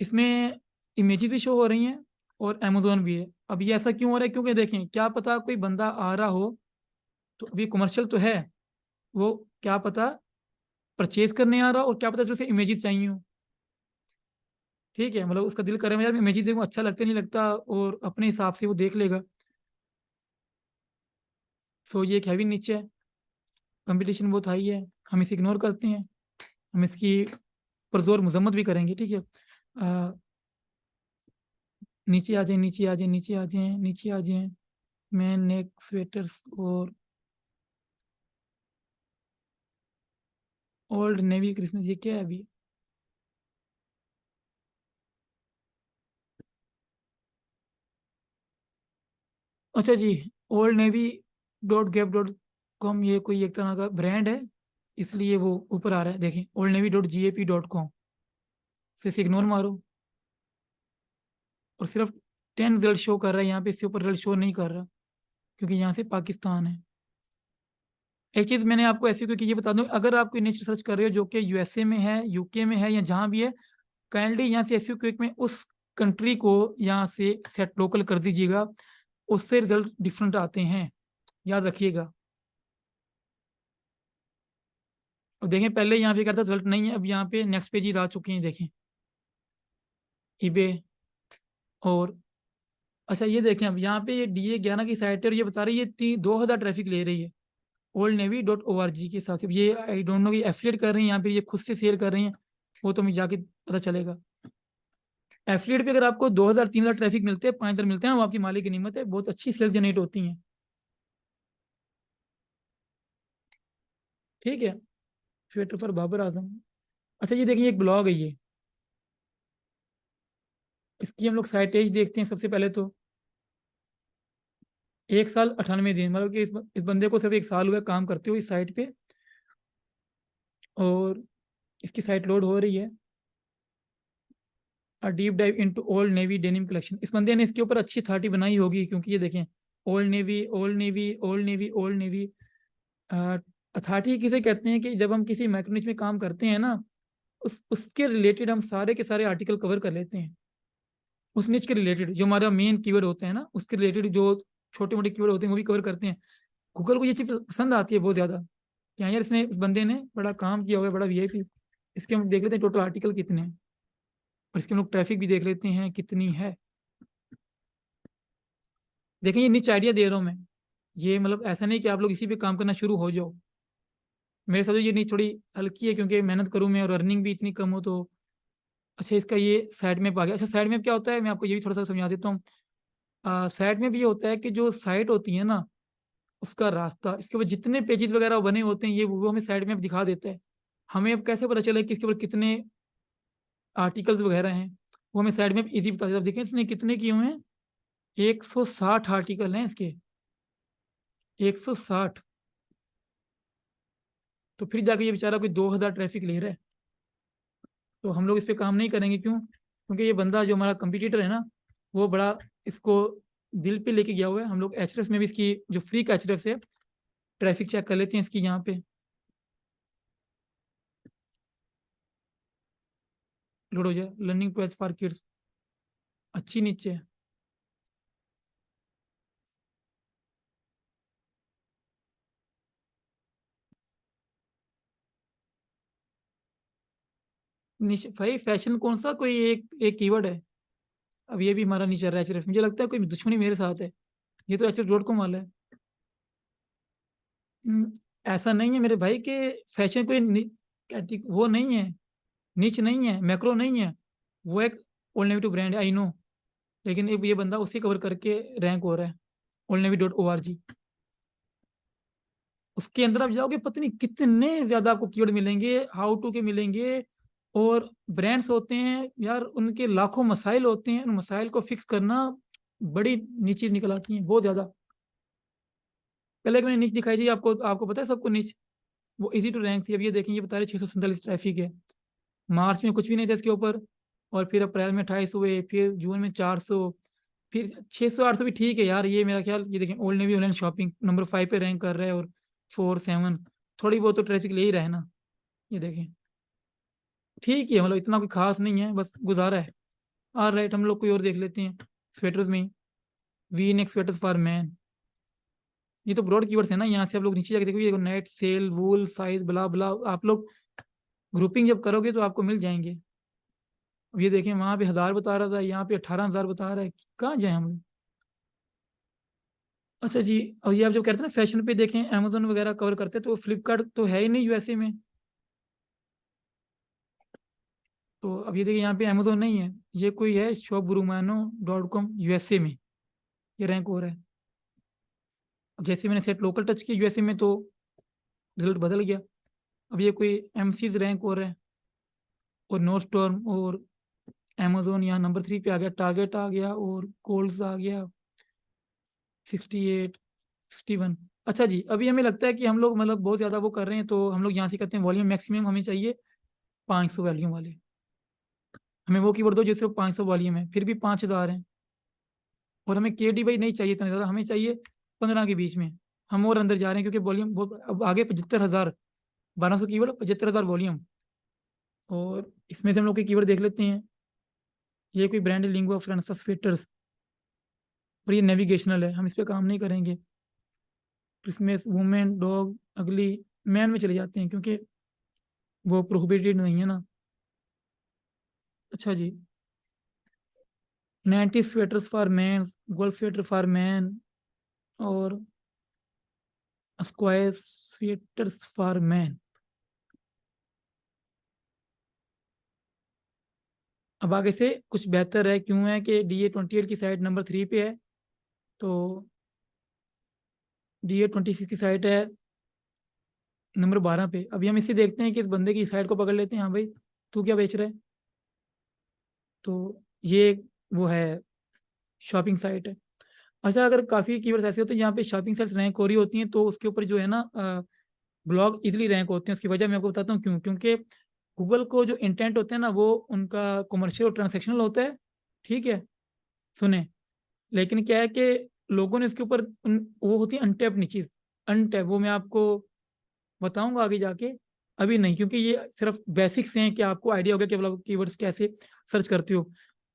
इसमें इमेजेस भी शो हो रही हैं और अमेजोन भी है। अब ये ऐसा क्यों हो रहा है, क्योंकि देखें, क्या पता कोई बंदा आ रहा हो, तो अभी कमर्शियल तो है, वो क्या पता परचेज करने आ रहा हो, और क्या पता सिर्फ उसे इमेजेस चाहिए हो, ठीक है। मतलब उसका दिल करे यार मैं इमेजेस देखूं, अच्छा लगता नहीं लगता, और अपने हिसाब से वो देख लेगा। सो ये एक हैवी नीचे है, कंपटीशन बहुत हाई है, हम इसे इग्नोर करते हैं। हम इसकी पुरजोर मजम्मत भी करेंगे, ठीक है। नीचे आ जाए, नीचे आ जाए, नीचे आ जाए, नीचे आ जाए। मैन नेक स्वेटर्स और ओल्ड नेवी क्रिसमस, ये क्या है अभी। अच्छा जी, ओल्ड नेवी .gap.com, ये कोई एक तरह का ब्रांड है, इसलिए वो ऊपर आ रहा है। देखें ओल्ड नेवी .gap.com, से इसे इग्नोर मारो, और सिर्फ 10 रिजल्ट शो कर रहा है यहाँ पे, इससे ऊपर रिजल्ट शो नहीं कर रहा, क्योंकि यहाँ से पाकिस्तान है। एक चीज़ मैंने आपको ऐसी क्योंकि ये बता दूं, अगर आप कोई निche रिसर्च कर रहे हो जो कि यूएसए में है, यूके में है, या जहाँ भी है, काइंडली यहाँ से एसईओ क्विक में उस कंट्री को यहाँ से सेट लोकल कर दीजिएगा, उससे रिजल्ट डिफरेंट आते हैं, याद रखिएगा। अब देखें पहले यहाँ पे करता रिजल्ट नहीं है, अब यहाँ पे नेक्स्ट पेज ही आ चुके हैं, देखें ईबे। और अच्छा ये देखें, अब यहाँ पे ये DA11 की साइट है और ये बता रही है 2000 ट्रैफिक ले रही है oldnavy.org के साथ। अब ये आई डोंट नो, ये एफिलिएट कर रही हैं यहाँ पे, ये खुद से शेयर कर रही हैं, वो तो मुझे जाके पता चलेगा। एफिलिएट पे अगर आपको 2000 3000 ट्रैफिक मिलते हैं, 5000 मिलते हैं ना, वो आपकी मालिक की नियमत है, बहुत अच्छी सेल्स जनरेट होती हैं। ठीक है, ट्विटर पर बाबर आजम। अच्छा ये देखिए, एक ब्लॉग है ये, इसकी हम लोग साइटेज देखते हैं सबसे पहले तो। 1 साल 98 दिन, मतलब कि इस बंदे को सिर्फ 1 साल हुआ काम करते हुए इस साइट पे। और इसकी साइट लोड हो रही है। Deep dive into old navy denim collection, इस बंदे ने इसके ऊपर अच्छी अथॉरिटी बनाई होगी, क्योंकि ये देखें old navy old navy old navy old navy. Authority किसे कहते हैं कि जब हम किसी मैकेनिक में काम करते हैं ना, उसके रिलेटेड हम सारे के सारे आर्टिकल कवर कर लेते हैं। उस निच के रिलेटेड जो हमारा मेन कीवर्ड होते हैं ना, उसके रिलेटेड जो छोटे मोटे कीवर्ड होते हैं वो भी कवर करते हैं। गूगल को ये चीज़ पसंद आती है बहुत ज़्यादा, कि हाँ यार इसने, इस बंदे ने बड़ा काम किया हुआ है, बड़ा VIP। इसके हम देख लेते हैं टोटल आर्टिकल कितने हैं, और इसके हम लोग ट्रैफिक भी देख लेते हैं कितनी है। देखें ये निच आइडिया दे रहा हूँ मैं, ये मतलब ऐसा नहीं कि आप लोग इसी पे काम करना शुरू हो जाओ। मेरे साथ तो ये नहीं, थोड़ी हल्की है, क्योंकि मेहनत करूँ मैं और अर्निंग भी इतनी कम हो तो। अच्छा इसका ये साइड मैप आ गया। अच्छा साइड मैप क्या होता है, मैं आपको ये भी थोड़ा सा समझा देता हूँ। साइड मैप ये होता है कि जो साइट होती है ना, उसका रास्ता, इसके ऊपर जितने पेजेस वगैरह बने होते हैं, ये वो हमें साइड मैप दिखा देता है। हमें अब कैसे पता चले कि इसके ऊपर कितने आर्टिकल्स वगैरह हैं, वो हमें साइड मैप इजी बता देता है। देखें इसने कितने किए हुए हैं, 160 आर्टिकल हैं इसके, 160। तो फिर जाके ये बेचारा कोई 2000 ट्रैफिक ले रहा है। तो हम लोग इस पे काम नहीं करेंगे, क्यों? क्योंकि ये बंदा जो हमारा कंपटीटर है ना, वो बड़ा इसको दिल पे लेके गया हुआ है। हम लोग एचरेफ में भी इसकी जो फ्री का एचरेफ है, ट्रैफिक चेक कर लेते हैं इसकी यहाँ पे। लोड हो जाए, लर्निंग टू फॉर किड्स, अच्छी नीचे है। भाई फैशन कौन सा कोई एक एक कीवर्ड है? अब ये भी हमारा नहीं चल रहा है एचरेफ, मुझे लगता है कोई दुश्मनी मेरे साथ है। ये तो एचरेफ.com वाला है। हम्म, ऐसा नहीं है मेरे भाई के, फैशन कोई वो नहीं है, नीच नहीं है, मैक्रो नहीं है। वो एक ओल्ड नेवी ब्रांड है, आई नो। लेकिन ये बंदा उसी कवर करके रैंक हो रहा है, oldnavy.org। उसके अंदर आप जाओगे, पता नहीं कितने ज्यादा आपको कीवर्ड मिलेंगे, हाउ टू के मिलेंगे। और ब्रांड्स होते हैं यार, उनके लाखों मसाइल होते हैं, उन मसाइल को फिक्स करना बड़ी नीची निकल आती हैं बहुत ज्यादा। पहले एक मैंने नीच दिखाई थी आपको, आपको पता है सबको नीच, वो इजी टू रैंक थी। अब ये देखेंगे, बता रहे 647 ट्रैफिक है। मार्च में कुछ भी नहीं था इसके ऊपर, और फिर अप्रैल में 28 हुए, फिर जून में 400, फिर 600 800 भी ठीक है यार। ये मेरा ख्याल, ये देखें old navy online shopping number 5 पे रैंक कर रहा है, और 4 7, थोड़ी बहुत तो ट्रैफिक ले ही रहा है ना। ये देखें ठीक है, मतलब इतना कोई खास नहीं है, बस गुजारा है। और राइट, हम लोग कोई और देख लेते हैं स्वेटर्स में। V neck sweaters for man, ये तो ब्रॉड कीवर्ड्स है ना। यहाँ से आप लोग नीचे जाके देखो, ये नेट सेल वूल साइज ब्ला ब्ला, आप लोग ग्रुपिंग जब करोगे तो आपको मिल जाएंगे। अब ये देखें, वहां पे 1000 बता रहा था, यहाँ पे 18,000 बता रहा है, कहाँ जाए हम लोग? अच्छा जी, और ये आप जब कहते हैं ना फैशन पे देखें, अमेजोन वगैरह कवर करते हैं, तो फ्लिपकार्ट तो है ही नहीं USA में। तो अब ये देखिए, यहाँ पे अमेजोन नहीं है, ये कोई है shopburumano.com USA में, ये रैंक हो रहा है। अब जैसे मैंने सेट लोकल टच किया USA में, तो रिजल्ट बदल गया। अब ये कोई MCs रैंक हो रहा है, और नो स्टॉर्म और अमेजोन यहाँ नंबर 3 पे आ गया, टारगेट आ गया, और कोल्स आ गया 68 61। अच्छा जी, अभी हमें लगता है कि हम लोग मतलब बहुत ज़्यादा वो कर रहे हैं, तो हम लोग यहाँ से करते हैं वॉल्यूम मैक्सिमम हमें चाहिए 500 वॉल्यूम वाले। हमें वो कीवर्ड दो जो सिर्फ 500 वॉल्यूम है, फिर भी 5000 है। और हमें KD भाई नहीं चाहिए इतना ज़्यादा, हमें चाहिए 15 के बीच में। हम और अंदर जा रहे हैं, क्योंकि वॉल्यूम बहुत अब आगे 75,000, 1200 कीवर्ड, 75,000 वॉल्यूम। और इसमें से हम लोग के कीवर्ड देख लेते हैं। ये कोई ब्रांड लिंगुआ फ्रांसा फिटर्स, और ये नेविगेशनल है, हम इस पर काम नहीं करेंगे। क्रिसमस वुमेन डॉग अगली मैन में चले जाते हैं, क्योंकि वो प्रोहिबिटेड नहीं है ना। अच्छा जी। 90 sweaters for man, golf sweater for man, और स्क्वायर स्वेटर्स फॉर मैन। अब आगे से कुछ बेहतर है, क्यों है कि DA28 की साइट नंबर 3 पे है, तो DA26 की साइट है नंबर 12 पे। अभी हम इसे देखते हैं कि इस बंदे की साइट को पकड़ लेते हैं। हाँ भाई, तू क्या बेच रहा है? तो ये वो है, शॉपिंग साइट है। अच्छा, अगर काफ़ी कीवर्ड्स ऐसे होते हैं जहाँ पे शॉपिंग साइट्स रैंक हो रही होती हैं, तो उसके ऊपर जो है ना ब्लॉग इजीली रैंक होते हैं। उसकी वजह मैं आपको बताता हूँ क्यों। क्योंकि गूगल को जो इंटेंट होते हैं ना, वो उनका कमर्शियल और ट्रांसेक्शनल होता है। ठीक है, सुने। लेकिन क्या है कि लोगों ने इसके ऊपर वो होती है अनटैप नीचे, अनटैप, वो मैं आपको बताऊंगा आगे जाके। अभी नहीं, क्योंकि ये सिर्फ बेसिक्स हैं कि आपको आइडिया हो गया कि मतलब कीवर्ड्स कैसे सर्च करते हो।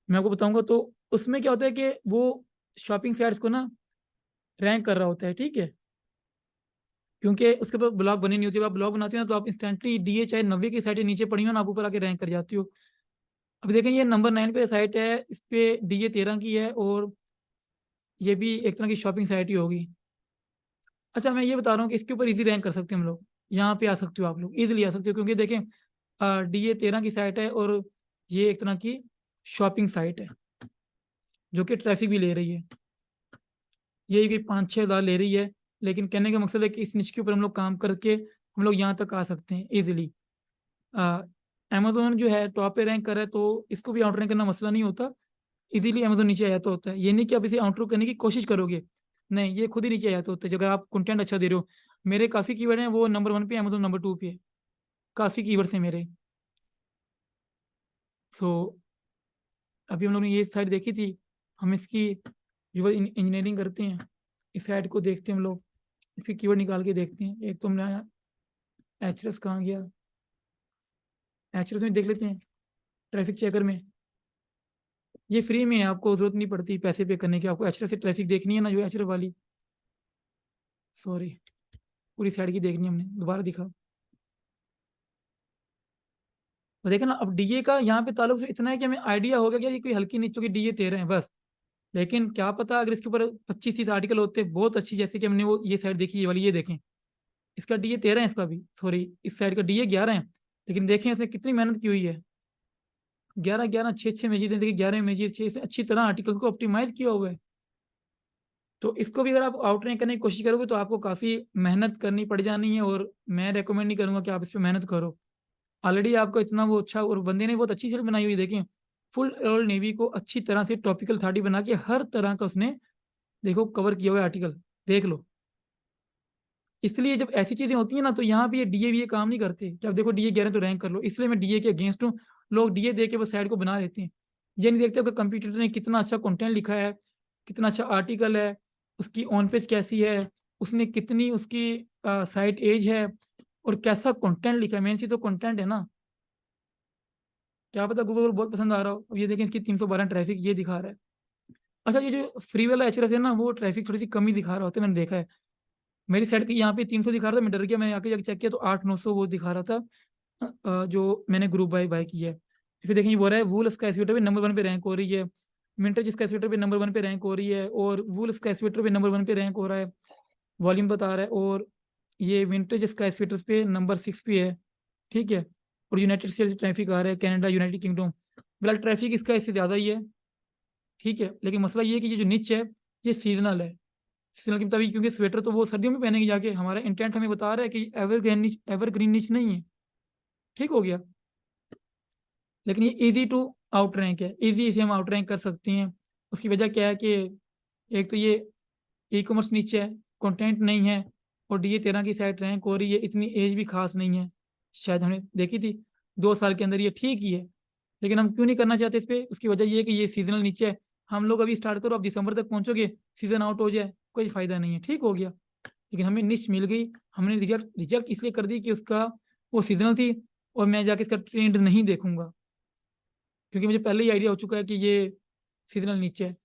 मैं आपको बताऊंगा। तो उसमें क्या होता है कि वो शॉपिंग साइट्स को ना रैंक कर रहा होता है। ठीक है, क्योंकि उसके ऊपर ब्लॉग बनी नहीं होती। जब आप ब्लॉग बनाते हो ना, तो आप इंस्टेंटली DA चाहे 90 की साइड नीचे पड़ी हो ना, आप ऊपर आके रैंक कर जाती हो। अब देखें, ये नंबर 9 पे साइट है, इस पे DA13 की है, और ये भी एक तरह की शॉपिंग साइट ही होगी। अच्छा, मैं ये बता रहा हूँ कि इसके ऊपर इजी रैंक कर सकते हैं हम लोग। यहाँ पे आ सकते हो आप लोग, इजीली आ सकते हो, क्योंकि देखें DA13 की साइट है, और ये एक तरह की शॉपिंग साइट है जो कि ट्रैफिक भी ले रही है। ये भी 5-6 हज़ार ले रही है। लेकिन कहने का मकसद है कि इस निश के ऊपर हम लोग काम करके हम लोग यहाँ तक आ सकते हैं इजीली। अमेजोन जो है टॉप पे रैंक कर रहा है, तो इसको भी आउट रैंक करना मसला नहीं होता। इजीली अमेजोन नीचे आ जाता होता है। ये नहीं कि आप इसे आउट करने की कोशिश करोगे, नहीं, ये खुद ही नीचे आ जाता होता है अगर आप कंटेंट अच्छा दे रहे हो। मेरे काफ़ी कीवर्ड हैं, वो नंबर 1 पे, अमेजोन नंबर 2 पे है। काफ़ी कीवर्ड्स हैं मेरे। सो अभी हम लोगों ने ये साइड देखी थी। हम इसकी रिवर्स इंजीनियरिंग करते हैं। इस साइड को देखते हैं हम लोग, इसके कीवर्ड निकाल के देखते हैं। एक तो हमने एचरस कहाँ गया, एचरस में देख लेते हैं, ट्रैफिक चेकर में। ये फ्री में है, आपको जरूरत नहीं पड़ती पैसे पे करने की। आपको एचरस से ट्रैफिक देखनी है ना, जो एचरस वाली, सॉरी, पूरी साइड की देखनी है हमने। दोबारा दिखा, तो देखा ना। अब DA का यहाँ पे ताल्लुक से इतना है कि हमें आइडिया हो गया कि ये कोई हल्की नीचों की DA13 है बस। लेकिन क्या पता अगर इसके ऊपर 25-30 आर्टिकल होते बहुत अच्छी, जैसे कि हमने वो ये साइड देखी, ये वाली, ये देखें। इसका DA13 है, इसका भी, सॉरी, इस साइड का DA11 है। लेकिन देखें इसने कितनी मेहनत की हुई है। 11-11, 6-6 इमेजेस हैं। देखिए, 11 इमेजेस, 6 से अच्छी तरह आर्टिकल को ऑप्टिमाइज किया हुआ है। तो इसको भी अगर आप आउटरैंक करने की कोशिश करोगे, तो आपको काफ़ी मेहनत करनी पड़ जानी है, और मैं रेकमेंड नहीं करूँगा कि आप इस पर मेहनत करो। ऑलरेडी आपको इतना वो अच्छा, और बंदे ने बहुत अच्छी सीरीज बनाई हुई, देखें। फुल और नेवी को अच्छी तरह से टॉपिकल थॉटी बना के हर तरह का उसने, देखो, कवर किया हुआ है आर्टिकल, देख लो। इसलिए जब ऐसी चीजें होती हैं ना, तो यहाँ भी ये DA काम नहीं करते कि आप देखो DA11 तो रैंक कर लो। इसलिए मैं DA के अगेंस्ट हूँ। लोग DA दे के वो साइड को बना लेते हैं। ये नहीं देखते कि कंप्यूटर ने कितना अच्छा कंटेंट लिखा है, कितना अच्छा आर्टिकल है, उसकी ऑन पेज कैसी है, उसने कितनी उसकी साइट एज है, और कैसा कंटेंट लिखा है। मेन चीज तो कंटेंट है ना। क्या पता गूगल को बहुत पसंद आ रहा हो। अब ये देखें, इसकी 312 ट्रैफिक ये दिखा रहा है। अच्छा, ये जो फ्री वाला एचरस है ना, वो ट्रैफिक थोड़ी सी कम ही दिखा रहा होता है, मैंने देखा है। मेरी साइड की यहाँ पे 300 दिखा रहा था, मैं डर गया, मैंने आके जाके चेक किया तो 800-900 वो दिखा रहा था। जो मैंने ग्रुप बाय किया है। फिर देखिए, ये बोल रहा है वूल स्काई स्वेटर भी नंबर 1 पे रैंक हो रही है, विंटर स्काई स्वेटर भी नंबर 1 पे रैंक हो रही है, और वूल स्काई स्वेटर भी नंबर 1 पे रैंक हो रहा है। वॉल्यूम बता रहा है। और ये विंटेज स्काई स्वेटर्स पे नंबर 6 पे है। ठीक है। और यूनाइटेड स्टेट्स ट्रैफिक आ रहा है, कनाडा, यूनाइटेड किंगडम। फिलहाल ट्रैफिक इसका इससे ज़्यादा ही है। ठीक है, लेकिन मसला ये है कि ये जो निच है, ये सीजनल है। सीजनल की तभी, क्योंकि स्वेटर तो वो सर्दियों में पहनेंगे जाके। हमारा इंटेंट हमें बता रहा है कि एवरग्रीन निच नहीं है। ठीक हो गया। लेकिन ये इजी टू आउट रैंक है, इजी इसे हम आउट रैंक कर सकते हैं। उसकी वजह क्या है कि एक तो ये ई कॉमर्स नीचे है, कंटेंट नहीं है, और DA13 की साइट रैंक हो रही है, इतनी एज भी खास नहीं है। शायद हमने देखी थी 2 साल के अंदर, ये ठीक ही है। लेकिन हम क्यों नहीं करना चाहते इस पर? उसकी वजह ये है कि ये सीजनल नीचे है। हम लोग अभी स्टार्ट करो, अब दिसंबर तक पहुंचोगे, सीजन आउट हो जाए, कोई फायदा नहीं है। ठीक हो गया। लेकिन हमें निश मिल गई। हमने रिजल्ट रिजेक्ट इसलिए कर दी कि उसका वो सीजनल थी, और मैं जाके इसका ट्रेंड नहीं देखूंगा, क्योंकि मुझे पहले ही आइडिया हो चुका है कि ये सीजनल नीचे है।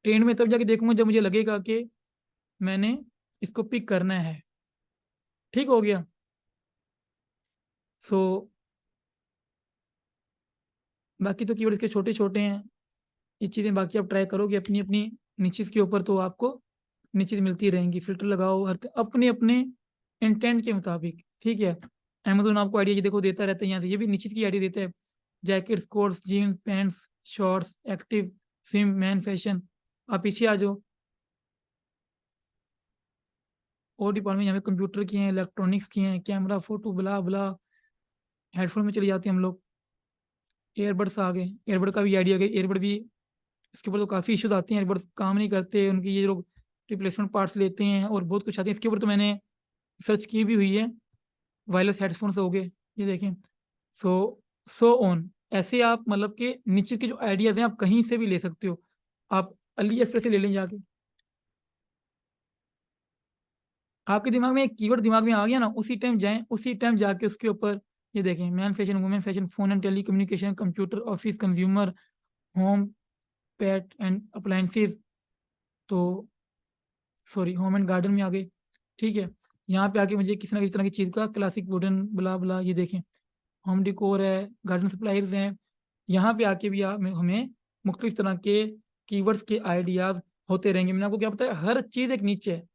ट्रेंड में तब जाके देखूंगा जब मुझे लगेगा कि मैंने इसको पिक करना है। ठीक हो गया। सो बाकी तो कीवर्ड इसके छोटे छोटे हैं, ये चीज़ें बाकी आप ट्राई करोगे अपनी अपनी निचेस के ऊपर तो आपको निचेस मिलती रहेंगी। फिल्टर लगाओ हर अपने अपने इंटेंट के मुताबिक, ठीक है। अमेजोन आपको आइडिया ये देखो देता रहता है, यहाँ से ये भी निचेस की आइडिया देता है। Jackets, coats, jeans, pants, shorts, active, swim, man, fashion. आप पीछे आ जाओ, और डिपार्टमेंट यहाँ पे कंप्यूटर की हैं, इलेक्ट्रॉनिक्स की हैं, कैमरा, फोटो, ब्ला ब्ला। हेडफोन में चले जाते हैं हम लोग। एयरबड्स आ गए, एयरबड का भी आइडिया गई। एयरबड भी इसके ऊपर तो काफ़ी इश्यूज आते हैं, एयरबड्स काम नहीं करते, उनकी ये लोग रिप्लेसमेंट पार्ट्स लेते हैं और बहुत कुछ आते हैं। इसके ऊपर तो मैंने सर्च की भी हुई है। वायरलेस हेडफोन्स हो गए, ये देखें। सो सो ऑन, ऐसे आप मतलब कि नीचे के जो आइडियाज़ हैं आप कहीं से भी ले सकते हो। आप अली एक्सप्रेस से ले लें जाके। आपके दिमाग में एक कीवर्ड दिमाग में आ गया ना, उसी टाइम जाएं, उसी टाइम जाके उसके ऊपर ये देखें, man fashion, women fashion, phone and telecommunication, computer, office, consumer, home, pet and appliances. तो सॉरी, होम एंड गार्डन में आ गए, ठीक है। यहाँ पे आके मुझे किसी ना किसी तरह की चीज़ का क्लासिक वुडन ब्ला ब्ला, ये देखें, होम डिकोर है, गार्डन सप्लाईज हैं। यहाँ पे आके भी हमें मुख्तलिफ तरह के कीवर्ड्स के आइडियाज होते रहेंगे। मैंने आपको क्या बताया, हर चीज़ एक नीचे है,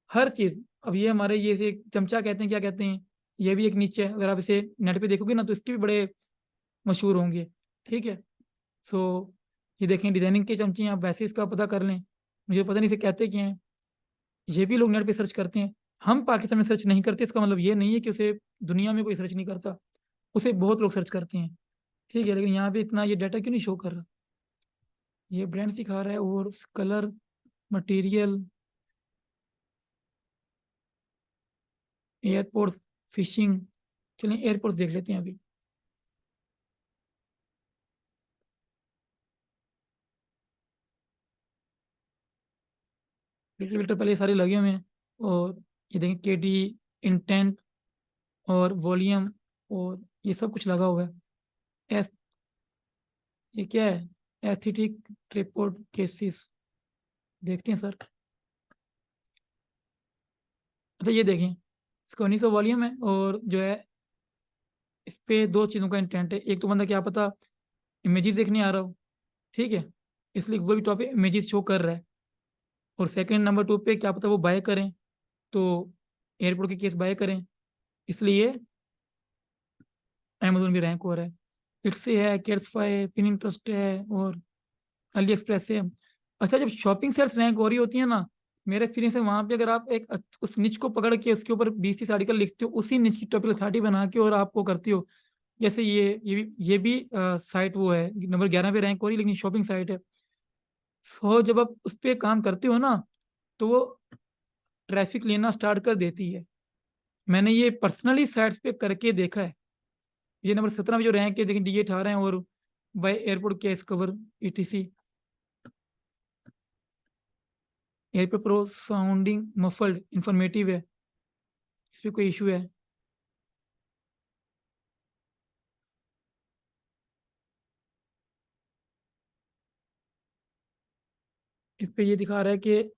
हर चीज़। अब ये हमारे ये से एक चमचा कहते हैं, क्या कहते हैं, ये भी एक नीचे है। अगर आप इसे नेट पे देखोगे ना तो इसके भी बड़े मशहूर होंगे, ठीक है। सो ये देखें, डिजाइनिंग के चमचे हैं, आप वैसे इसका पता कर लें। मुझे पता नहीं इसे कहते क्या हैं, ये भी लोग नेट पे सर्च करते हैं। हम पाकिस्तान में सर्च नहीं करते, इसका मतलब ये नहीं है कि उसे दुनिया में कोई सर्च नहीं करता, उसे बहुत लोग सर्च करते हैं, ठीक है। लेकिन यहाँ पे इतना ये डाटा क्यों नहीं शो कर रहा। ये ब्रांड सिखा रहा है और कलर, मटेरियल, एयरपोर्ट्स, फिशिंग। चलें एयरपोर्ट्स देख लेते हैं अभी। फिल्टर फिल्टर पहले सारे लगे हुए हैं, और ये देखें के डी, इंटेंट और वॉल्यूम, और ये सब कुछ लगा हुआ है। एस, ये क्या है, एस्थेटिक ट्रिपोड केसिस, देखते हैं सर। अच्छा ये देखें, इसका 1900 वॉल्यूम है, और जो है इस पे दो चीज़ों का इंटेंट है। एक तो बंदा क्या पता इमेजेस देखने आ रहा हो, ठीक है, इसलिए गूगल भी टॉप पे इमेजेस शो कर रहा है। और सेकंड नंबर टू पे क्या पता वो बाय करें, तो एयरपोर्ट के केस बाय करें, इसलिए अमेजोन भी रैंक हो रहा है। इट्स है, कैट्सफाई, पिनिंटरेस्ट है, और अली एक्सप्रेस है। अच्छा, जब शॉपिंग साइट्स रैंक हो रही होती है ना, मेरा एक्सपीरियंस है वहां पे, अगर आप एक उस निच को पकड़ के उसके ऊपर 20-30 आर्टिकल लिखते हो, उसी निच की टॉपिक अथॉरिटी बना के, और आपको करती हो, जैसे ये भी साइट वो है नंबर 11 पे रैंक हो रही है, लेकिन शॉपिंग साइट है। सो जब आप उस पर काम करते हो ना, तो वो ट्रैफिक लेना स्टार्ट कर देती है। मैंने ये पर्सनली साइट्स पे करके देखा है। ये नंबर 17 में जो रैंक है, देखिए DA 18 है, और buy airport case cover, ETC, airport pro sounding muffled, informative है, इस पर कोई इशू है। इस पे ये दिखा रहा है कि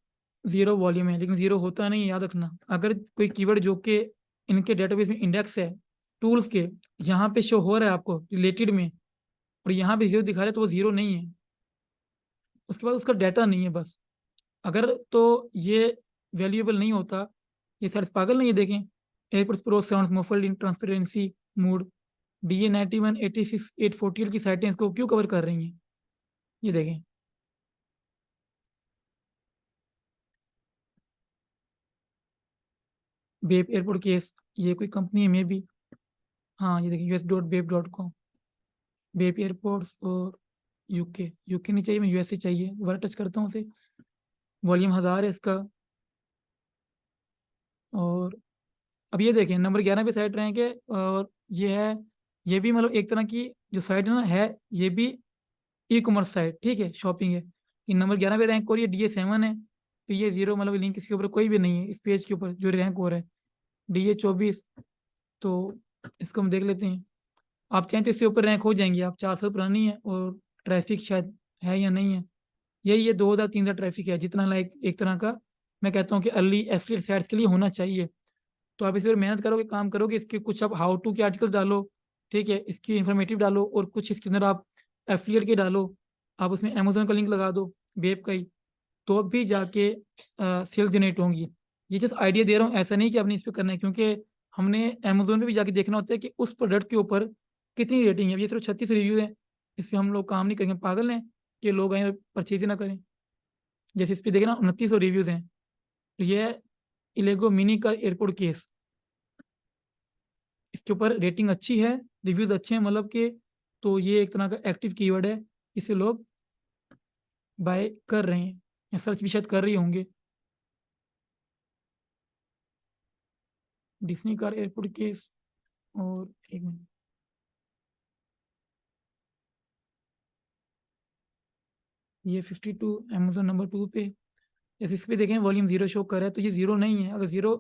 जीरो वॉल्यूम है, लेकिन जीरो होता नहीं है, याद रखना। अगर कोई कीवर्ड जो कि इनके डेटाबेस में इंडेक्स है टूल्स के, यहाँ पे शो हो रहा है आपको रिलेटेड में, और यहाँ पे जीरो दिखा रहा है, तो वो जीरो नहीं है, उसके बाद उसका डाटा नहीं है बस। अगर तो ये वैल्यूएबल नहीं होता, ये सारे पागल नहीं है, देखें। एयरपोर्ट्स प्रो साउंड्स मफल्ड इन ट्रांसपेरेंसी मोड, DA 91, 86, 848 की साइटें इसको क्यों कवर कर रही हैं, ये देखें। बेप एयरपोर्ट केस, ये कोई कंपनी है मे बी। हाँ ये देखिए, US.beep.com, बेप एयरपोर्ट्स, और यूके, यूके नहीं चाहिए, मैं USA चाहिए, दोबारा टच करता हूँ उसे। वॉल्यूम 1000 है इसका। और अब ये देखें, नंबर 11 पे साइट रैंक है, और ये है, ये भी मतलब एक तरह की जो साइट है ना, है ये भी ई कॉमर्स साइट, ठीक है, शॉपिंग है। ये नंबर 11 पे रैंक हो रही है, DA 7 है, तो ये जीरो मतलब लिंक इसके ऊपर कोई भी नहीं है, इस पेज के ऊपर जो रैंक हो रहा है DA 24। तो इसको हम देख लेते हैं। आप चाहें तो इससे ऊपर रैंक हो जाएंगे, आप 4 साल पुरानी है, और ट्रैफिक शायद है या नहीं है, यही ये 2000-3000 ट्रैफिक है, जितना लाइक एक तरह का मैं कहता हूँ कि अर्ली एफिलिएट साइट्स के लिए होना चाहिए। तो आप इस पर मेहनत करोगे, काम करोगे, इसके कुछ आप हाउ टू के आर्टिकल डालो, ठीक है, इसकी इन्फॉर्मेटिव डालो, और कुछ इसके अंदर आप एफिलिएट के डालो, आप उसमें अमेजोन का लिंक लगा दो, वेब का ही, तो अब भी जाके सेल्स जनरेट होंगी। ये जस्ट आइडिया दे रहा हूँ, ऐसा नहीं कि आपने इस पर करना है, क्योंकि हमने अमेजोन पे भी जाके देखना होता है कि उस प्रोडक्ट के ऊपर कितनी रेटिंग है। ये सिर्फ 36 रिव्यू है, इस पर हम लोग काम नहीं करेंगे, पागल हैं कि लोग आए परचेज ही ना करें। जैसे इस पर देखे ना 2900 रिव्यूज़ हैं। तो ये है इलेगो मिनी का एयरपोर्ट केस, इसके ऊपर रेटिंग अच्छी है, रिव्यूज अच्छे हैं, मतलब कि तो ये एक तरह का एक्टिव कीवर्ड है, इसे लोग बाय कर रहे हैं या सर्च भी शायद कर रहे होंगे। डिज्नी कार एयरपोर्ट केस, और एक मिनट, ये 52 अमेजोन नंबर 2 पे, जैसे इस पे देखें वॉल्यूम 0 शो कर रहा है, तो ये 0 नहीं है। अगर 0,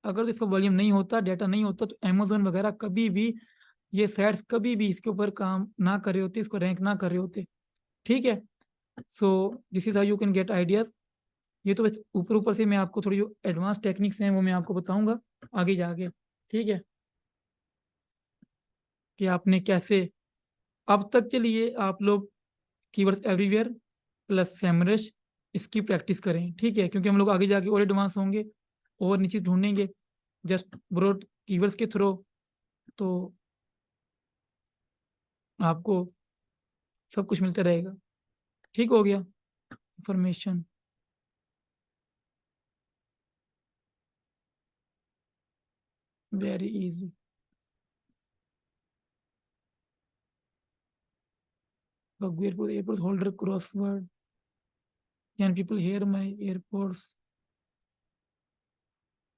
अगर तो इसका वॉल्यूम नहीं होता, डाटा नहीं होता, तो अमेजोन वगैरह कभी भी ये साइट्स कभी भी इसके ऊपर काम ना कर रहे होते, इसको रैंक ना कर रहे होते, ठीक है। So this is how you can get ideas. ये तो बस ऊपर ऊपर से मैं आपको थोड़ी जो एडवांस टेक्निक्स हैं वो मैं आपको बताऊंगा आगे जाके, ठीक है, कि आपने कैसे, अब तक के लिए आप लोग कीवर्ड्स एवरीवेयर प्लस सेमरश इसकी प्रैक्टिस करें, ठीक है, क्योंकि हम लोग आगे जाके और एडवांस होंगे और नीचे ढूंढेंगे जस्ट ब्रॉड कीवर्ड्स के थ्रू, तो आपको सब कुछ मिलता रहेगा। ठीक हो गया, information very easy. Airport, airport holder crossword, can people here my airports.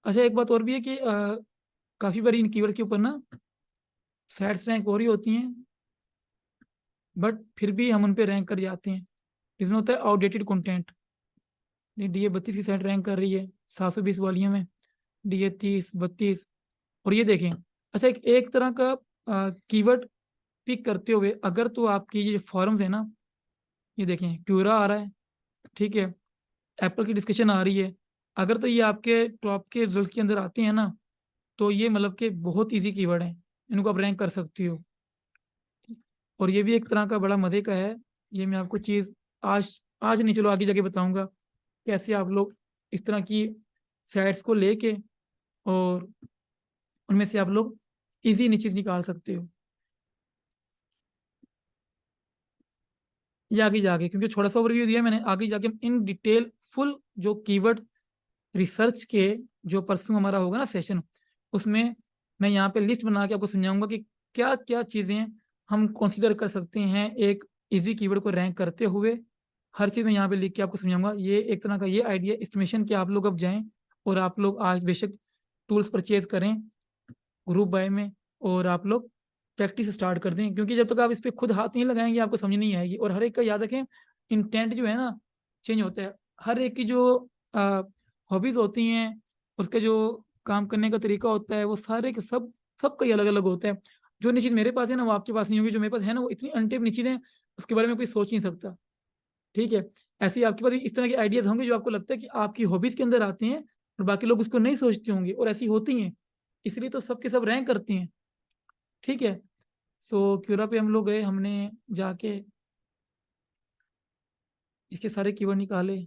अच्छा, एक बात और भी है कि काफ़ी बार इन कीवर्ड के ऊपर ना साइट्स रैंक हो रही होती हैं, बट फिर भी हम उन पे रैंक कर जाते हैं। इसमें होता है आउटडेटेड कंटेंट। डी ए 32 की साइट रैंक कर रही है, 720 वॉल्यूम में, डी ए 30 32। और ये देखें, अच्छा, एक तरह का कीवर्ड पिक करते हुए, अगर तो आपकी ये फॉर्म्स है ना, ये देखें क्यूरा आ रहा है, ठीक है, एप्पल की डिस्कशन आ रही है, अगर तो ये आपके टॉप के रिजल्ट के अंदर आते हैं ना, तो ये मतलब कि बहुत इजी कीवर्ड है, इनको आप रैंक कर सकती हो। और ये भी एक तरह का बड़ा मज़े का है। ये मैं आपको चीज़ आज आज नहीं, चलो आगे जाके बताऊंगा कैसे आप लोग इस तरह की साइट्स को लेके और उनमें से आप लोग इजी निचेज निकाल सकते हो। ये आगे जाके, क्योंकि थोड़ा सा ओवरव्यू दिया मैंने, आगे जाके हम इन डिटेल फुल जो कीवर्ड रिसर्च के जो परसों हमारा होगा ना सेशन, उसमें मैं यहाँ पे लिस्ट बना के आपको समझाऊंगा कि क्या क्या चीज़ें हम कंसीडर कर सकते हैं एक इजी कीवर्ड को रैंक करते हुए। हर चीज़ मैं यहाँ पे लिख के आपको समझाऊंगा। ये एक तरह का ये आइडिया एस्टिमेशन कि आप लोग अब जाएं और आप लोग आज बेशक टूल्स परचेज करें ग्रुप बाय में, और आप लोग प्रैक्टिस स्टार्ट कर दें, क्योंकि जब तक आप इस पर खुद हाथ नहीं लगाएंगे आपको समझ नहीं आएगी। और हर एक का याद रखें, इंटेंट जो है ना चेंज होता है। हर एक की जो हॉबीज़ होती हैं, उसका जो काम करने का तरीका होता है, वो सारे के सब सबका ही अलग अलग होता है। जो नई चीज़ मेरे पास है ना वो आपके पास नहीं होगी, जो मेरे पास है ना वो इतनी अनटेप नई चीज़ें हैं उसके बारे में कोई सोच नहीं सकता, ठीक है। ऐसे ही आपके पास भी इस तरह के आइडियाज़ होंगे जो आपको लगता है कि आपकी हॉबीज़ के अंदर आते हैं और बाकी लोग उसको नहीं सोचते होंगे, और ऐसी होती हैं, इसलिए तो सबके सब रैंक करती हैं, ठीक है। सो क्यूरा पे हम लोग गए, हमने जाके इसके सारे कीवर्ड निकाले,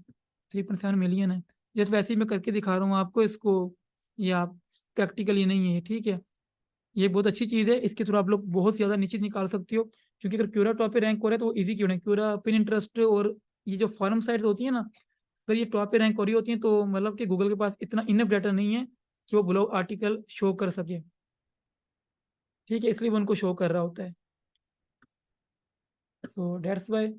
3.7 मिलियन है। जैसे वैसे ही मैं करके दिखा रहा हूँ आपको इसको, ये आप प्रैक्टिकली नहीं है, ठीक है। ये बहुत अच्छी चीज़ है, इसके थ्रू आप लोग बहुत ज़्यादा नीचे निकाल सकते हो, क्योंकि अगर क्यूरा टॉप पे रैंक हो रहा है तो वो इजी कीवर्ड है। क्यूरा, पिन इंटरेस्ट और ये जो फॉरम साइट्स होती है ना, अगर ये टॉप पे रैंक हो रही होती हैं तो मतलब कि गूगल के पास इतना इनफ डाटा नहीं है कि वो ब्लॉग आर्टिकल शो कर सके, ठीक है, इसलिए वो उनको शो कर रहा होता है। सो दैट्स वाई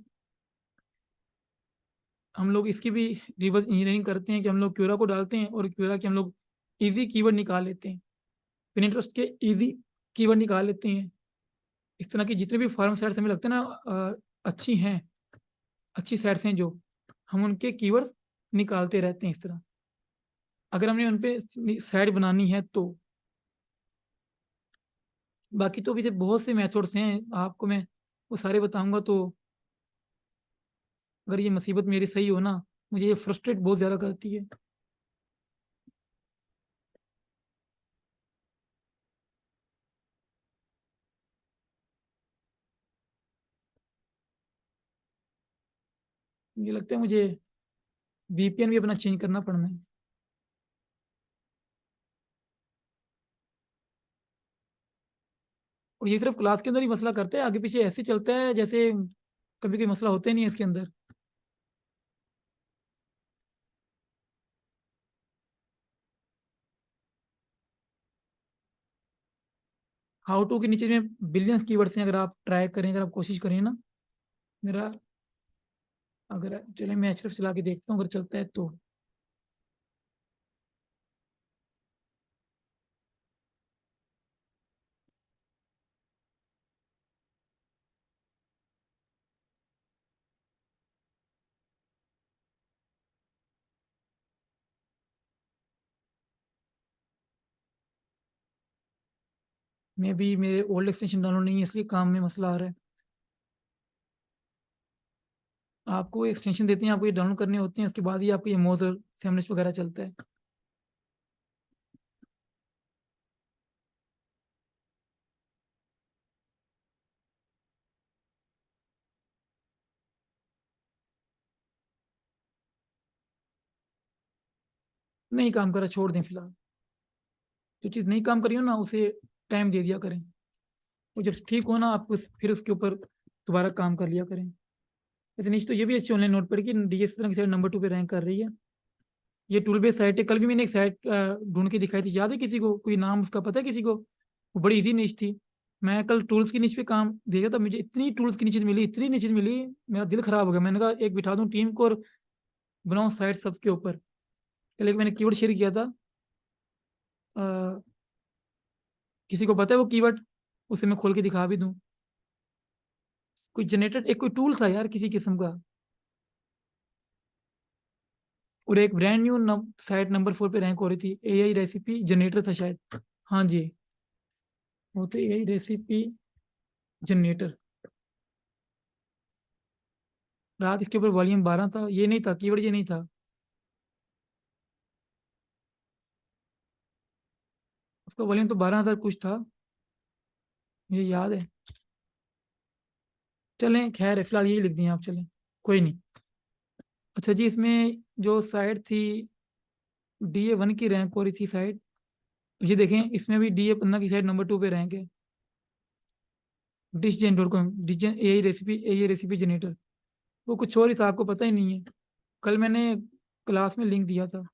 हम लोग इसकी भी रिवर्स इंजीनियरिंग करते हैं कि हम लोग क्यूरा को डालते हैं और क्यूरा के हम लोग इजी कीवर्ड निकाल लेते हैं, पिनिंटरेस्ट के इजी कीवर्ड निकाल लेते हैं। इस तरह की जितने भी फॉरम साइट्स हमें लगते हैं ना अच्छी हैं, अच्छी साइट्स हैं जो, हम उनके कीवर्ड निकालते रहते हैं इस तरह, अगर हमने उन पे साइट बनानी है तो। बाकी तो भी से बहुत से मेथड्स हैं, आपको मैं वो सारे बताऊंगा, तो अगर ये मुसीबत मेरी सही हो ना, मुझे ये फ्रस्ट्रेट बहुत ज़्यादा करती है। ये लगता है मुझे वीपीएन भी अपना चेंज करना पड़ना है। और ये सिर्फ क्लास के अंदर ही मसला करते हैं, आगे पीछे ऐसे चलता है जैसे कभी कोई मसला होता ही नहीं है इसके अंदर। हाउ टू के नीचे में बिलियंस कीवर्ड्स हैं, अगर आप ट्राई करें, अगर आप कोशिश करें ना। मेरा, अगर चले मैं सिर्फ चला के देखता हूँ, अगर चलता है तो। मे भी मेरे ओल्ड एक्सटेंशन डाउनलोड नहीं है, इसलिए काम में मसला आ रहा है। आपको एक्सटेंशन देते हैं, आपको ये डाउनलोड करने होते हैं, उसके बाद ही आपको ये मोज और सेमलेस वगैरह चलता है। नहीं काम करा, छोड़ दें फिलहाल। जो चीज़ नहीं काम करी हो ना, उसे टाइम दे दिया करें। वो जब ठीक हो ना, आप फिर उसके ऊपर दोबारा काम कर लिया करें। वैसे नीचे तो ये भी अच्छी ऑनलाइन नोट पड़ी कि डीएस की साइड नंबर 2 पे रैंक कर रही है। ये टूल बेस्ड साइट है। कल भी मैंने एक साइट ढूंढ के दिखाई थी, याद है किसी को? कोई नाम उसका पता है किसी को? वो बड़ी इजी निच थी। मैं कल टूल्स की निच पे काम देखा था, मुझे इतनी टूल्स की नीचे मिली, इतनी नीचे मिली, मेरा दिल खराब हो गया। मैंने कहा एक बिठा दूं टीम को और बनाऊं साइट सबके ऊपर। कल एक मैंने कीवर्ड शेयर किया था, अ, किसी को पता है वो कीवर्ड? उसे मैं खोल के दिखा भी दूं। कोई जनरेटर, एक कोई टूल था यार किसी किस्म का, और एक ब्रांड न्यू साइट नंबर 4 पे रैंक हो रही थी। एआई रेसिपी जनरेटर था शायद। हाँ जी, वो तो एआई रेसिपी जनरेटर। रात इसके ऊपर वॉल्यूम 12 था, ये नहीं था कीवर्ड, ये नहीं था। उसका वॉल्यूम तो 12,000 कुछ था, मुझे याद है। चलें खैर है, फिलहाल यही लिख दिए आप, चलें कोई नहीं। अच्छा जी, इसमें जो साइट थी, DA1 की रैंक हो रही थी साइट। ये देखें, इसमें भी DA15 की साइट नंबर 2 पे रैंक है। डिशजन.com, डिशजन एआई रेसिपी जनरेटर। वो कुछ और ही था, आपको पता ही नहीं है। कल मैंने क्लास में लिंक दिया था।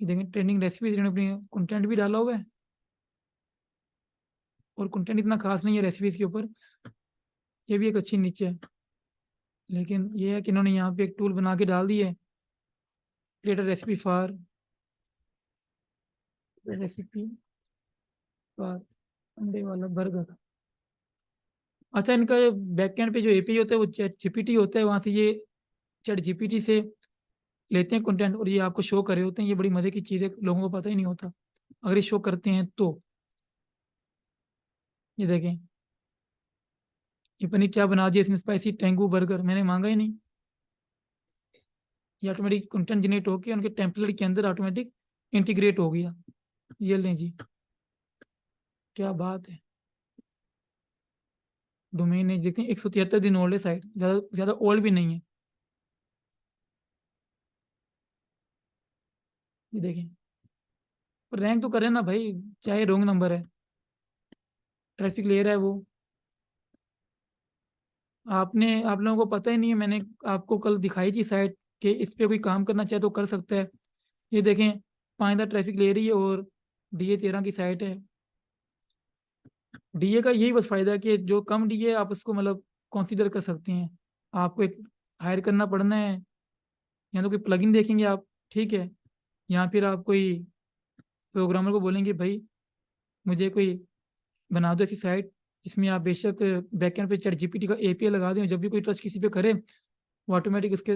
ये देखें, ट्रेंडिंग रेसिपी, इन्होंने अपनी कंटेंट भी डाला हुआ है, और कंटेंट इतना खास नहीं है रेसिपीज के ऊपर। ये भी एक अच्छी नीचे है, लेकिन ये है कि इन्होंने यहाँ पे एक टूल बना के डाल दी है, create recipe for, recipe for अंडे वाला बर्गर। अच्छा, इनका बैकएंड पे जो एपीआई होता है वो चैट जीपीटी होता है, वहाँ से ये चैट जीपीटी से लेते हैं कंटेंट, और ये आपको शो कर रहे होते हैं। ये बड़ी मजे की चीज़ है, लोगों को पता ही नहीं होता। अगर ये शो करते हैं तो ये देखें, ये पनीर क्या बना दिया इसमें, स्पाइसी टेंगू बर्गर, मैंने मांगा ही नहीं। ये ऑटोमेटिक कंटेंट जनरेट होकर उनके टेम्पलेट के अंदर ऑटोमेटिक इंटीग्रेट हो गया। ये लें जी, क्या बात है। डोमेन नेम देखते हैं, 173 दिन ओल्ड है साइट, ज़्यादा ज़्यादा ओल्ड भी नहीं है। ये देखें, पर रैंक तो करे ना भाई, चाहे रॉन्ग नंबर है, ट्रैफिक ले रहा है वो। आप लोगों को पता ही नहीं है, मैंने आपको कल दिखाई थी साइट कि इस पे कोई काम करना चाहे तो कर सकता है। ये देखें, 5 ट्रैफिक ले रही है, और DA13 की साइट है। डीए का यही बस फायदा है कि जो कम डीए आप उसको मतलब कंसीडर कर सकते हैं। आपको एक हायर करना पड़ना है, या तो कोई प्लगइन देखेंगे आप, ठीक है, या फिर आप कोई प्रोग्रामर को बोलेंगे भाई मुझे कोई बना दो ऐसी साइट जिसमें आप बेशक बैकएंड पे चैट जीपीटी का एपीआई लगा दें, और जब भी कोई टच किसी पे करे वो ऑटोमेटिक उसके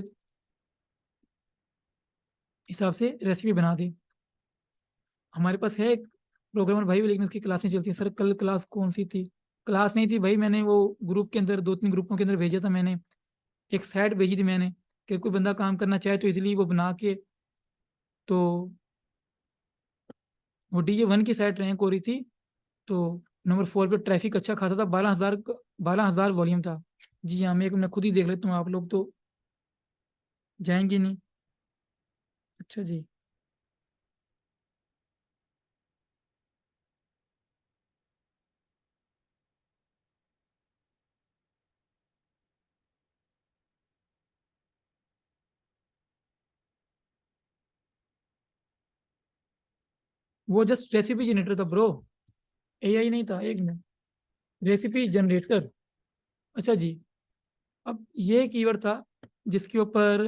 हिसाब से रेसिपी बना दे। हमारे पास है एक प्रोग्रामर भाई, लेकिन उसकी क्लास नहीं चलती। सर कल क्लास कौन सी थी? क्लास नहीं थी भाई, मैंने वो ग्रुप के अंदर 2-3 ग्रुपों के अंदर भेजा था मैंने। एक साइट भेजी थी मैंने कि कोई बंदा काम करना चाहे तो इजीली वो बना के, तो वो DA1 की साइट रैंक हो रही थी। तो नंबर 4 पे ट्रैफिक अच्छा खासा था, 12,000 वॉल्यूम था। जी हाँ, मैं एक मिनट खुद ही देख लेता हूँ, आप लोग तो जाएंगे नहीं। अच्छा जी। वो जस्ट रेसिपी जनरेटर था ब्रो, एआई नहीं था, एक मिनट। Recipe generator. अच्छा जी। अब ये कीवर्ड था जिसके ऊपर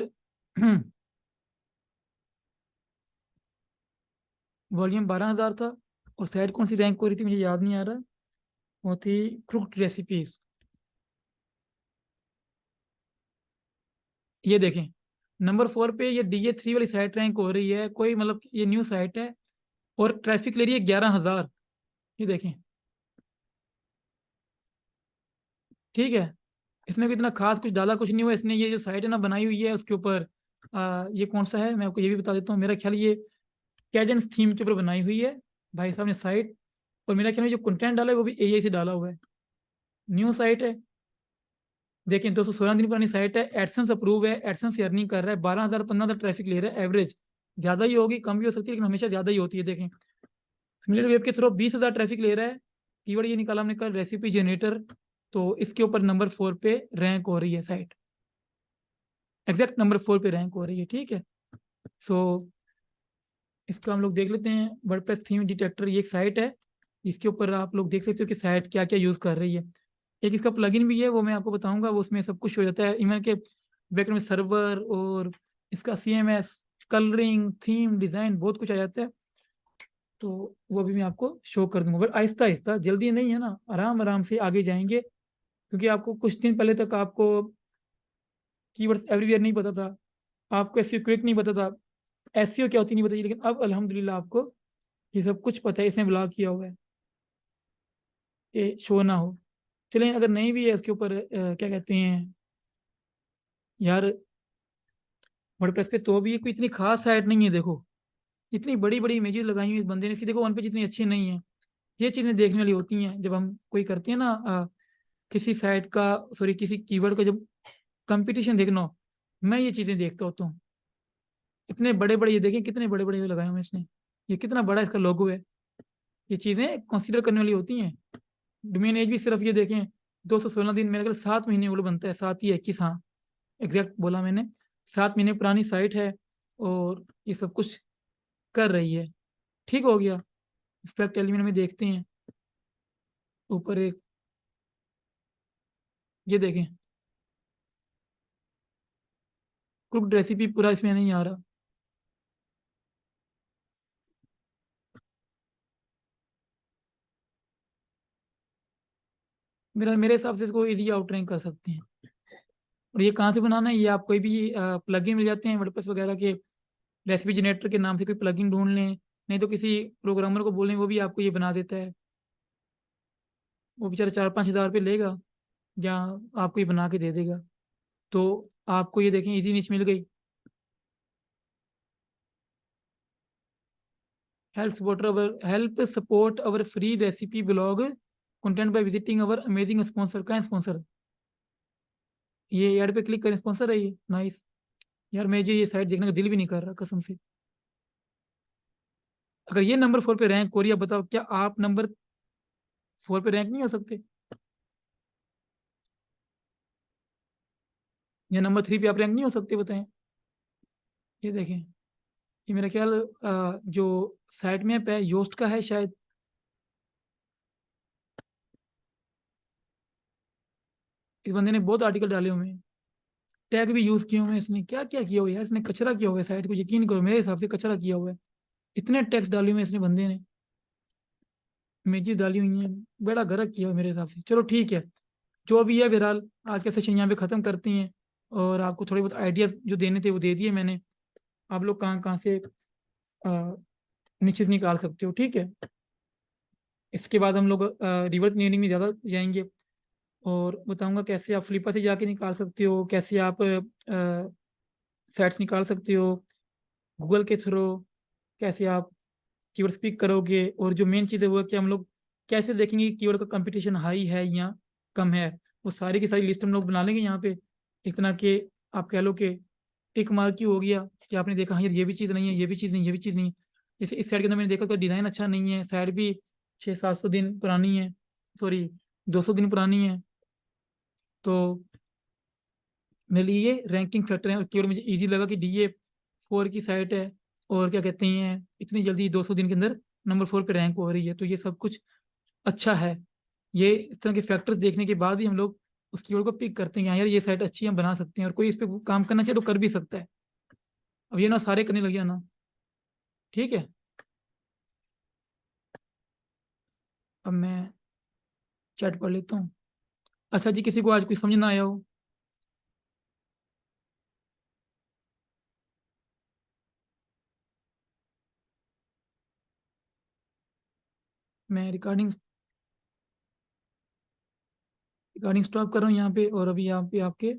वॉल्यूम 12,000 था, और साइड कौन सी रैंक हो रही थी मुझे याद नहीं आ रहा। वो थी क्रुक्ड रेसिपीज। ये देखें, नंबर 4 पे ये DA3 वाली साइट रैंक हो रही है, कोई मतलब ये न्यू साइट है, और ट्रैफिक ले रही है 11,000। ये देखें, ठीक है। इसमें भी इतना खास कुछ डाला कुछ नहीं हुआ, इसने ये जो साइट है ना बनाई हुई है उसके ऊपर ये कौन सा है मैं आपको ये भी बता देता हूँ, मेरा ख्याल ये कैडेंस थीम के ऊपर बनाई हुई है भाई साहब ने साइट। और मेरा ख्याल में जो कंटेंट डाला है वो भी एआई से डाला हुआ है। न्यू साइट है, देखिए 216 दिन पुरानी साइट है, एडसेंस अप्रूव है, एडसेंस से अर्निंग कर रहा है, 12,000 15,000 ट्रैफिक ले रहा है एवरेज। ज़्यादा ही होगी, कम भी हो सकती है, लेकिन हमेशा ज़्यादा ही होती है। देखें, सिमिलर वेब के थ्रू 20,000 ट्रैफिक ले रहा है। कीवर्ड ये निकाला हमने कल, रेसिपी जनरेटर। तो इसके ऊपर नंबर 4 पे रैंक हो रही है साइट, एग्जैक्ट नंबर 4 पे रैंक हो रही है, ठीक है। सो इसको हम लोग देख लेते हैं। वर्डप्रेस थीम डिटेक्टर ये एक साइट है जिसके ऊपर आप लोग देख सकते हो कि साइट क्या क्या यूज़ कर रही है। एक इसका प्लगइन भी है, वो मैं आपको बताऊंगा, वो उसमें सब कुछ हो जाता है, इवन के बैकग्राउंड में सर्वर और इसका CMS, कलरिंग, थीम, डिज़ाइन, बहुत कुछ आ जाता है। तो वो भी मैं आपको शो कर दूंगा, बट आहिस्ता आहिस्ता, जल्दी नहीं है ना, आराम आराम से आगे जाएंगे। क्योंकि आपको कुछ दिन पहले तक आपको कीवर्ड्स एवरीवेयर नहीं पता था, आपको एसईओ क्विक नहीं पता था, एसईओ क्या होती नहीं बताइए, लेकिन अब अल्हम्दुलिल्लाह आपको ये सब कुछ पता है, इसने ब्लॉग किया हुआ है कि शो ना हो। चलें, अगर नहीं भी है इसके ऊपर क्या कहते हैं यार, वर्डप्रेस पे, तो भी ये कोई इतनी खास साइट नहीं है। देखो, इतनी बड़ी बड़ी इमेजेस लगाई हुई इस बंदे ने, इसकी देखो वन पेज इतनी अच्छी नहीं है। ये चीज़ें देखने वाली होती हैं जब हम कोई करते हैं ना किसी साइट का, सॉरी किसी कीवर्ड का जब कंपटीशन देखना हो, मैं ये चीज़ें देखता होता हूँ। इतने बड़े बड़े, ये देखें कितने बड़े बड़े लगाए हुए हैं इसने, ये कितना बड़ा इसका लोगो है। ये चीज़ें कंसीडर करने वाली होती हैं। डोमेन एज भी सिर्फ ये देखें, 216 दिन, मेरे ख्याल 7 महीने वो बनता है, 7 या 21, हाँ एग्जैक्ट बोला मैंने। 7 महीने पुरानी साइट है, और ये सब कुछ कर रही है। ठीक हो गया। स्पेक्ट एलिमेंट में देखते हैं, ऊपर एक, ये देखें, कुक्ड रेसिपी पूरा इसमें नहीं आ रहा। मेरे हिसाब से इसको इजी आउट रैंक कर सकते हैं। और ये कहाँ से बनाना है, ये आप कोई भी प्लगइन मिल जाते हैं वर्डप्रेस वगैरह के, रेसिपी जनरेटर के नाम से कोई प्लगइन ढूंढ लें, नहीं तो किसी प्रोग्रामर को बोलें, वो भी आपको ये बना देता है। वो बेचारा 4-5 हज़ार रुपये लेगा, या आपको ये बना के दे देगा। तो आपको ये देखें, इजी निश मिल गई। Help support our free recipe blog content by visiting our amazing sponsor. का स्पॉन्सर, ये ऐड पे क्लिक करें, स्पॉन्सर है ये, नाइस। यार मैं ये साइट देखने का दिल भी नहीं कर रहा कसम से। अगर ये नंबर 4 पे रैंक हो रही है, बताओ क्या आप नंबर 4 पे रैंक नहीं हो सकते, या नंबर 3 पे आप रैंक नहीं हो सकते, बताएं। ये देखें, ये मेरा ख्याल जो साइट मैप है योस्ट का है शायद। इस बंदे ने बहुत आर्टिकल डाले हुए हैं, टैग भी यूज किए हुए हैं, इसने क्या क्या किया हुआ है यार, इसने कचरा किया हुआ है साइट को, यकीन करो मेरे हिसाब से कचरा किया हुआ है। इतने टैक्स डाले हुए हैं इसने बंदे ने, इमेजेस डाली हुई हैं, बड़ा गलत किया हुआ है मेरे हिसाब से। चलो ठीक है, जो भी है बहरहाल, आज का सेशन यहाँ पे ख़त्म करते हैं। और आपको थोड़े बहुत आइडियाज़ जो देने थे वो दे दिए मैंने। आप लोग कहाँ कहाँ से निश्चित निकाल सकते हो, ठीक है। इसके बाद हम लोग रिवर्स इंजीनियरिंग में ज़्यादा जाएंगे, और बताऊंगा कैसे आप फ्लिपा से जाके निकाल सकते हो, कैसे आप सेट्स निकाल सकते हो गूगल के थ्रू, कैसे आप कीवर्ड स्पीक करोगे, और जो मेन चीज़ है वो है कि हम लोग कैसे देखेंगे कि कीवर्ड का कंपटीशन हाई है या कम है। वो सारी की सारी लिस्ट हम लोग बना लेंगे यहाँ पे। एक तरह के आप कह लो कि टिक मार्क की हो गया कि आपने देखा हाँ यार ये भी चीज़ नहीं है, ये भी चीज़ नहीं, ये भी चीज़ नहीं है। जैसे इस साइड के अंदर मैंने देखा तो डिज़ाइन अच्छा नहीं है, साइड भी 600-700 दिन पुरानी है, सॉरी 200 दिन पुरानी है। तो मेरे लिए ये रैंकिंग फैक्टर है, और केवल मुझे इजी लगा कि DA4 की साइट है, और क्या कहते हैं इतनी जल्दी 200 दिन के अंदर नंबर 4 पे रैंक हो रही है, तो ये सब कुछ अच्छा है। ये इस तरह के फैक्टर्स देखने के बाद ही हम लोग उस कीवर्ड को पिक करते हैं कि हाँ यार ये साइट अच्छी है, हम बना सकते हैं, और कोई इस पे काम करना चाहे तो कर भी सकता है। अब ये ना सारे करने लग गया ना, ठीक है। अब मैं चैट पढ़ लेता हूँ। अच्छा जी, किसी को आज कुछ समझ ना आया हो? मैं रिकॉर्डिंग रिकॉर्डिंग स्टॉप कर रहा हूँ यहाँ पे, और अभी यहाँ पे आपके